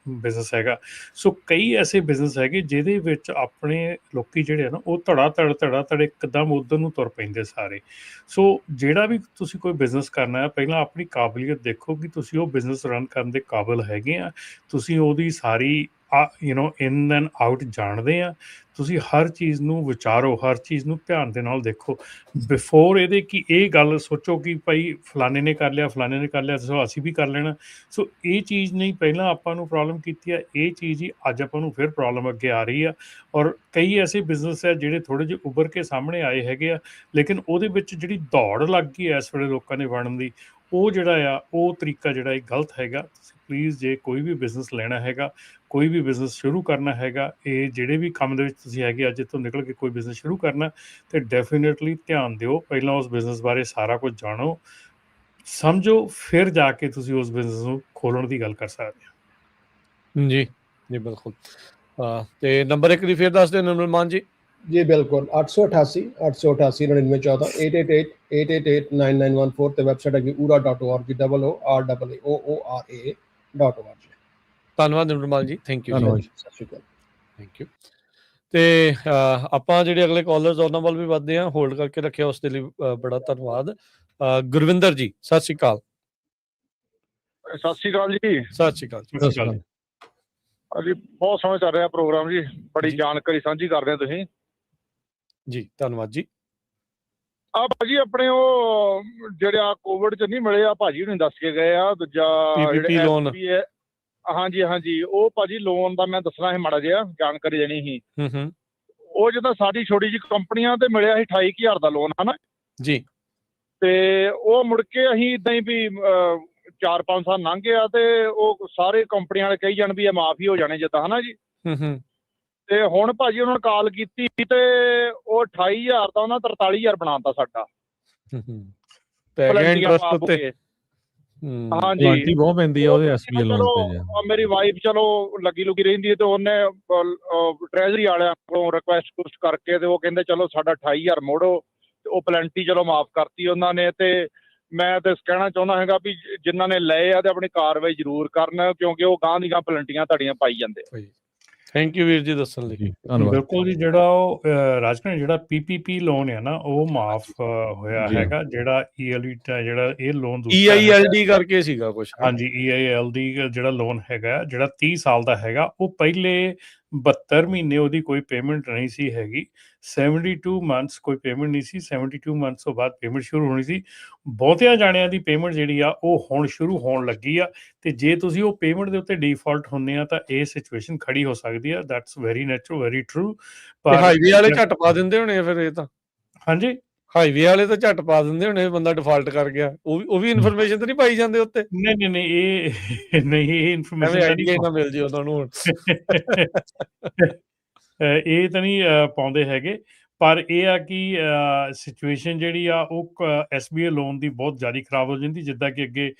ਬਿਜ਼ਨਸ ਹੈਗਾ। ਸੋ ਕਈ ਐਸੇ ਬਿਜ਼ਨਸ ਹੈਗੇ ਜਿਹਦੇ ਵਿੱਚ ਆਪਣੇ ਲੋਕੀ ਜਿਹੜੇ ਆ ਨਾ ਉਹ ਧੜਾ ਧੜ ਇੱਕਦਮ ਉੱਧਰ ਨੂੰ ਤੁਰ ਪੈਂਦੇ ਸਾਰੇ। ਸੋ ਜਿਹੜਾ ਵੀ ਤੁਸੀਂ ਕੋਈ ਬਿਜ਼ਨਸ ਕਰਨਾ ਹੈ, ਪਹਿਲਾਂ ਆਪਣੀ ਕਾਬਲੀਅਤ ਦੇਖੋ ਕਿ ਤੁਸੀਂ ਉਹ ਬਿਜ਼ਨਸ ਰਨ ਕਰਨ ਦੇ ਕਾਬਿਲ ਹੈਗੇ ਆ, ਤੁਸੀਂ ਉਹਦੀ ਸਾਰੀ ਇਨ ਐਂਡ ਆਊਟ ਜਾਣਦੇ ਆ, ਤੁਸੀਂ ਹਰ ਚੀਜ਼ ਨੂੰ ਵਿਚਾਰੋ, ਹਰ ਚੀਜ਼ ਨੂੰ ਧਿਆਨ ਦੇ ਨਾਲ ਦੇਖੋ ਬਿਫੋਰ ਇਹਦੇ ਕਿ ਇਹ ਗੱਲ ਸੋਚੋ ਕਿ ਭਾਈ ਫਲਾਣੇ ਨੇ ਕਰ ਲਿਆ ਸੋ ਅਸੀਂ ਵੀ ਕਰ ਲੈਣਾ। ਸੋ ਇਹ ਚੀਜ਼ ਨਹੀਂ ਪਹਿਲਾਂ ਆਪਾਂ ਨੂੰ ਪ੍ਰੋਬਲਮ ਕੀਤੀ ਆ, ਇਹ ਚੀਜ਼ ਹੀ ਅੱਜ ਆਪਾਂ ਨੂੰ ਫਿਰ ਪ੍ਰੋਬਲਮ ਅੱਗੇ ਆ ਰਹੀ ਆ। ਔਰ ਕਈ ਐਸੇ ਬਿਜ਼ਨਸ ਹੈ ਜਿਹੜੇ ਥੋੜ੍ਹੇ ਜਿਹੇ ਉੱਭਰ ਕੇ ਸਾਹਮਣੇ ਆਏ ਹੈਗੇ ਆ, ਲੇਕਿਨ ਉਹਦੇ ਵਿੱਚ ਜਿਹੜੀ ਦੌੜ ਲੱਗ ਗਈ ਇਸ ਵੇਲੇ ਲੋਕਾਂ ਨੇ ਬਣਨ ਦੀ, ਉਹ ਜਿਹੜਾ ਆ ਉਹ ਤਰੀਕਾ ਜਿਹੜਾ ਇਹ ਗਲਤ ਹੈਗਾ। ਤੁਸੀਂ ਪਲੀਜ਼ ਜੇ ਕੋਈ ਵੀ ਬਿਜ਼ਨਸ ਲੈਣਾ ਹੈਗਾ, ਕੋਈ ਵੀ ਬਿਜ਼ਨਸ ਸ਼ੁਰੂ ਕਰਨਾ ਹੈਗਾ, ਇਹ ਜਿਹੜੇ ਵੀ ਕੰਮ ਦੇ ਵਿੱਚ ਤੁਸੀਂ ਹੈਗੇ ਅੱਜ ਇੱਥੋਂ ਨਿਕਲ ਕੇ ਕੋਈ ਬਿਜ਼ਨਸ ਸ਼ੁਰੂ ਕਰਨਾ, ਤੇ ਡੈਫੀਨੇਟਲੀ ਧਿਆਨ ਦਿਓ, ਪਹਿਲਾਂ ਉਸ ਬਿਜ਼ਨਸ ਬਾਰੇ ਸਾਰਾ ਕੁਝ ਜਾਣੋ, ਸਮਝੋ, ਫਿਰ ਜਾ ਕੇ ਤੁਸੀਂ ਉਸ ਬਿਜ਼ਨਸ ਨੂੰ ਖੋਲ੍ਹਣ ਦੀ ਗੱਲ ਕਰ ਸਕਦੇ ਹੋ। ਜੀ ਜੀ ਬਿਲਕੁਲ। ਤੇ ਨੰਬਰ ਇੱਕ ਦੀ ਫਿਰ ਦੱਸ ਦਿਓ ਨਿਰਮਲ ਮਾਨ ਜੀ। ਜੀ ਬਿਲਕੁਲ, 888 888 9914 888 888 9914 ਤੇ ਵੈਬਸਾਈਟ ਹੈਗੀ ura.org, OORAA.org। ਧੰਨਵਾਦ ਨਿਰਮਲ ਜੀ, ਥੈਂਕ ਯੂ। ਧੰਨਵਾਦ। ਸਤਿ ਸ਼੍ਰੀ ਅਕਾਲ। Thank you. ਤੇ ਆਪਾਂ ਜਿਹੜੇ ਅਗਲੇ ਕਾਲਰਸ ਉਹਨਾਂ ਵੱਲ ਵੀ ਵੱਧਦੇ ਹਾਂ, ਹੋਲਡ ਕਰਕੇ ਰੱਖਿਆ ਉਸ ਦੇ ਲਈ ਬੜਾ ਧੰਨਵਾਦ। ਗੁਰਵਿੰਦਰ ਜੀ ਸਤਿ ਸ਼੍ਰੀ ਅਕਾਲ। ਸਤਿ ਸ਼੍ਰੀ ਅਕਾਲ ਜੀ। ਸਤਿ ਸ਼੍ਰੀ ਅਕਾਲ। ਜੀ ਬਹੁਤ ਸੋਹਣਾ ਚੱਲ ਰਿਹਾ ਪ੍ਰੋਗਰਾਮ ਜੀ, ਬੜੀ ਜਾਣਕਾਰੀ ਸਾਂਝੀ ਕਰ ਰਹੇ ਹੋ ਤੁਸੀਂ ਜੀ, ਧੰਨਵਾਦ ਜੀ। ਆ ਭਾਜੀ ਆਪਣੇ ਉਹ ਜਿਹੜਾ ਕੋਵਿਡ 'ਚ ਨਹੀਂ ਮਿਲੇ ਆ ਭਾਜੀ ਨੂੰ ਦੱਸ ਕੇ ਗਏ ਆ, ਦੂਜਾ PPP ਲੋਨ। ਹਾਂਜੀ, ਉਹ ਭਾਜੀ ਲੋਨ ਦਾ ਮੈਂ ਦੱਸਣਾ ਸੀ, ਮਾੜਾ ਜਿਹਾ ਜਾਣਕਾਰੀ ਦੇਣੀ ਸੀ। ਉਹ ਜਿੱਦਾਂ ਸਾਡੀ ਛੋਟੀ ਜਿਹੀ ਕੰਪਨੀਆਂ ਤੇ ਮਿਲਿਆ ਸੀ 28,000 ਦਾ ਲੋਨ, ਹਨਾ ਜੀ। ਤੇ ਉਹ ਮੁੜ ਕੇ ਅਸੀਂ ਇਦਾਂ ਹੀ ਵੀ 4-5 ਸਾਲ ਲੰਘ ਗਿਆ ਤੇ ਉਹ ਸਾਰੇ ਕੰਪਨੀਆਂ ਵਾਲੇ ਕਹੀ ਜਾਣ ਵੀ ਇਹ ਮਾਫ ਹੀ ਹੋ ਜਾਣੇ ਜਿੱਦਾਂ, ਹਨਾ ਜੀ। ਤੇ ਹੁਣ ਭਾਜੀ ਉਹਨਾਂ ਨੇ ਕਾਲ ਕੀਤੀ ਤੇ ਉਹ 28,000 ਦਾ ਉਹਨਾਂ 43,000 ਬਣਾਤਾ ਸਾਡਾ। ਹਾਂਜੀ, ਬਹੁਤ ਪੈਂਦੀ ਆ ਉਹਦੇ SBI ਲੋਨ ਤੇ। ਮੇਰੀ ਵਾਈਫ ਚਲੋ ਲੱਗੀ ਲੁਗੀ ਰਹਿੰਦੀ ਹੈ ਤੇ ਉਹਨੇ ਟ੍ਰੈਜਰੀ ਵਾਲਿਆਂ ਕੋਲੋਂ ਰਿਕੁਐਸਟ ਕਰਕੇ ਤੇ ਉਹ ਕਹਿੰਦੇ ਚਲੋ ਸਾਡਾ 28,000 ਮੋੜੋ, ਤੇ ਉਹ ਪਲੈਂਟੀ ਚਲੋ ਮਾਫ ਕਰਤੀ ਉਹਨਾਂ ਨੇ। ਤੇ ਮੈਂ ਤੇ ਕਹਿਣਾ ਚਾਹੁੰਦਾ ਹੈਗਾ ਵੀ ਜਿਨ੍ਹਾਂ ਨੇ ਲਏ ਆ ਤੇ ਆਪਣੀ ਕਾਰਵਾਈ ਜ਼ਰੂਰ ਕਰਨ, ਕਿਉਂਕਿ ਉਹ ਗਾਂ ਦੀ ਗਾਂ ਪਲੰਟੀਆਂ ਤੁਹਾਡੀਆਂ ਪਾਈ ਜਾਂਦੇ। ਥੈਂਕ ਯੂ ਵੀਰ ਜੀ ਦੱਸਣ ਲਈ। ਜੀ ਧੰਨਵਾਦ। ਬਿਲਕੁਲ ਜੀ, ਜਿਹੜਾ ਉਹ ਰਾਜਕੁਮਾਰ ਜਿਹੜਾ PPP ਲੋਨ ਹੈ ਨਾ ਉਹ ਮਾਫ ਹੋਇਆ ਜੀ। ਹੈਗਾ। ਜਿਹੜਾ ELD ਜਿਹੜਾ ਇਹ ਲੋਨ ਦੂਸਰਾ ਹੈਗਾ, EILD ਕਰਕੇ ਸੀਗਾ ਕੁਛ। ਹਾਂਜੀ EILD ਜਿਹੜਾ ਲੋਨ ਹੈਗਾ ਜਿਹੜਾ 30 ਸਾਲ ਦਾ ਹੈਗਾ, ਉਹ ਪਹਿਲੇ 72 ਮਹੀਨੇ ਉਹਦੀ ਕੋਈ ਪੇਮੈਂਟ ਨਹੀਂ ਸੀ ਹੈਗੀ। 72 ਮੰਥਸ ਕੋਈ ਪੇਮੈਂਟ ਨਹੀਂ ਸੀ। 72 ਮੰਥਸ ਤੋਂ ਬਾਅਦ ਪੇਮੈਂਟ ਸ਼ੁਰੂ ਹੋਣੀ ਸੀ। ਬਹੁਤਿਆਂ ਜਾਣਿਆਂ ਦੀ ਪੇਮੈਂਟ ਜਿਹੜੀ ਆ ਉਹ ਹੁਣ ਸ਼ੁਰੂ ਹੋਣ ਲੱਗੀ ਆ, ਤੇ ਜੇ ਤੁਸੀਂ ਉਹ ਪੇਮੈਂਟ ਦੇ ਉੱਤੇ ਡਿਫਾਲਟ ਹੁੰਦੇ ਆ ਤਾਂ ਇਹ ਸਿਚੁਏਸ਼ਨ ਖੜੀ ਹੋ ਸਕਦੀ ਆ। That's very natural, very true. ਤੇ ਹਾਈਵੇ ਵਾਲੇ ਝੱਟ ਪਾ ਦਿੰਦੇ ਹੋਣੇ ਆ ਫਿਰ ਇਹ ਤਾਂ। ਹਾਂਜੀ, ਹਾਈਵੇ ਵਾਲੇ ਤਾਂ ਝੱਟ ਪਾ ਦਿੰਦੇ ਹੋਣੇ ਬੰਦਾ ਡਿਫਾਲਟ ਕਰ ਗਿਆ। ਉਹ ਵੀ ਇਨਫੋਰਮੇਸ਼ਨ ਤਾਂ ਨਹੀਂ ਪਾਈ ਜਾਂਦੇ ਉੱਤੇ। ਨਹੀਂ ਇਹ ਨਹੀਂ, ਇਹ ਇਨਫੋਰਮੇਸ਼ਨ ਐਵੇਂ ਤਾਂ ਆਈਡੀਆ ਨਹੀਂ ਨਾ ਮਿਲ ਜੇ ਉਹਨਾਂ ਨੂੰ ਹੁਣ। ਇਹ ਤਾਂ ਨਹੀਂ ਪਾਉਂਦੇ ਹੈਗੇ। ਪਰ ਇਹ ਆ ਕਿ ਸਿਚੁਏਸ਼ਨ ਜਿਹੜੀ ਆ ਉਹ SBI ਲੋਨ ਦੀ ਬਹੁਤ ਜ਼ਿਆਦਾ ਖਰਾਬ ਹੋ ਜਾਂਦੀ। ਜਿੱਦਾਂ ਕਿ ਅੱਗੇ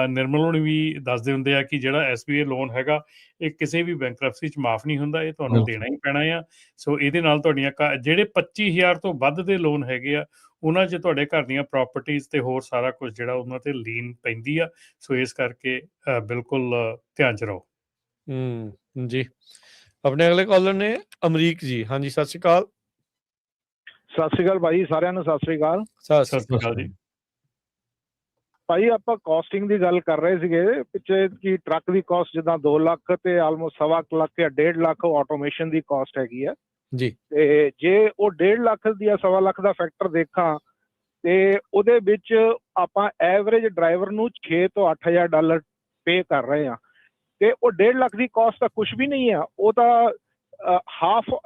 ਨਿਰਮਲ ਹੋਣੀ ਵੀ ਦੱਸਦੇ ਹੁੰਦੇ ਆ ਕਿ ਜਿਹੜਾ SBI ਲੋਨ ਹੈਗਾ ਇਹ ਕਿਸੇ ਵੀ ਬੈਂਕਰਪਸੀ 'ਚ ਮਾਫ ਨਹੀਂ ਹੁੰਦਾ, ਇਹ ਤੁਹਾਨੂੰ ਦੇਣਾ ਹੀ ਪੈਣਾ ਆ। ਸੋ ਇਹਦੇ ਨਾਲ ਤੁਹਾਡੀਆਂ ਜਿਹੜੇ 25,000 ਤੋਂ ਵੱਧ ਦੇ ਲੋਨ ਹੈਗੇ ਆ ਉਹਨਾਂ 'ਚ ਤੁਹਾਡੇ ਘਰ ਦੀਆਂ ਪ੍ਰਾਪਰਟੀਜ਼ ਤੇ ਹੋਰ ਸਾਰਾ ਕੁਝ ਜਿਹੜਾ ਉਹਨਾਂ ਤੇ ਲੀਨ ਪੈਂਦੀ ਆ। ਸੋ ਇਸ ਕਰਕੇ ਬਿਲਕੁਲ ਧਿਆਨ 'ਚ ਰਹੋ। ਜੀ ਆਪਣੇ ਅਗਲੇ ਕਾਲਰ ਨੇ ਅਮਰੀਕ ਜੀ। ਹਾਂਜੀ ਸਤਿ ਸ਼੍ਰੀ ਅਕਾਲ। ਸਤਿ ਸ਼੍ਰੀ ਅਕਾਲ ਭਾਈ, ਸਾਰਿਆਂ ਨੂੰ ਸਤਿ ਸ਼੍ਰੀ ਅਕਾਲ। ਸਤਿ ਸਤਿ ਸ਼੍ਰੀ ਅਕਾਲ ਜੀ। ਭਾਈ ਆਪਾਂ ਕਾਸਟਿੰਗ ਦੀ ਗੱਲ ਕਰ ਰਹੇ ਸੀਗੇ ਪਿੱਛੇ ਕਿ ਟਰੱਕ ਦੀ ਕਾਸਟ ਜਿੱਦਾਂ 2 ਲੱਖ ਤੇ ਆਲਮੋਸਟ 1.25 ਲੱਖ ਜਾਂ 1.5 ਲੱਖ ਆਟੋਮੇਸ਼ਨ ਦੀ ਕਾਸਟ ਹੈਗੀ ਆ ਜੀ। ਤੇ ਜੇ ਉਹ 1.5 ਲੱਖ ਦੀ ਜਾਂ 1.25 ਲੱਖ ਦਾ ਫੈਕਟਰ ਦੇਖਾਂ ਤੇ ਉਹਦੇ ਵਿੱਚ ਆਪਾਂ ਐਵਰੇਜ ਡਰਾਈਵਰ ਨੂੰ 6 ਤੋਂ 8,000 ਡਾਲਰ ਪੇ ਕਰ ਰਹੇ ਆ, ਤੇ ਉਹ 1.5 ਲੱਖ ਦੀ ਕਾਸਟ ਤਾਂ ਕੁਝ ਵੀ ਨਹੀਂ ਆ। ਉਹ ਤਾਂ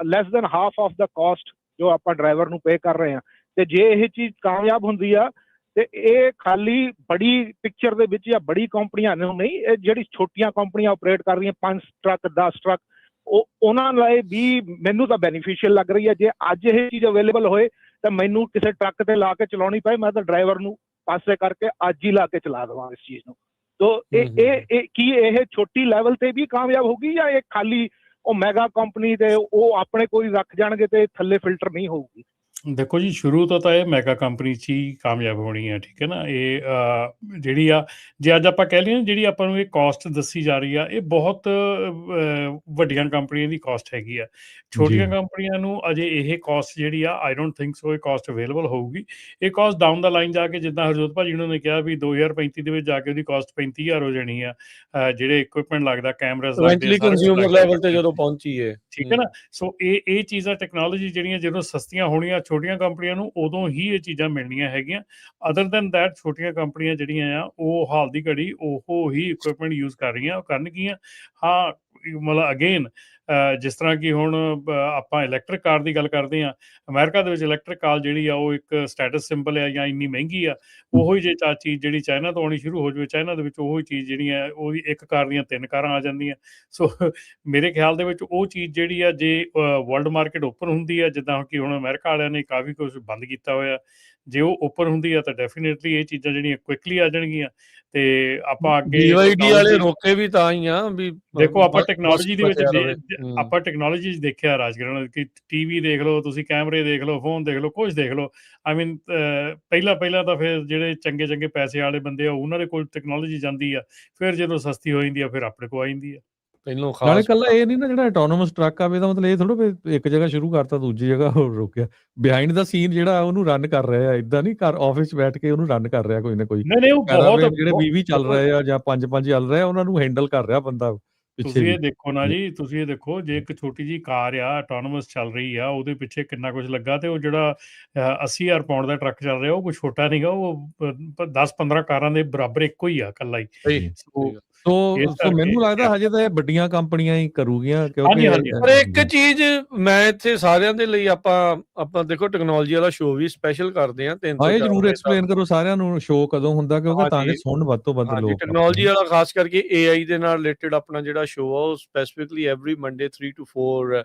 less than half of the cost ਜੋ ਆਪਾਂ ਡਰਾਈਵਰ ਨੂੰ ਪੇ ਕਰ ਰਹੇ ਆ। ਤੇ ਜੇ ਇਹ ਚੀਜ਼ ਕਾਮਯਾਬ ਹੁੰਦੀ ਆ ਤੇ ਇਹ ਖਾਲੀ ਬੜੀ ਪਿਕਚਰ ਦੇ ਵਿੱਚ ਜਾਂ ਬੜੀ ਕੰਪਨੀਆਂ ਨੂੰ ਨਹੀਂ, ਇਹ ਜਿਹੜੀ ਛੋਟੀਆਂ ਕੰਪਨੀਆਂ ਆਪਰੇਟ ਕਰ ਰਹੀਆਂ 5 ਟਰੱਕ 10 ਟਰੱਕ ਉਹਨਾਂ ਲਈ ਵੀ ਮੈਨੂੰ ਤਾਂ ਬੈਨੀਫੀਸ਼ੀਅਲ ਲੱਗ ਰਹੀ ਹੈ। ਜੇ ਅੱਜ ਇਹ ਚੀਜ਼ ਅਵੇਲੇਬਲ ਹੋਏ ਤਾਂ ਮੈਨੂੰ ਕਿਸੇ ਟਰੱਕ ਤੇ ਲਾ ਕੇ ਚਲਾਉਣੀ ਪਏ, ਮੈਂ ਤਾਂ ਡਰਾਈਵਰ ਨੂੰ ਪਾਸੇ ਕਰਕੇ ਅੱਜ ਹੀ ਲਾ ਕੇ ਚਲਾ ਦੇਵਾਂ ਇਸ ਚੀਜ਼ ਨੂੰ। ਤੋ ਇਹ ਛੋਟੀ ਲੈਵਲ ਤੇ ਵੀ ਕਾਮਯਾਬ ਹੋਗੀ ਜਾਂ ਇਹ ਖਾਲੀ ਉਹ ਮੈਗਾ ਕੰਪਨੀ ਤੇ ਉਹ ਆਪਣੇ ਕੋਈ ਰੱਖ ਜਾਣਗੇ ਤੇ ਥੱਲੇ ਫਿਲਟਰ ਨਹੀਂ ਹੋਊਗੀ? ਦੇਖੋ ਜੀ, ਸ਼ੁਰੂ ਤੋਂ ਤਾਂ ਇਹ ਮੈਗਾ ਕੰਪਨੀ 'ਚ ਹੀ ਕਾਮਯਾਬ ਹੋਣੀ ਹੈ, ਠੀਕ ਹੈ ਨਾ। ਇਹ ਜਿਹੜੀ ਆ ਜੇ ਅੱਜ ਆਪਾਂ ਕਹਿ ਲਈਏ ਨਾ ਜਿਹੜੀ ਆਪਾਂ ਨੂੰ ਇਹ ਕਾਸਟ ਦੱਸੀ ਜਾ ਰਹੀ ਆ ਇਹ ਬਹੁਤ ਵੱਡੀਆਂ ਕੰਪਨੀਆਂ ਦੀ ਕਾਸਟ ਹੈਗੀ ਆ। ਛੋਟੀਆਂ ਕੰਪਨੀਆਂ ਨੂੰ ਅਜੇ ਇਹ ਕਾਸਟ ਜਿਹੜੀ ਆ ਆਈ ਡੋਂਟ ਥਿੰਕ ਸੋ ਇਹ ਕਾਸਟ ਅਵੇਲੇਬਲ ਹੋਊਗੀ। ਇਹ ਕਾਸਟ ਡਾਊਨ ਦਾ ਲਾਈਨ ਜਾ ਕੇ ਜਿੱਦਾਂ ਹਰਜੋਤ ਭਾਜੀ ਉਹਨਾਂ ਨੇ ਕਿਹਾ ਵੀ 2035 ਦੇ ਵਿੱਚ ਜਾ ਕੇ ਉਹਦੀ ਕਾਸਟ 35,000 ਹੋ ਜਾਣੀ ਆ। ਜਿਹੜੇ ਇਕੁਇਪਮੈਂਟ ਲੱਗਦਾ, ਕੈਮਰਾਜ਼ ਲੱਗਦੇ, ਕੰਜ਼ਿਊਮਰ ਲੈਵਲ ਤੇ ਜਦੋਂ ਪਹੁੰਚੀ ਹੈ, ਠੀਕ ਹੈ ਨਾ। ਸੋ ਇਹ ਚੀਜ਼ਾਂ ਟੈਕਨੋਲੋਜੀ ਜਿਹੜੀਆਂ ਜਦੋਂ ਸਸਤੀਆਂ ਹੋਣੀਆਂ ਛੋਟੀਆਂ ਕੰਪਨੀਆਂ ਨੂੰ ਉਦੋਂ ਹੀ ਇਹ ਚੀਜ਼ਾਂ ਮਿਲਣੀਆਂ ਹੈਗੀਆਂ। ਅਦਰ ਦੈਨ ਦੈਟ ਛੋਟੀਆਂ ਕੰਪਨੀਆਂ ਜਿਹੜੀਆਂ ਆ ਉਹ ਹਾਲ ਦੀ ਘੜੀ ਉਹ ਹੀ ਇਕੁਇਪਮੈਂਟ ਯੂਜ਼ ਕਰ ਰਹੀਆਂ। ਉਹ ਕਰਨਗੀਆਂ ਹਾਂ, ਮਤਲਬ ਅਗੇਨ ਜਿਸ ਤਰ੍ਹਾਂ ਕਿ ਹੁਣ ਆਪਾਂ ਇਲੈਕਟ੍ਰਿਕ ਕਾਰ ਦੀ ਗੱਲ ਕਰਦੇ ਹਾਂ। ਅਮਰੀਕਾ ਦੇ ਵਿੱਚ ਇਲੈਕਟ੍ਰਿਕ ਕਾਰ ਜਿਹੜੀ ਆ ਉਹ ਇੱਕ ਸਟੇਟਸ ਸਿੰਬਲ ਆ ਜਾਂ ਇੰਨੀ ਮਹਿੰਗੀ ਆ। ਉਹੋ ਹੀ ਜੇ ਚੀਜ਼ ਜਿਹੜੀ ਚਾਈਨਾ ਤੋਂ ਆਉਣੀ ਸ਼ੁਰੂ ਹੋ ਜਾਵੇ, ਚਾਈਨਾ ਦੇ ਵਿੱਚ ਉਹੀ ਚੀਜ਼ ਜਿਹੜੀ ਹੈ ਉਹਦੀ ਇੱਕ ਕਾਰ ਦੀਆਂ 3 ਕਾਰਾਂ ਆ ਜਾਂਦੀਆਂ। ਸੋ ਮੇਰੇ ਖਿਆਲ ਦੇ ਵਿੱਚ ਉਹ ਚੀਜ਼ ਜਿਹੜੀ ਆ ਜੇ ਵਰਲਡ ਮਾਰਕੀਟ ਓਪਨ ਹੁੰਦੀ ਆ, ਜਿੱਦਾਂ ਕਿ ਹੁਣ ਅਮਰੀਕਾ ਵਾਲਿਆਂ ਨੇ ਕਾਫੀ ਕੁਝ ਬੰਦ ਕੀਤਾ ਹੋਇਆ, ਜੇ ਉਹ ਓਪਨ ਹੁੰਦੀ ਆ ਤਾਂ ਡੈਫੀਨੇਟਲੀ ਇਹ ਚੀਜ਼ਾਂ ਜਿਹੜੀਆਂ ਕੁਇਕਲੀ ਆ ਜਾਣਗੀਆਂ। ਤੇ ਆਪਾਂ ਅੱਗੇ BYD ਵਾਲੇ ਰੋਕੇ ਵੀ ਤਾਂ ਹੀ ਆ ਵੀ ਦੇਖੋ ਆਪਾਂ ਟੈਕਨੋਲੋਜੀ ਦੇ ਵਿੱਚ ਆਪਾਂ ਟੈਕਨੋਲੋਜੀ 'ਚ ਦੇਖਿਆ ਰਾਜਗੜ੍ਹ ਕਿ TV ਦੇਖ ਲਓ ਤੁਸੀਂ, ਕੈਮਰੇ ਦੇਖ ਲਓ, ਫੋਨ ਦੇਖ ਲਓ, ਕੁਝ ਦੇਖ ਲਓ। ਆਈ ਮੀਨ ਪਹਿਲਾਂ ਤਾਂ ਫਿਰ ਜਿਹੜੇ ਚੰਗੇ ਪੈਸੇ ਵਾਲੇ ਬੰਦੇ ਆ ਉਹਨਾਂ ਦੇ ਕੋਲ ਟੈਕਨੋਲੋਜੀ ਜਾਂਦੀ ਆ, ਫਿਰ ਜਦੋਂ ਸਸਤੀ ਹੋ ਜਾਂਦੀ ਆ ਫਿਰ ਆਪਣੇ ਕੋਲ ਆ ਜਾਂਦੀ ਆ। ਨਾਲੇ ਇਕੱਲਾ ਇਹ ਨਹੀਂ ਨਾ ਜਿਹੜਾ ਆਟੋਨੋਮਸ ਟਰੱਕ ਆਵੇ ਤਾਂ ਮਤਲਬ ਇਹ ਥੋੜਾ ਵੀ ਇੱਕ ਜਗ੍ਹਾ ਸ਼ੁਰੂ ਕਰਤਾ ਦੂਜੀ ਜਗ੍ਹਾ ਹੋਰ ਰੋਕਿਆ। ਬਿਹਾਈਂਡ ਦਾ ਸੀਨ ਜਿਹੜਾ ਉਹਨੂੰ ਰਨ ਕਰ ਰਿਹਾ ਇਦਾਂ ਨਹੀਂ ਘਰ ਆਫਿਸ 'ਚ ਬੈਠ ਕੇ ਉਹਨੂੰ ਰਨ ਕਰ ਰਿਹਾ ਕੋਈ ਨਾ ਕੋਈ। ਨਹੀਂ ਉਹ ਬਹੁਤ ਜਿਹੜੇ 20 ਚੱਲ ਰਹੇ ਆ ਜਾਂ 5 ਚੱਲ ਰਹੇ ਆ ਉਹਨਾਂ ਨੂੰ ਹੈਂਡਲ ਕਰ ਰਿਹਾ ਬੰਦਾ ਪਿੱਛੇ। ਤੁਸੀਂ ਇਹ ਦੇਖੋ ਨਾ ਜੀ, ਤੁਸੀਂ ਇਹ ਦੇਖੋ ਜੇ ਇੱਕ ਛੋਟੀ ਜਿਹੀ ਕਾਰ ਆ ਆਟੋਨੋਮਸ ਚੱਲ ਰਹੀ ਆ ਉਹਦੇ ਪਿੱਛੇ ਕਿੰਨਾ ਕੁਝ ਲੱਗਾ, ਤੇ ਉਹ ਜਿਹੜਾ 80,000 ਪਾਉਂਡ ਦਾ ਟਰੱਕ ਚੱਲ ਰਿਹਾ ਉਹ ਕੋਈ ਛੋਟਾ ਨਹੀਂਗਾ। ਉਹ 10-15 ਕਾਰਾਂ ਦੇ ਬਰਾਬਰ ਇੱਕੋ ਹੀ ਆ ਇਕੱਲਾ ਹੀ। ਸੋ ਮੈਨੂੰ ਲੱਗਦਾ ਹਜੇ ਤਾਂ ਇਹ ਵੱਡੀਆਂ ਕੰਪਨੀਆਂ ਹੀ ਕਰੂਗੀਆਂ ਕਿਉਂਕਿ ਪਰ ਇੱਕ ਚੀਜ਼ ਮੈਂ ਇੱਥੇ ਸਾਰਿਆਂ ਦੇ ਲਈ ਆਪਾਂ ਦੇਖੋ ਟੈਕਨੋਲੋਜੀ ਵਾਲਾ ਸ਼ੋਅ ਵੀ ਸਪੈਸ਼ਲ ਕਰਦੇ ਆ। ਇਹ ਜ਼ਰੂਰ ਐਕਸਪਲੇਨ ਕਰੋ ਸਾਰਿਆਂ ਨੂੰ ਸ਼ੋਅ ਕਦੋਂ ਹੁੰਦਾ ਕਿਉਂਕਿ ਤਾਂ ਕਿ ਸੁਣਨ ਵੱਧ ਤੋਂ ਵੱਧ ਲੋਕ। ਟੈਕਨੋਲੋਜੀ ਵਾਲਾ ਖਾਸ ਕਰਕੇ AI ਦੇ ਨਾਲ ਰਿਲੇਟਡ ਆਪਣਾ ਜਿਹੜਾ ਸ਼ੋਅ ਆ ਉਹ specifically every Monday 3 to 4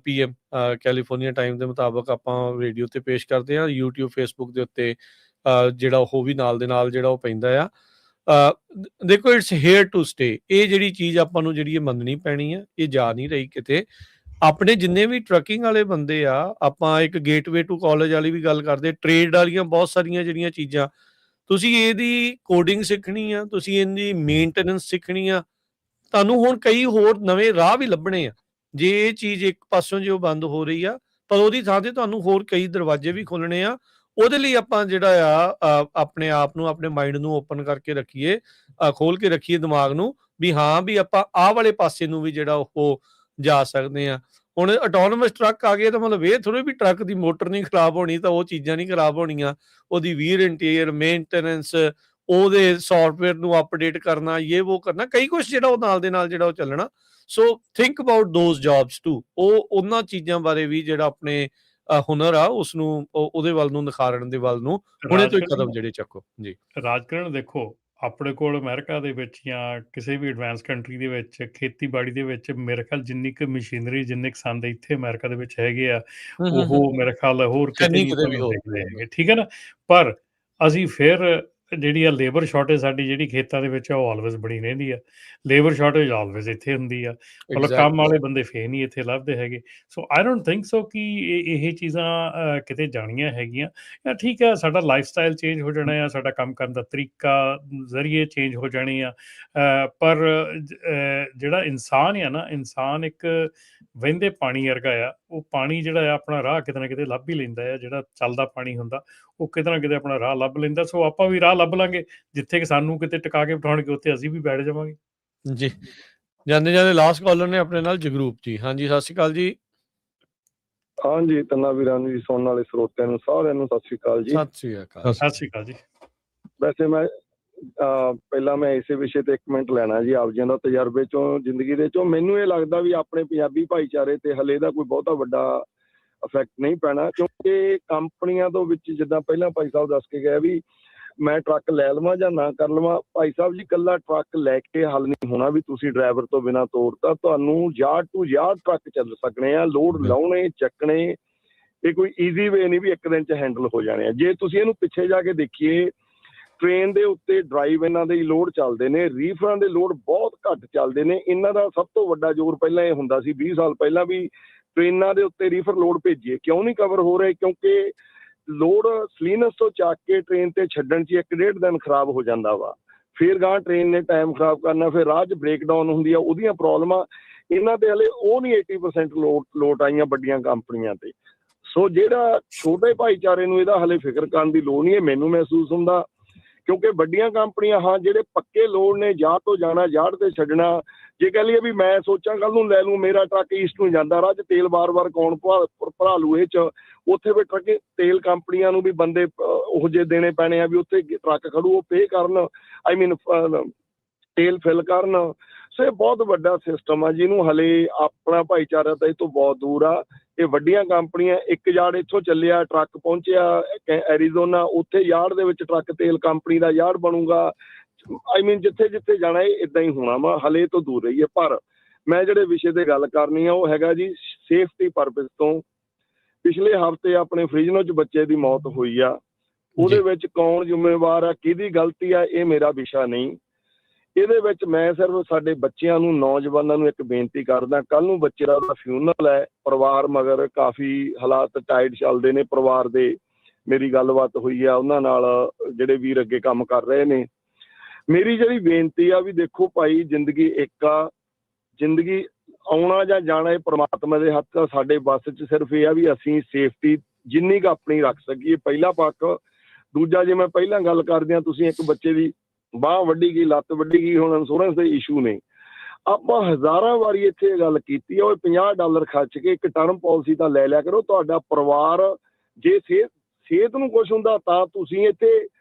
PM California time ਦੇ ਮੁਤਾਬਕ ਆਪਾਂ ਰੇਡੀਓ ਤੇ ਪੇਸ਼ ਕਰਦੇ ਆ। YouTube Facebook ਦੇ ਉੱਤੇ ਜਿਹੜਾ ਉਹ ਵੀ ਨਾਲ ਦੇ ਨਾਲ ਜਿਹੜਾ ਉਹ ਪੈਂਦਾ ਆ। ਦੇਖੋ ਇਟਸ ਹੇਅਰ ਟੂ ਸਟੇ। ਇਹ ਜਿਹੜੀ ਚੀਜ਼ ਆਪਾਂ ਨੂੰ ਜਿਹੜੀ ਮੰਨਣੀ ਪੈਣੀ ਆ, ਇਹ ਜਾ ਨਹੀਂ ਰਹੀ ਕਿਤੇ। ਆਪਣੇ ਜਿੰਨੇ ਵੀ ਟਰੱਕਿੰਗ ਵਾਲੇ ਬੰਦੇ ਆ, ਆਪਾਂ ਇੱਕ ਗੇਟਵੇ ਟੂ ਕਾਲਜ ਵਾਲੀ ਵੀ ਗੱਲ ਕਰਦੇ, ਟ੍ਰੇਡ ਵਾਲੀਆਂ ਬਹੁਤ ਸਾਰੀਆਂ ਜਿਹੜੀਆਂ ਚੀਜ਼ਾਂ ਤੁਸੀਂ ਇਹਦੀ ਕੋਡਿੰਗ ਸਿੱਖਣੀ ਆ, ਤੁਸੀਂ ਇਹਦੀ ਮੇਨਟੇਨੈਂਸ ਸਿੱਖਣੀ ਆ, ਤੁਹਾਨੂੰ ਹੁਣ ਕਈ ਹੋਰ ਨਵੇਂ ਰਾਹ ਵੀ ਲੱਭਣੇ ਆ। ਜੇ ਇਹ ਚੀਜ਼ ਇੱਕ ਪਾਸੋਂ ਜੇ ਉਹ ਬੰਦ ਹੋ ਰਹੀ ਆ, ਪਰ ਉਹਦੀ ਥਾਂ ਤੇ ਤੁਹਾਨੂੰ ਹੋਰ ਕਈ ਦਰਵਾਜ਼ੇ ਵੀ ਖੋਲ੍ਹਣੇ ਆ। ਉਹਦੇ ਲਈ ਆਪਾਂ ਜਿਹੜਾ ਆ ਆਪਣੇ ਆਪ ਨੂੰ, ਆਪਣੇ ਮਾਈਂਡ ਨੂੰ ਓਪਨ ਕਰਕੇ ਰੱਖੀਏ, ਖੋਲ੍ਹ ਕੇ ਰੱਖੀਏ ਦਿਮਾਗ ਨੂੰ, ਵੀ ਹਾਂ ਵੀ ਆਪਾਂ ਆਹ ਵਾਲੇ ਪਾਸੇ ਨੂੰ ਵੀ ਜਿਹੜਾ ਉਹ ਜਾ ਸਕਦੇ ਆ। ਹੁਣ ਆਟੋਨੋਮਸ ਟਰੱਕ ਆ ਗਏ ਤਾਂ ਮਤਲਬ ਇਹ ਥੋੜ੍ਹੇ ਵੀ ਟਰੱਕ ਦੀ ਮੋਟਰ ਨਹੀਂ ਖਰਾਬ ਹੋਣੀ ਤਾਂ ਉਹ ਚੀਜ਼ਾਂ ਨਹੀਂ ਖਰਾਬ ਹੋਣੀਆਂ, ਉਹਦੀ ਵੀਰ ਇੰਟੀਰੀਅਰ ਮੇਨਟੇਨੈਂਸ, ਉਹਦੇ ਸੌਫਟਵੇਅਰ ਨੂੰ ਅਪਡੇਟ ਕਰਨਾ, ਇਹ ਉਹ ਕਰਨਾ, ਕਈ ਕੁਛ ਜਿਹੜਾ ਉਹ ਨਾਲ ਦੇ ਨਾਲ ਜਿਹੜਾ ਉਹ ਚੱਲਣਾ। So think about those jobs too. ਉਹ ਉਹਨਾਂ ਚੀਜ਼ਾਂ ਬਾਰੇ ਵੀ ਜਿਹੜਾ ਆਪਣੇ ਹੁਨਰ ਆ ਉਸਨੂੰ ਉਹਦੇ ਵੱਲ ਨੂੰ ਨਿਖਾਰਨ ਦੇ ਵੱਲ ਨੂੰ ਹੁਣੇ ਤੋਂ ਹੀ ਕਦਮ ਜਿਹੜੇ ਚੱਕੋ ਜੀ। ਰਾਜਕਰਨ ਦੇਖੋ, ਆਪਣੇ ਕੋਲ ਅਮਰੀਕਾ ਦੇ ਵਿੱਚ ਜਾਂ ਕਿਸੇ ਵੀ ਐਡਵਾਂਸ ਕੰਟਰੀ ਦੇ ਵਿੱਚ ਖੇਤੀਬਾੜੀ ਦੇ ਵਿੱਚ ਮੇਰੇ ਖਿਆਲ ਜਿੰਨੀ ਕੁ ਮਸ਼ੀਨਰੀ, ਜਿੰਨੇ ਕੁ ਸੰਦ ਇੱਥੇ ਅਮਰੀਕਾ ਦੇ ਵਿੱਚ ਹੈਗੇ ਆ, ਉਹ ਮੇਰੇ ਖਿਆਲ ਹੋਰ ਕਿਤੇ ਨਹੀਂ ਦੇਖਦੇ ਹੈਗੇ, ਠੀਕ ਹੈ ਨਾ। ਪਰ ਅਸੀਂ ਫਿਰ ਜਿਹੜੀ ਆ ਲੇਬਰ ਸ਼ਾਰਟੇਜ ਸਾਡੀ ਜਿਹੜੀ ਖੇਤਾਂ ਦੇ ਵਿੱਚ ਉਹ ਆਲਵੇਜ਼ ਬਣੀ ਰਹਿੰਦੀ ਆ। ਲੇਬਰ ਸ਼ਾਰਟੇਜ ਆਲਵੇਜ਼ ਇੱਥੇ ਹੁੰਦੀ ਆ, ਮਤਲਬ ਕੰਮ ਵਾਲੇ ਬੰਦੇ ਫੇਰ ਨਹੀਂ ਇੱਥੇ ਲੱਭਦੇ ਹੈਗੇ। ਸੋ ਆਈ ਡੋਂਟ ਥਿੰਕ ਸੋ ਕਿ ਇਹ ਚੀਜ਼ਾਂ ਕਿਤੇ ਜਾਣੀਆਂ ਹੈਗੀਆਂ। ਜਾਂ ਠੀਕ ਹੈ, ਸਾਡਾ ਲਾਈਫ ਸਟਾਈਲ ਚੇਂਜ ਹੋ ਜਾਣਾ ਆ, ਸਾਡਾ ਕੰਮ ਕਰਨ ਦਾ ਤਰੀਕਾ ਜ਼ਰੀਏ ਚੇਂਜ ਹੋ ਜਾਣੇ ਆ, ਪਰ ਜਿਹੜਾ ਇਨਸਾਨ ਆ ਨਾ, ਇਨਸਾਨ ਇੱਕ ਵਹਿੰਦੇ ਪਾਣੀ ਵਰਗਾ ਆ। ਉਹ ਪਾਣੀ ਜਿਹੜਾ ਆ ਆਪਣਾ ਰਾਹ ਕਿਤੇ ਨਾ ਕਿਤੇ ਲੱਭ ਹੀ ਲੈਂਦਾ ਆ। ਜਿਹੜਾ ਚੱਲਦਾ ਪਾਣੀ ਹੁੰਦਾ ਉਹ ਕਿਤੇ ਨਾ ਕਿਤੇ ਆਪਣਾ ਰਾਹ ਲੱਭ ਲੈਂਦਾ। ਸੋ ਆਪਾਂ ਵੀ ਰਾਹ ਲੱਭ ਲਾਂਗੇ, ਜਿੱਥੇ ਕਿ ਸਾਨੂੰ ਕਿਤੇ ਟਿਕਾ ਕੇ ਬਿਠਾਉਣਗੇ ਉੱਥੇ ਅਸੀਂ ਵੀ ਬੈਠ ਜਾਵਾਂਗੇ ਜੀ। ਜਾਂਦੇ ਜਾਂਦੇ ਲਾਸਟ ਕਾਲਰ ਨੇ ਆਪਣੇ ਨਾਲ ਜਗਰੂਪ ਜੀ। ਹਾਂਜੀ, ਸਤਿ ਸ਼੍ਰੀ ਅਕਾਲ ਜੀ। ਹਾਂਜੀ, ਤਿੰਨਾਂ ਵੀਰਾਂ ਨੂੰ ਜੀ, ਸੁਣਨ ਵਾਲੇ ਸਰੋਤਿਆਂ ਨੂੰ ਸਾਰਿਆਂ ਨੂੰ ਸਤਿ ਸ਼੍ਰੀ ਅਕਾਲ ਜੀ। ਸਤਿ ਸ਼੍ਰੀ ਅਕਾਲ। ਸਤਿ ਸ਼੍ਰੀ ਅਕਾਲ ਜੀ। ਵੈਸੇ ਮੈਂ ਪਹਿਲਾਂ ਮੈਂ ਇਸੇ ਵਿਸ਼ੇ ਤੇ ਇੱਕ ਮਿੰਟ ਲੈਣਾ ਜੀ, ਆਪ ਜੀ ਦਾ ਤਜਰਬੇ ਚੋਂ, ਜ਼ਿੰਦਗੀ ਦੇ ਚੋਂ। ਮੈਨੂੰ ਇਹ ਲੱਗਦਾ ਵੀ ਆਪਣੇ ਪੰਜਾਬੀ ਭਾਈਚਾਰੇ ਤੇ ਹਲੇ ਦਾ ਕੋਈ ਬਹੁਤਾ ਵੱਡਾ ਇਫੈਕਟ ਨਹੀਂ ਪੈਣਾ, ਕਿਉਂਕਿ ਕੰਪਨੀਆਂ ਤੋਂ ਵਿੱਚ ਜਿੱਦਾਂ ਪਹਿਲਾਂ ਭਾਈ ਸਾਹਿਬ ਦੱਸ ਕੇ ਗਏ ਵੀ ਮੈਂ ਟਰੱਕ ਲੈ ਲਵਾਂ ਜਾਂ ਨਾ ਕਰ ਲਵਾਂ। ਭਾਈ ਸਾਹਿਬ ਜੀ, ਇਕੱਲਾ ਟਰੱਕ ਲੈ ਕੇ ਹੱਲ ਨਹੀਂ ਹੋਣਾ ਵੀ ਤੁਸੀਂ ਡਰਾਈਵਰ ਤੋਂ ਬਿਨਾਂ ਤੋਰਤਾ। ਤੁਹਾਨੂੰ ਯਾਰਡ ਟੂ ਯਾਰਡ ਟਰੱਕ ਚੱਲ ਸਕਣੇ ਆ, ਲੋਡ ਲਾਉਣੇ, ਚੱਕਣੇ। ਇਹ ਕੋਈ ਈਜ਼ੀ ਵੇ ਨਹੀਂ ਵੀ ਇੱਕ ਦਿਨ 'ਚ ਹੈਂਡਲ ਹੋ ਜਾਣੇ ਆ। ਜੇ ਤੁਸੀਂ ਇਹਨੂੰ ਪਿੱਛੇ ਜਾ ਕੇ ਦੇਖੀਏ, ਟ੍ਰੇਨ ਦੇ ਉੱਤੇ ਡਰਾਈਵ ਇਹਨਾਂ ਦੇ ਲੋਡ ਚੱਲਦੇ ਨੇ, ਰੀਫਰਾਂ ਦੇ ਲੋਡ ਬਹੁਤ ਘੱਟ ਚੱਲਦੇ ਨੇ। ਇਹਨਾਂ ਦਾ ਸਭ ਤੋਂ ਵੱਡਾ ਜ਼ੋਰ ਪਹਿਲਾਂ ਇਹ ਹੁੰਦਾ ਸੀ 20 ਸਾਲ ਪਹਿਲਾਂ ਵੀ ਟ੍ਰੇਨਾਂ ਦੇ ਉੱਤੇ ਰੀਫਰ ਲੋਡ ਭੇਜੀਏ। ਕਿਉਂ ਨਹੀਂ ਕਵਰ ਹੋ ਰਹੇ? ਕਿਉਂਕਿ ਲੋਡ ਸਲੀਨਸ ਤੋਂ ਚੱਕ ਕੇ ਟ੍ਰੇਨ ਤੇ ਛੱਡਣ 'ਚ 1.5 ਦਿਨ ਖਰਾਬ ਹੋ ਜਾਂਦਾ ਵਾ। ਫਿਰ ਗਾਂ ਟ੍ਰੇਨ ਨੇ ਟਾਈਮ ਖਰਾਬ ਕਰਨਾ, ਫਿਰ ਰਾਹ 'ਚ ਬ੍ਰੇਕਡਾਊਨ ਹੁੰਦੀ ਆ, ਉਹਦੀਆਂ ਪ੍ਰੋਬਲਮਾਂ। ਇਹਨਾਂ ਦੇ ਹਲੇ ਉਹ ਨਹੀਂ 80% ਲੋਡ ਆਈਆਂ ਵੱਡੀਆਂ ਕੰਪਨੀਆਂ ਤੇ। ਸੋ ਜਿਹੜਾ ਛੋਟੇ ਭਾਈਚਾਰੇ ਨੂੰ ਇਹਦਾ ਹਲੇ ਫਿਕਰ ਕਰਨ ਦੀ ਲੋੜ ਨਹੀਂ ਹੈ, ਮੈਨੂੰ ਮਹਿਸੂਸ ਹੁੰਦਾ। ਕਿਉਂਕਿ ਵੱਡੀਆਂ ਕੰਪਨੀਆਂ, ਹਾਂ, ਜਿਹੜੇ ਪੱਕੇ ਲੋਡ ਨੇ, ਯਾਰਡ ਤੋਂ ਜਾਣਾ, ਯਾਰਡ ਤੇ ਛੱਡਣਾ। ਜੇ ਕਹਿ ਲਈਏ ਵੀ ਮੈਂ ਸੋਚਾਂ ਕੱਲ ਨੂੰ ਲੈ ਲੂੰ, ਮੇਰਾ ਟਰੱਕ ਈਸਟ ਨੂੰ ਜਾਂਦਾ, ਰਾਹ 'ਚ ਤੇਲ ਵਾਰ-ਵਾਰ ਕੌਣ ਭਰਾ ਲੂ ਇਹ 'ਚ, ਉੱਥੇ ਵੀ ਟਰੱਕ ਤੇਲ ਕੰਪਨੀਆਂ ਨੂੰ ਵੀ ਬੰਦੇ ਉਹ ਜਿਹੇ ਦੇਣੇ ਪੈਣੇ ਆ ਵੀ ਉੱਥੇ ਟਰੱਕ ਖੜੂ, ਉਹ ਪੇ ਕਰਨ, ਆਈ ਮੀਨ ਤੇਲ ਫਿਲ ਕਰਨ। ਸੋ ਇਹ ਬਹੁਤ ਵੱਡਾ ਸਿਸਟਮ ਆ ਜਿਹਨੂੰ ਹਲੇ ਆਪਣਾ ਭਾਈਚਾਰਾ ਤਾਂ ਇਹ ਤੋਂ ਬਹੁਤ ਦੂਰ ਆ। ਇਹ ਵੱਡੀਆਂ ਕੰਪਨੀਆਂ, ਇੱਕ ਯਾਰਡ ਇੱਥੋਂ ਚੱਲਿਆ, ਟਰੱਕ ਪਹੁੰਚਿਆ ਐਰੀਜ਼ੋਨਾ, ਉੱਥੇ ਯਾਰਡ ਦੇ ਵਿੱਚ ਟਰੱਕ ਤੇਲ ਕੰਪਨੀ ਦਾ ਯਾਰਡ ਬਣੂਗਾ। ਆਈ ਮੀਨ ਜਿੱਥੇ ਜਿੱਥੇ ਜਾਣਾ ਇਹ ਇੱਦਾਂ ਹੀ ਹੋਣਾ ਵਾ, ਹਲੇ ਤੋਂ ਦੂਰ ਰਹੀ ਹੈ। ਪਰ ਮੈਂ ਜਿਹੜੇ ਵਿਸ਼ੇ ਤੇ ਗੱਲ ਕਰਨੀ ਆ ਉਹ ਹੈਗਾ ਜੀ ਸੇਫਟੀ ਪਰਪਸ ਤੋਂ। ਪਿਛਲੇ ਹਫ਼ਤੇ ਆਪਣੇ ਫ੍ਰਿਜਨੋ 'ਚ ਬੱਚੇ ਦੀ ਮੌਤ ਹੋਈ ਆ। ਉਹਦੇ ਵਿੱਚ ਕੌਣ ਜ਼ਿੰਮੇਵਾਰ ਆ, ਕਿਹਦੀ ਗਲਤੀ ਆ, ਇਹ ਮੇਰਾ ਵਿਸ਼ਾ ਨਹੀਂ। ਇਹਦੇ ਵਿੱਚ ਮੈਂ ਸਿਰਫ ਸਾਡੇ ਬੱਚਿਆਂ ਨੂੰ, ਨੌਜਵਾਨਾਂ ਨੂੰ ਇੱਕ ਬੇਨਤੀ ਕਰਦਾ, ਕੱਲ ਨੂੰ ਬੱਚੇ ਦਾ ਫਿਊਨਰਲ ਹੈ, ਪਰਿਵਾਰ ਮਗਰ ਕਾਫੀ ਹਾਲਾਤ ਟਾਈਟ ਚੱਲਦੇ ਨੇ ਪਰਿਵਾਰ ਦੇ। ਮੇਰੀ ਗੱਲਬਾਤ ਹੋਈ ਆ ਉਹਨਾਂ ਨਾਲ ਜਿਹੜੇ ਵੀਰ ਅੱਗੇ ਕੰਮ ਕਰ ਰਹੇ ਨੇ। ਮੇਰੀ ਜਿਹੜੀ ਬੇਨਤੀ ਆ ਵੀ ਦੇਖੋ ਭਾਈ, ਜ਼ਿੰਦਗੀ ਇੱਕ ਆ, ਜ਼ਿੰਦਗੀ ਆਉਣਾ ਜਾਂ ਜਾਣਾ ਇਹ ਪ੍ਰਮਾਤਮਾ ਦੇ ਹੱਥ ਆ। ਸਾਡੇ ਬੱਸ 'ਚ ਸਿਰਫ ਇਹ ਆ ਵੀ ਅਸੀਂ ਸੇਫਟੀ ਜਿੰਨੀ ਕੁ ਆਪਣੀ ਰੱਖ ਸਕੀਏ, ਪਹਿਲਾ ਪੱਖ। ਦੂਜਾ, ਜੇ ਮੈਂ ਪਹਿਲਾਂ ਗੱਲ ਕਰਦੇ ਹਾਂ, ਤੁਸੀਂ ਇੱਕ ਬੱਚੇ ਦੀ ਬਾਂਹ ਵੱਢੀ ਗਈ, ਲੱਤ ਵੱਢੀ ਗਈ, ਹੁਣ ਇੰਸ਼ੋਰੈਂਸ ਦੇ ਇਸ਼ੂ ਨੇ। ਆਪਾਂ ਹਜ਼ਾਰਾਂ ਵਾਰੀ ਇੱਥੇ ਇਹ ਗੱਲ ਕੀਤੀ ਆ, ਉਹ $50 ਖਰਚ ਕੇ ਇੱਕ ਟਰਮ ਪਾਲਿਸੀ ਤਾਂ ਲੈ ਲਿਆ ਕਰੋ। ਤੁਹਾਡਾ ਪਰਿਵਾਰ ਜੇ ਸਿਹਤ ਨੂੰ ਕੁਛ ਹੁੰਦਾ ਤਾਂ ਤੁਸੀਂ ਇੱਥੇ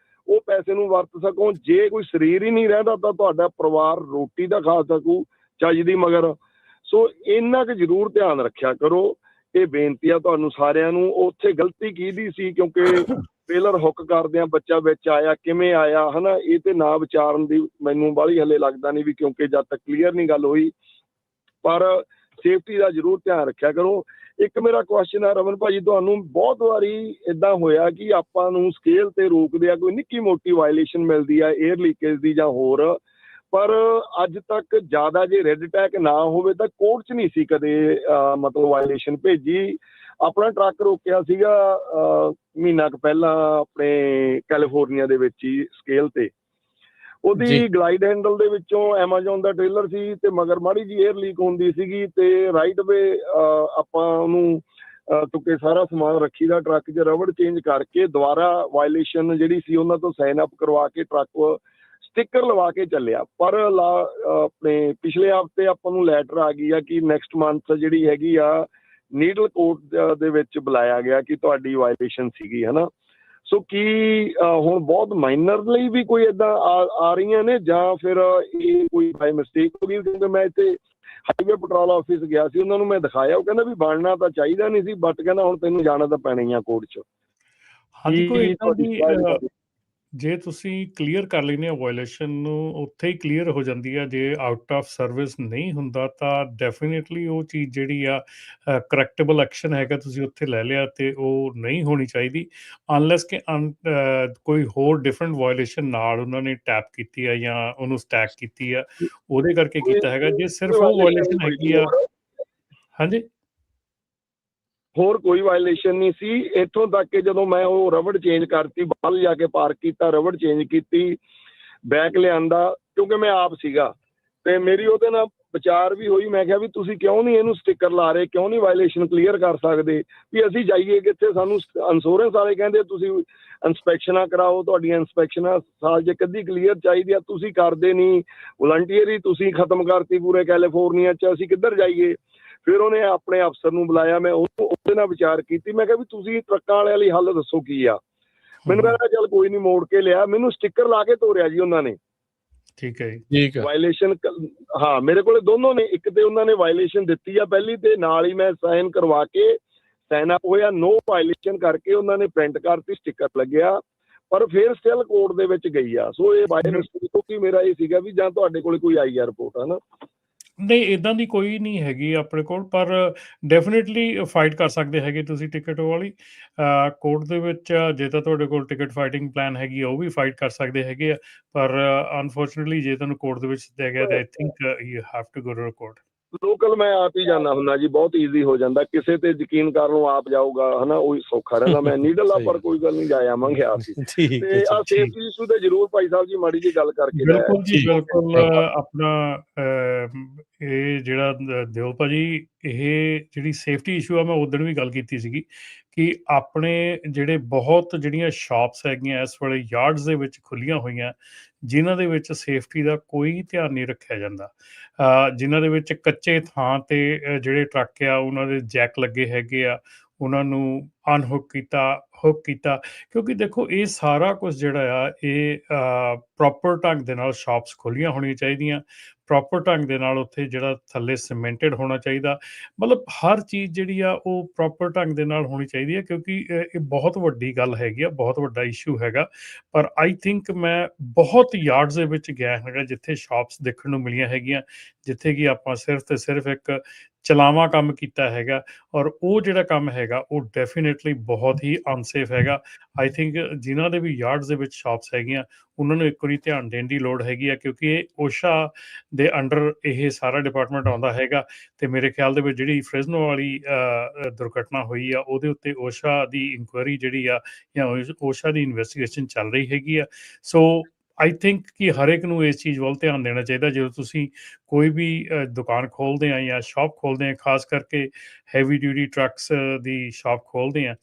ਉਹ ਪੈਸੇ ਨੂੰ ਵਰਤ ਸਕੋ। ਜੇ ਕੋਈ ਸਰੀਰ ਹੀ ਨਹੀਂ ਰਹਿੰਦਾ ਤਾਂ ਤੁਹਾਡਾ ਪਰਿਵਾਰ ਰੋਟੀ ਦਾ ਖਾ ਸਕੂ ਚੱਜ ਦੀ ਮਗਰ। ਸੋ ਇੰਨਾ ਕੁ ਜ਼ਰੂਰ ਧਿਆਨ ਰੱਖਿਆ ਕਰੋ। ਇਹ ਬੇਨਤੀ ਆ ਤੁਹਾਨੂੰ ਸਾਰਿਆਂ ਨੂੰ। ਉੱਥੇ ਗਲਤੀ ਕਿਹਦੀ ਸੀ? ਕਿਉਂਕਿ ਟ੍ਰੇਲਰ ਹੁੱਕ ਕਰਦਿਆਂ ਬੱਚਾ ਵਿੱਚ ਆਇਆ, ਕਿਵੇਂ ਆਇਆ, ਹਨਾ, ਇਹ ਤੇ ਨਾ ਵਿਚਾਰਨ ਦੀ ਮੈਨੂੰ ਬਾਹਲੀ ਹਲੇ ਲੱਗਦਾ ਨਹੀਂ ਵੀ, ਕਿਉਂਕਿ ਜਦ ਤੱਕ ਕਲੀਅਰ ਨਹੀਂ ਗੱਲ ਹੋਈ। ਪਰ ਸੇਫਟੀ ਦਾ ਜ਼ਰੂਰ ਧਿਆਨ ਰੱਖਿਆ ਕਰੋ। ਇੱਕ ਮੇਰਾ ਕੁਐਸਚਨ ਆ ਰਮਨ ਭਾਜੀ, ਤੁਹਾਨੂੰ ਬਹੁਤ ਵਾਰੀ ਇਦਾਂ ਹੋਇਆ ਕਿ ਆਪਾਂ ਨੂੰ ਸਕੇਲ ਤੇ ਰੋਕਦੇ ਆ, ਕੋਈ ਨਿੱਕੀ ਮੋਟੀ ਵਾਇਲੇਸ਼ਨ ਮਿਲਦੀ ਆ 에ਅਰ ਲੀਕੇਜ ਦੀ ਜਾਂ ਹੋਰ, ਪਰ ਅੱਜ ਤੱਕ ਜ਼ਿਆਦਾ ਜੇ ਰੈੱਡ ਟੈਗ ਨਾ ਹੋਵੇ ਤਾਂ ਕੋਰਟ 'ਚ ਨਹੀਂ ਸੀ ਕਦੇ ਮਤਲਬ ਵਾਇਲੇਸ਼ਨ ਭੇਜੀ। ਆਪਣਾ ਟਰੱਕ ਰੋਕਿਆ ਸੀਗਾ ਮਹੀਨਾ ਕੁ ਪਹਿਲਾਂ ਆਪਣੇ ਕੈਲੀਫੋਰਨੀਆ ਦੇ ਵਿੱਚ ਹੀ ਸਕੇਲ ਤੇ। ਉਹਦੀ ਗਲਾਈਡ ਹੈਂਡਲ ਦੇ ਵਿੱਚੋਂ ਐਮਾਜ਼ੋਨ ਦਾ ਟ੍ਰੇਲਰ ਸੀ ਤੇ ਮਗਰ ਮਾੜੀ ਜੀ 에ਅਰ ਲੀਕ ਹੁੰਦੀ ਸੀਗੀ ਤੇ ਰਾਈਟ ਵੇ ਆਪਾਂ ਉਹਨੂੰ ਕਿਉਂਕਿ ਸਾਰਾ ਸਮਾਨ ਰੱਖੀ ਦਾ ਟਰੱਕ 'ਚ ਰਬੜ ਚੇਂਜ ਕਰਕੇ ਦੁਬਾਰਾ ਵਾਇਲੇਸ਼ਨ ਜਿਹੜੀ ਸੀ ਉਹਨਾਂ ਤੋਂ ਸਾਈਨ ਅਪ ਕਰਵਾ ਕੇ ਟਰੱਕ ਸਟਿੱਕਰ ਲਵਾ ਕੇ ਚੱਲਿਆ। ਪਰ ਆਪਣੇ ਪਿਛਲੇ ਹਫ਼ਤੇ ਆਪਾਂ ਨੂੰ ਲੈਟਰ ਆ ਗਈ ਆ ਕਿ ਨੈਕਸਟ ਮੰਥ ਜਿਹੜੀ ਹੈਗੀ ਆ ਨੀਡਲ ਕੋਰਟ ਦੇ ਵਿੱਚ ਬੁਲਾਇਆ ਗਿਆ ਕਿ ਤੁਹਾਡੀ ਵਾਇਲੇਸ਼ਨ ਸੀਗੀ, ਹੈ ਨਾ। ਸੋ ਕੀ ਹੁਣ ਬਹੁਤ ਮਾਈਨਰ ਲਈ ਵੀ ਕੋਈ ਏਦਾਂ ਆ ਰਹੀਆਂ ਨੇ ਜਾਂ ਫਿਰ ਇਹ ਕੋਈ ਬਾਈ ਮਿਸਟੇਕ ਹੋ ਗਈ? ਕਿਉਂਕਿ ਮੈਂ ਇੱਥੇ ਹਾਈਵੇ ਪੈਟਰੋਲ ਆਫਿਸ ਗਿਆ ਸੀ, ਉਹਨਾਂ ਨੂੰ ਮੈਂ ਦਿਖਾਇਆ, ਉਹ ਕਹਿੰਦਾ ਵੀ ਬਣਨਾ ਤਾਂ ਚਾਹੀਦਾ ਨਹੀਂ ਸੀ ਬਟ ਕਹਿੰਦਾ ਹੁਣ ਤੈਨੂੰ ਜਾਣਾ ਤਾਂ ਪੈਣਾ ਹੀ ਆ ਕੋਰਟ 'ਚ। ਹਾਂਜੀ, ਕੋਈ ਜੇ ਤੁਸੀਂ ਕਲੀਅਰ ਕਰ ਲੈਂਦੇ ਹੋ ਵਾਇਲੇਸ਼ਨ ਨੂੰ ਉੱਥੇ ਹੀ ਕਲੀਅਰ ਹੋ ਜਾਂਦੀ ਆ। ਜੇ ਆਊਟ ਆਫ ਸਰਵਿਸ ਨਹੀਂ ਹੁੰਦਾ ਤਾਂ ਡੈਫੀਨੇਟਲੀ ਉਹ ਚੀਜ਼ ਜਿਹੜੀ ਆ ਕਰੈਕਟੇਬਲ ਐਕਸ਼ਨ ਹੈਗਾ, ਤੁਸੀਂ ਉੱਥੇ ਲੈ ਲਿਆ ਤੇ ਉਹ ਨਹੀਂ ਹੋਣੀ ਚਾਹੀਦੀ ਅਨਲੈਸ ਕਿ ਕੋਈ ਹੋਰ ਡਿਫਰੈਂਟ ਵਾਇਲੇਸ਼ਨ ਨਾਲ ਉਹਨਾਂ ਨੇ ਟੈਪ ਕੀਤੀ ਆ ਜਾਂ ਉਹਨੂੰ ਸਟੈਕ ਕੀਤੀ ਆ, ਉਹਦੇ ਕਰਕੇ ਕੀਤਾ ਹੈਗਾ। ਜੇ ਸਿਰਫ ਉਹ ਵਾਇਲੇਸ਼ਨ ਹੈਗੀ ਆ, ਹਾਂਜੀ ਹੋਰ ਕੋਈ ਵਾਇਲੇਸ਼ਨ ਨਹੀਂ ਸੀ ਇੱਥੋਂ ਤੱਕ ਕਿ ਜਦੋਂ ਮੈਂ ਉਹ ਰਬੜ ਚੇਂਜ ਕਰਤੀ, ਬਾਹਰ ਜਾ ਕੇ ਪਾਰਕ ਕੀਤਾ, ਰਬੜ ਚੇਂਜ ਕੀਤੀ, ਬੈਕ ਲਿਆਂਦਾ ਕਿਉਂਕਿ ਮੈਂ ਆਪ ਸੀਗਾ ਤੇ ਮੇਰੀ ਉਹਦੇ ਨਾਲ ਵਿਚਾਰ ਵੀ ਹੋਈ। ਮੈਂ ਕਿਹਾ ਵੀ ਤੁਸੀਂ ਕਿਉਂ ਨਹੀਂ ਇਹਨੂੰ ਸਟਿੱਕਰ ਲਾ ਰਹੇ, ਕਿਉਂ ਨਹੀਂ ਵਾਇਲੇਸ਼ਨ ਕਲੀਅਰ ਕਰ ਸਕਦੇ, ਵੀ ਅਸੀਂ ਜਾਈਏ ਕਿੱਥੇ? ਸਾਨੂੰ ਇੰਸ਼ੋਰੈਂਸ ਵਾਲੇ ਕਹਿੰਦੇ ਤੁਸੀਂ ਇੰਸਪੈਕਸ਼ਨਾਂ ਕਰਾਓ, ਤੁਹਾਡੀਆਂ ਇੰਸਪੈਕਸ਼ਨਾਂ ਸਾਲ 'ਚ ਇੱਕ ਅੱਧੀ ਕਲੀਅਰ ਚਾਹੀਦੀ ਆ, ਤੁਸੀਂ ਕਰਦੇ ਨਹੀਂ, ਵਲੰਟੀਅਰੀ ਤੁਸੀਂ ਖਤਮ ਕਰਤੀ ਪੂਰੇ ਕੈਲੀਫੋਰਨੀਆ 'ਚ, ਅਸੀਂ ਕਿੱਧਰ ਜਾਈਏ? ਫਿਰ ਉਹਨੇ ਆਪਣੇ ਅਫਸਰ ਨੂੰ ਬੁਲਾਇਆ, ਮੈਂ ਉਹਦੇ ਨਾਲ ਵਿਚਾਰ ਕੀਤੀ। ਮੈਂ ਕਿਹਾ ਵੀ ਤੁਸੀਂ ਟਰੱਕਾਂ ਵਾਲਿਆਂ ਲਈ ਹੱਲ ਦੱਸੋ ਕੀ ਆ? ਮੈਨੂੰ ਕਹਿੰਦਾ ਚੱਲ ਕੋਈ ਨਹੀਂ, ਮੋੜ ਕੇ ਲਿਆ, ਮੈਨੂੰ ਸਟਿੱਕਰ ਲਾ ਕੇ ਤੋਰਿਆ ਜੀ ਉਹਨਾਂ ਨੇ। ਠੀਕ ਹੈ ਜੀ, ਠੀਕ ਹੈ। ਵਾਇਲੇਸ਼ਨ ਹਾਂ ਮੇਰੇ ਕੋਲੇ ਦੋਨੋਂ ਨੇ, ਇੱਕ ਤੇ ਉਹਨਾਂ ਨੇ ਵਾਇਲੇਸ਼ਨ ਦਿੱਤੀ ਆ ਪਹਿਲੀ ਤੇ ਨਾਲ ਹੀ ਮੈਂ ਸਾਈਨ ਕਰਵਾ ਕੇ ਸਾਈਨ ਅਪ ਹੋਇਆ, ਨੋ ਵਾਇਲੇਸ਼ਨ ਕਰਕੇ ਉਹਨਾਂ ਨੇ ਪ੍ਰਿੰਟ ਕਰਤੀ, ਸਟਿੱਕਰ ਲੱਗਿਆ, ਪਰ ਫਿਰ ਸਟਿਲ ਕੋਰਟ ਦੇ ਵਿੱਚ ਗਈ ਆ। ਸੋ ਇਹ ਬਾਈ ਮਿਸਟੇਕ ਕਿਉਂਕਿ ਮੇਰਾ ਇਹ ਸੀਗਾ ਵੀ ਜਾਂ ਤੁਹਾਡੇ ਕੋਲੇ ਕੋਈ ਆਈ ਆ ਰਿਪੋਰਟ, ਹੈ ਨਾ। ਨਹੀਂ ਇੱਦਾਂ ਦੀ ਕੋਈ ਨਹੀਂ ਹੈਗੀ ਆਪਣੇ ਕੋਲ, ਪਰ ਡੈਫੀਨੇਟਲੀ ਫਾਈਟ ਕਰ ਸਕਦੇ ਹੈਗੇ ਤੁਸੀਂ ਟਿਕਟ ਵਾਲੀ ਕੋਰਟ ਦੇ ਵਿੱਚ। ਜੇ ਤਾਂ ਤੁਹਾਡੇ ਕੋਲ ਟਿਕਟ ਫਾਈਟਿੰਗ ਪਲਾਨ ਹੈਗੀ ਆ ਉਹ ਵੀ ਫਾਈਟ ਕਰ ਸਕਦੇ ਹੈਗੇ ਆ, ਪਰ ਅਨਫੋਰਚੂਨੇਟਲੀ ਜੇ ਤੁਹਾਨੂੰ ਕੋਰਟ ਦੇ ਵਿੱਚ ਦਿੱਤਾ ਗਿਆ ਤਾਂ I think you have to go to court. Local ਮੈਂ ਆਪ ਹੀ ਜਾਂਦਾ ਹੁੰਦਾ ਜੀ, ਬਹੁਤ ਈਜ਼ੀ ਹੋ ਜਾਂਦਾ, ਕਿਸੇ ਤੇ ਯਕੀਨ ਕਰ ਲਓ ਆਪ ਜਾਊਗਾ, ਹਨਾ, ਉਹੀ ਸੌਖਾ ਰਹਿੰਦਾ। ਮੈਂ ਨੀਡਲ ਆ ਪਰ ਕੋਈ ਗੱਲ ਨਹੀਂ, ਜਾ ਆਵਾਂਗੇ ਆਪ ਹੀ। ਤੇ ਆ ਸੇਫਟੀ ਇਸ਼ੂ ਤੇ ਜ਼ਰੂਰ ਭਾਈ ਸਾਹਿਬ ਜੀ ਮਾੜੀ ਜੀ ਗੱਲ ਕਰਕੇ। ਬਿਲਕੁਲ ਜੀ ਬਿਲਕੁਲ। ਆਪਣਾ ਇਹ ਜਿਹੜਾ ਦਿਓ ਭਾਜੀ, ਇਹ ਜਿਹੜੀ ਸੇਫਟੀ ਇਸ਼ੂ ਆ ਮੈਂ ਉਦਣ ਵੀ ਗੱਲ ਕੀਤੀ ਸੀਗੀ ਕਿ ਆਪਣੇ ਜਿਹੜੇ ਬਹੁਤ ਜਿਹੜੀਆਂ ਸ਼ਾਪਸ ਹੈਗੀਆਂ ਇਸ ਵੇਲੇ ਯਾਰਡਸ ਦੇ ਵਿੱਚ ਖੁੱਲੀਆਂ ਹੋਈਆਂ, ਜਿਨ੍ਹਾਂ ਦੇ ਵਿੱਚ ਸੇਫਟੀ ਦਾ ਕੋਈ ਧਿਆਨ ਨਹੀਂ ਰੱਖਿਆ ਜਾਂਦਾ, ਜਿਨ੍ਹਾਂ ਦੇ ਵਿੱਚ ਕੱਚੇ ਥਾਂ ਤੇ ਜਿਹੜੇ ਟਰੱਕ ਆ ਉਹਨਾਂ ਦੇ ਜੈਕ ਲੱਗੇ ਹੈਗੇ ਆ, ਉਹਨਾਂ ਨੂੰ ਅਨਹੁੱਕ ਕੀਤਾ, ਹੁੱਕ ਕੀਤਾ। ਕਿਉਂਕਿ ਦੇਖੋ ਇਹ ਸਾਰਾ ਕੁਝ ਜਿਹੜਾ ਆ ਇਹ ਪ੍ਰੋਪਰ ਢੰਗ ਦੇ ਨਾਲ ਸ਼ਾਪਸ ਖੋਲ੍ਹੀਆਂ ਹੋਣੀਆਂ ਚਾਹੀਦੀਆਂ, ਪ੍ਰੋਪਰ ਢੰਗ ਦੇ ਨਾਲ ਉੱਥੇ ਜਿਹੜਾ ਥੱਲੇ ਸੀਮੈਂਟਡ ਹੋਣਾ ਚਾਹੀਦਾ, ਮਤਲਬ ਹਰ ਚੀਜ਼ ਜਿਹੜੀ ਆ ਉਹ ਪ੍ਰੋਪਰ ਢੰਗ ਦੇ ਨਾਲ ਹੋਣੀ ਚਾਹੀਦੀ ਹੈ। ਕਿਉਂਕਿ ਇਹ ਬਹੁਤ ਵੱਡੀ ਗੱਲ ਹੈਗੀ ਆ, ਬਹੁਤ ਵੱਡਾ ਇਸ਼ੂ ਹੈਗਾ। ਪਰ ਆਈ ਥਿੰਕ ਮੈਂ ਬਹੁਤ ਯਾਰਡਸ ਦੇ ਵਿੱਚ ਗਿਆ ਹੈਗਾ ਜਿੱਥੇ ਸ਼ਾਪਸ ਦੇਖਣ ਨੂੰ ਮਿਲੀਆਂ ਹੈਗੀਆਂ, ਜਿੱਥੇ ਕਿ ਆਪਾਂ ਸਿਰਫ ਤੇ ਸਿਰਫ ਇੱਕ ਚਲਾਵਾਂ ਕੰਮ ਕੀਤਾ ਹੈਗਾ, ਔਰ ਉਹ ਜਿਹੜਾ ਕੰਮ ਹੈਗਾ ਉਹ ਡੈਫੀਨੇਟਲੀ ਬਹੁਤ ਹੀ ਅਨਸੇਫ ਹੈਗਾ। ਆਈ ਥਿੰਕ ਜਿਨ੍ਹਾਂ ਦੇ ਵੀ ਯਾਰਡਸ ਦੇ ਵਿੱਚ ਸ਼ਾਪਸ ਹੈਗੀਆਂ ਉਹਨਾਂ ਨੂੰ ਇੱਕ ਵਾਰੀ ਧਿਆਨ ਦੇਣ ਦੀ ਲੋੜ ਹੈਗੀ ਆ, ਕਿਉਂਕਿ ਇਹ ਓਸ਼ਾ ਦੇ ਅੰਡਰ ਇਹ ਸਾਰਾ ਡਿਪਾਰਟਮੈਂਟ ਆਉਂਦਾ ਹੈਗਾ। ਤੇ ਮੇਰੇ ਖਿਆਲ ਦੇ ਵਿੱਚ ਜਿਹੜੀ ਫ੍ਰਿਜ਼ਨੋ ਵਾਲੀ ਦੁਰਘਟਨਾ ਹੋਈ ਆ ਉਹਦੇ ਉੱਤੇ ਓਸ਼ਾ ਦੀ ਇਨਕੁਆਇਰੀ ਜਿਹੜੀ ਆ ਜਾਂ ਓਸ਼ਾ ਦੀ ਇਨਵੈਸਟੀਗੇਸ਼ਨ ਚੱਲ ਰਹੀ ਹੈਗੀ ਆ। ਸੋ ਆਈ ਥਿੰਕ ਕਿ ਹਰ ਇੱਕ ਨੂੰ ਇਸ ਚੀਜ਼ ਵੱਲ ਧਿਆਨ ਦੇਣਾ ਚਾਹੀਦਾ ਜਦੋਂ ਤੁਸੀਂ ਕੋਈ ਵੀ ਦੁਕਾਨ ਖੋਲ੍ਹਦੇ ਆ ਜਾਂ ਸ਼ਾਪ ਖੋਲ੍ਹਦੇ ਆ, ਖਾਸ ਕਰਕੇ ਹੈਵੀ ਡਿਊਟੀ ਟਰੱਕਸ ਦੀ ਸ਼ਾਪ ਖੋਲ੍ਹਦੇ ਆ,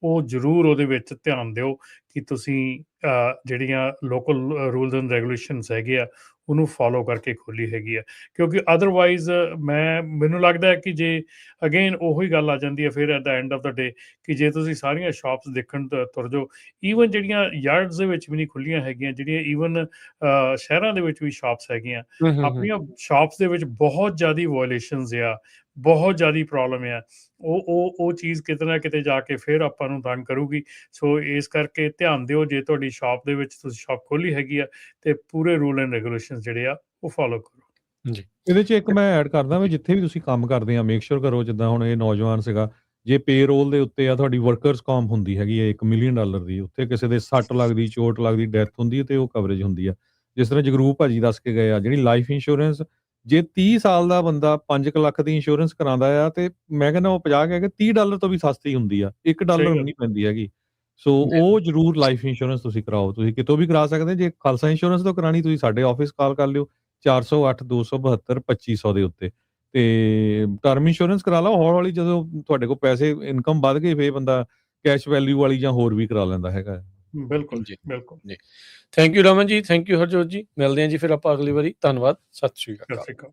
ਉਹ ਜ਼ਰੂਰ ਉਹਦੇ ਵਿੱਚ ਧਿਆਨ ਦਿਓ ਕਿ ਤੁਸੀਂ ਜਿਹੜੀਆਂ ਲੋਕਲ ਰੂਲਸ ਐਂਡ ਰੈਗੂਲੇਸ਼ਨਸ ਹੈਗੇ ਆ ਉਹਨੂੰ ਫੋਲੋ ਕਰਕੇ ਖੋਲ੍ਹੀ ਹੈਗੀ ਆ। ਕਿਉਂਕਿ ਅਦਰਵਾਈਜ਼ ਮੈਨੂੰ ਲੱਗਦਾ ਹੈ ਕਿ ਜੇ ਅਗੇਨ ਉਹੀ ਗੱਲ ਆ ਜਾਂਦੀ ਹੈ ਫਿਰ ਐਟ ਦਾ ਐਂਡ ਆਫ ਦਾ ਡੇ ਕਿ ਜੇ ਤੁਸੀਂ ਸਾਰੀਆਂ ਸ਼ਾਪਸ ਦੇਖਣ ਤੁਰ ਜਾਓ, ਈਵਨ ਜਿਹੜੀਆਂ ਯਾਰਡਸ ਦੇ ਵਿੱਚ ਵੀ ਨਹੀਂ ਖੁੱਲ੍ਹੀਆਂ ਹੈਗੀਆਂ, ਜਿਹੜੀਆਂ ਈਵਨ ਸ਼ਹਿਰਾਂ ਦੇ ਵਿੱਚ ਵੀ ਸ਼ਾਪਸ ਹੈਗੀਆਂ, ਆਪਣੀਆਂ ਸ਼ਾਪਸ ਦੇ ਵਿੱਚ ਬਹੁਤ ਜ਼ਿਆਦਾ ਵਾਇਲੇਸ਼ਨਸ ਆ, ਬਹੁਤ ਜ਼ਿਆਦਾ ਪ੍ਰੋਬਲਮ ਆ, ਉਹ ਚੀਜ਼ ਕਿਤੇ ਨਾ ਕਿਤੇ ਜਾ ਕੇ ਫਿਰ ਆਪਾਂ ਨੂੰ ਤੰਗ ਕਰੂਗੀ। ਸੋ ਇਸ ਕਰਕੇ ਧਿਆਨ ਦਿਓ, ਜੇ ਤੁਹਾਡੀ ਸ਼ਾਪ ਦੇ ਵਿੱਚ ਤੁਸੀਂ ਸ਼ਾਪ ਖੋਲ੍ਹੀ ਹੈਗੀ ਆ ਤੇ ਪੂਰੇ ਰੂਲ ਐਂਡ ਰੈਗੂਲੇਸ਼ਨਸ ਜਿਹੜੇ ਆ ਉਹ ਫੋਲੋ ਕਰੋ। ਜੀ, ਇਹਦੇ 'ਚ ਇੱਕ ਮੈਂ ਐਡ ਕਰਦਾ ਵੀ ਜਿੱਥੇ ਵੀ ਤੁਸੀਂ ਕੰਮ ਕਰਦੇ ਆ ਮੇਕ ਸ਼ੋਰ ਕਰੋ, ਜਿੱਦਾਂ ਹੁਣ ਇਹ ਨੌਜਵਾਨ ਸੀਗਾ, ਜੇ ਪੇਰੋਲ ਦੇ ਉੱਤੇ ਆ ਤੁਹਾਡੀ ਵਰਕਰਸ ਕੌਂਪ ਹੁੰਦੀ ਹੈਗੀ ਹੈ $1 ਮਿਲੀਅਨ ਦੀ, ਉੱਥੇ ਕਿਸੇ ਦੇ ਸੱਟ ਲੱਗਦੀ, ਚੋਟ ਲੱਗਦੀ, ਡੈਥ ਹੁੰਦੀ ਹੈ ਤੇ ਉਹ ਕਵਰੇਜ ਹੁੰਦੀ ਆ। ਜਿਸ ਤਰ੍ਹਾਂ ਜਗਰੂਪ ਭਾਜੀ ਦੱਸ ਕੇ ਗਏ ਆ, ਜਿਹੜੀ ਲਾਈਫ ਇੰਸ਼ੋਰੈਂਸ ਜੇ 30 ਸਾਲ ਦਾ ਬੰਦਾ 5 ਲੱਖ ਦੀ ਇੰਸ਼ੋਰੈਂਸ ਕਰਾਉਂਦਾ ਆ ਤੇ ਮੈਂ ਕਹਿੰਦਾ ਉਹ 50 ਕਹਿ ਕੇ $30 ਤੋਂ ਵੀ ਸਸਤੀ ਹੁੰਦੀ ਆ, $1 ਨਹੀਂ ਪੈਂਦੀ ਹੈਗੀ। ਸੋ ਉਹ ਜ਼ਰੂਰ ਲਾਈਫ ਇੰਸ਼ੋਰੈਂਸ ਤੁਸੀਂ ਕਰਾਓ। ਤੁਸੀਂ ਕਿਤੋਂ ਵੀ ਕਰਾ ਸਕਦੇ, ਜੇ ਖਾਲਸਾ ਇੰਸ਼ੋਰੈਂਸ ਤੋਂ ਕਰਾਣੀ ਤੁਸੀਂ ਸਾਡੇ ਆਫਿਸ ਕਾਲ ਕਰ ਲਿਓ 408 272 2500 ਦੇ ਉੱਤੇ, ਤੇ ਟਰਮ ਇੰਸ਼ੋਰੈਂਸ ਕਰਾ ਲਓ। ਹੌਲੀ ਜਦੋਂ ਤੁਹਾਡੇ ਕੋਲ ਪੈਸੇ ਇਨਕਮ ਵੱਧ ਗਈ ਫੇਰ ਬੰਦਾ ਕੈਸ਼ ਵੈਲਿਊ ਵਾਲੀ ਜਾਂ ਹੋਰ ਵੀ ਕਰਾ ਲੈਂਦਾ ਹੈਗਾ। ਬਿਲਕੁਲ ਜੀ ਬਿਲਕੁਲ ਜੀ। Thank you Raman ji, thank you Harjot ਜੀ। ਮਿਲਦੇ ਹਾਂ ਜੀ ਫਿਰ ਆਪਾਂ ਅਗਲੀ ਵਾਰੀ। ਧੰਨਵਾਦ, ਸਤਿ ਸ਼੍ਰੀ ਸਤਿ ਅਕਾਲ। ਸ਼੍ਰੀ ਅਕਾਲ।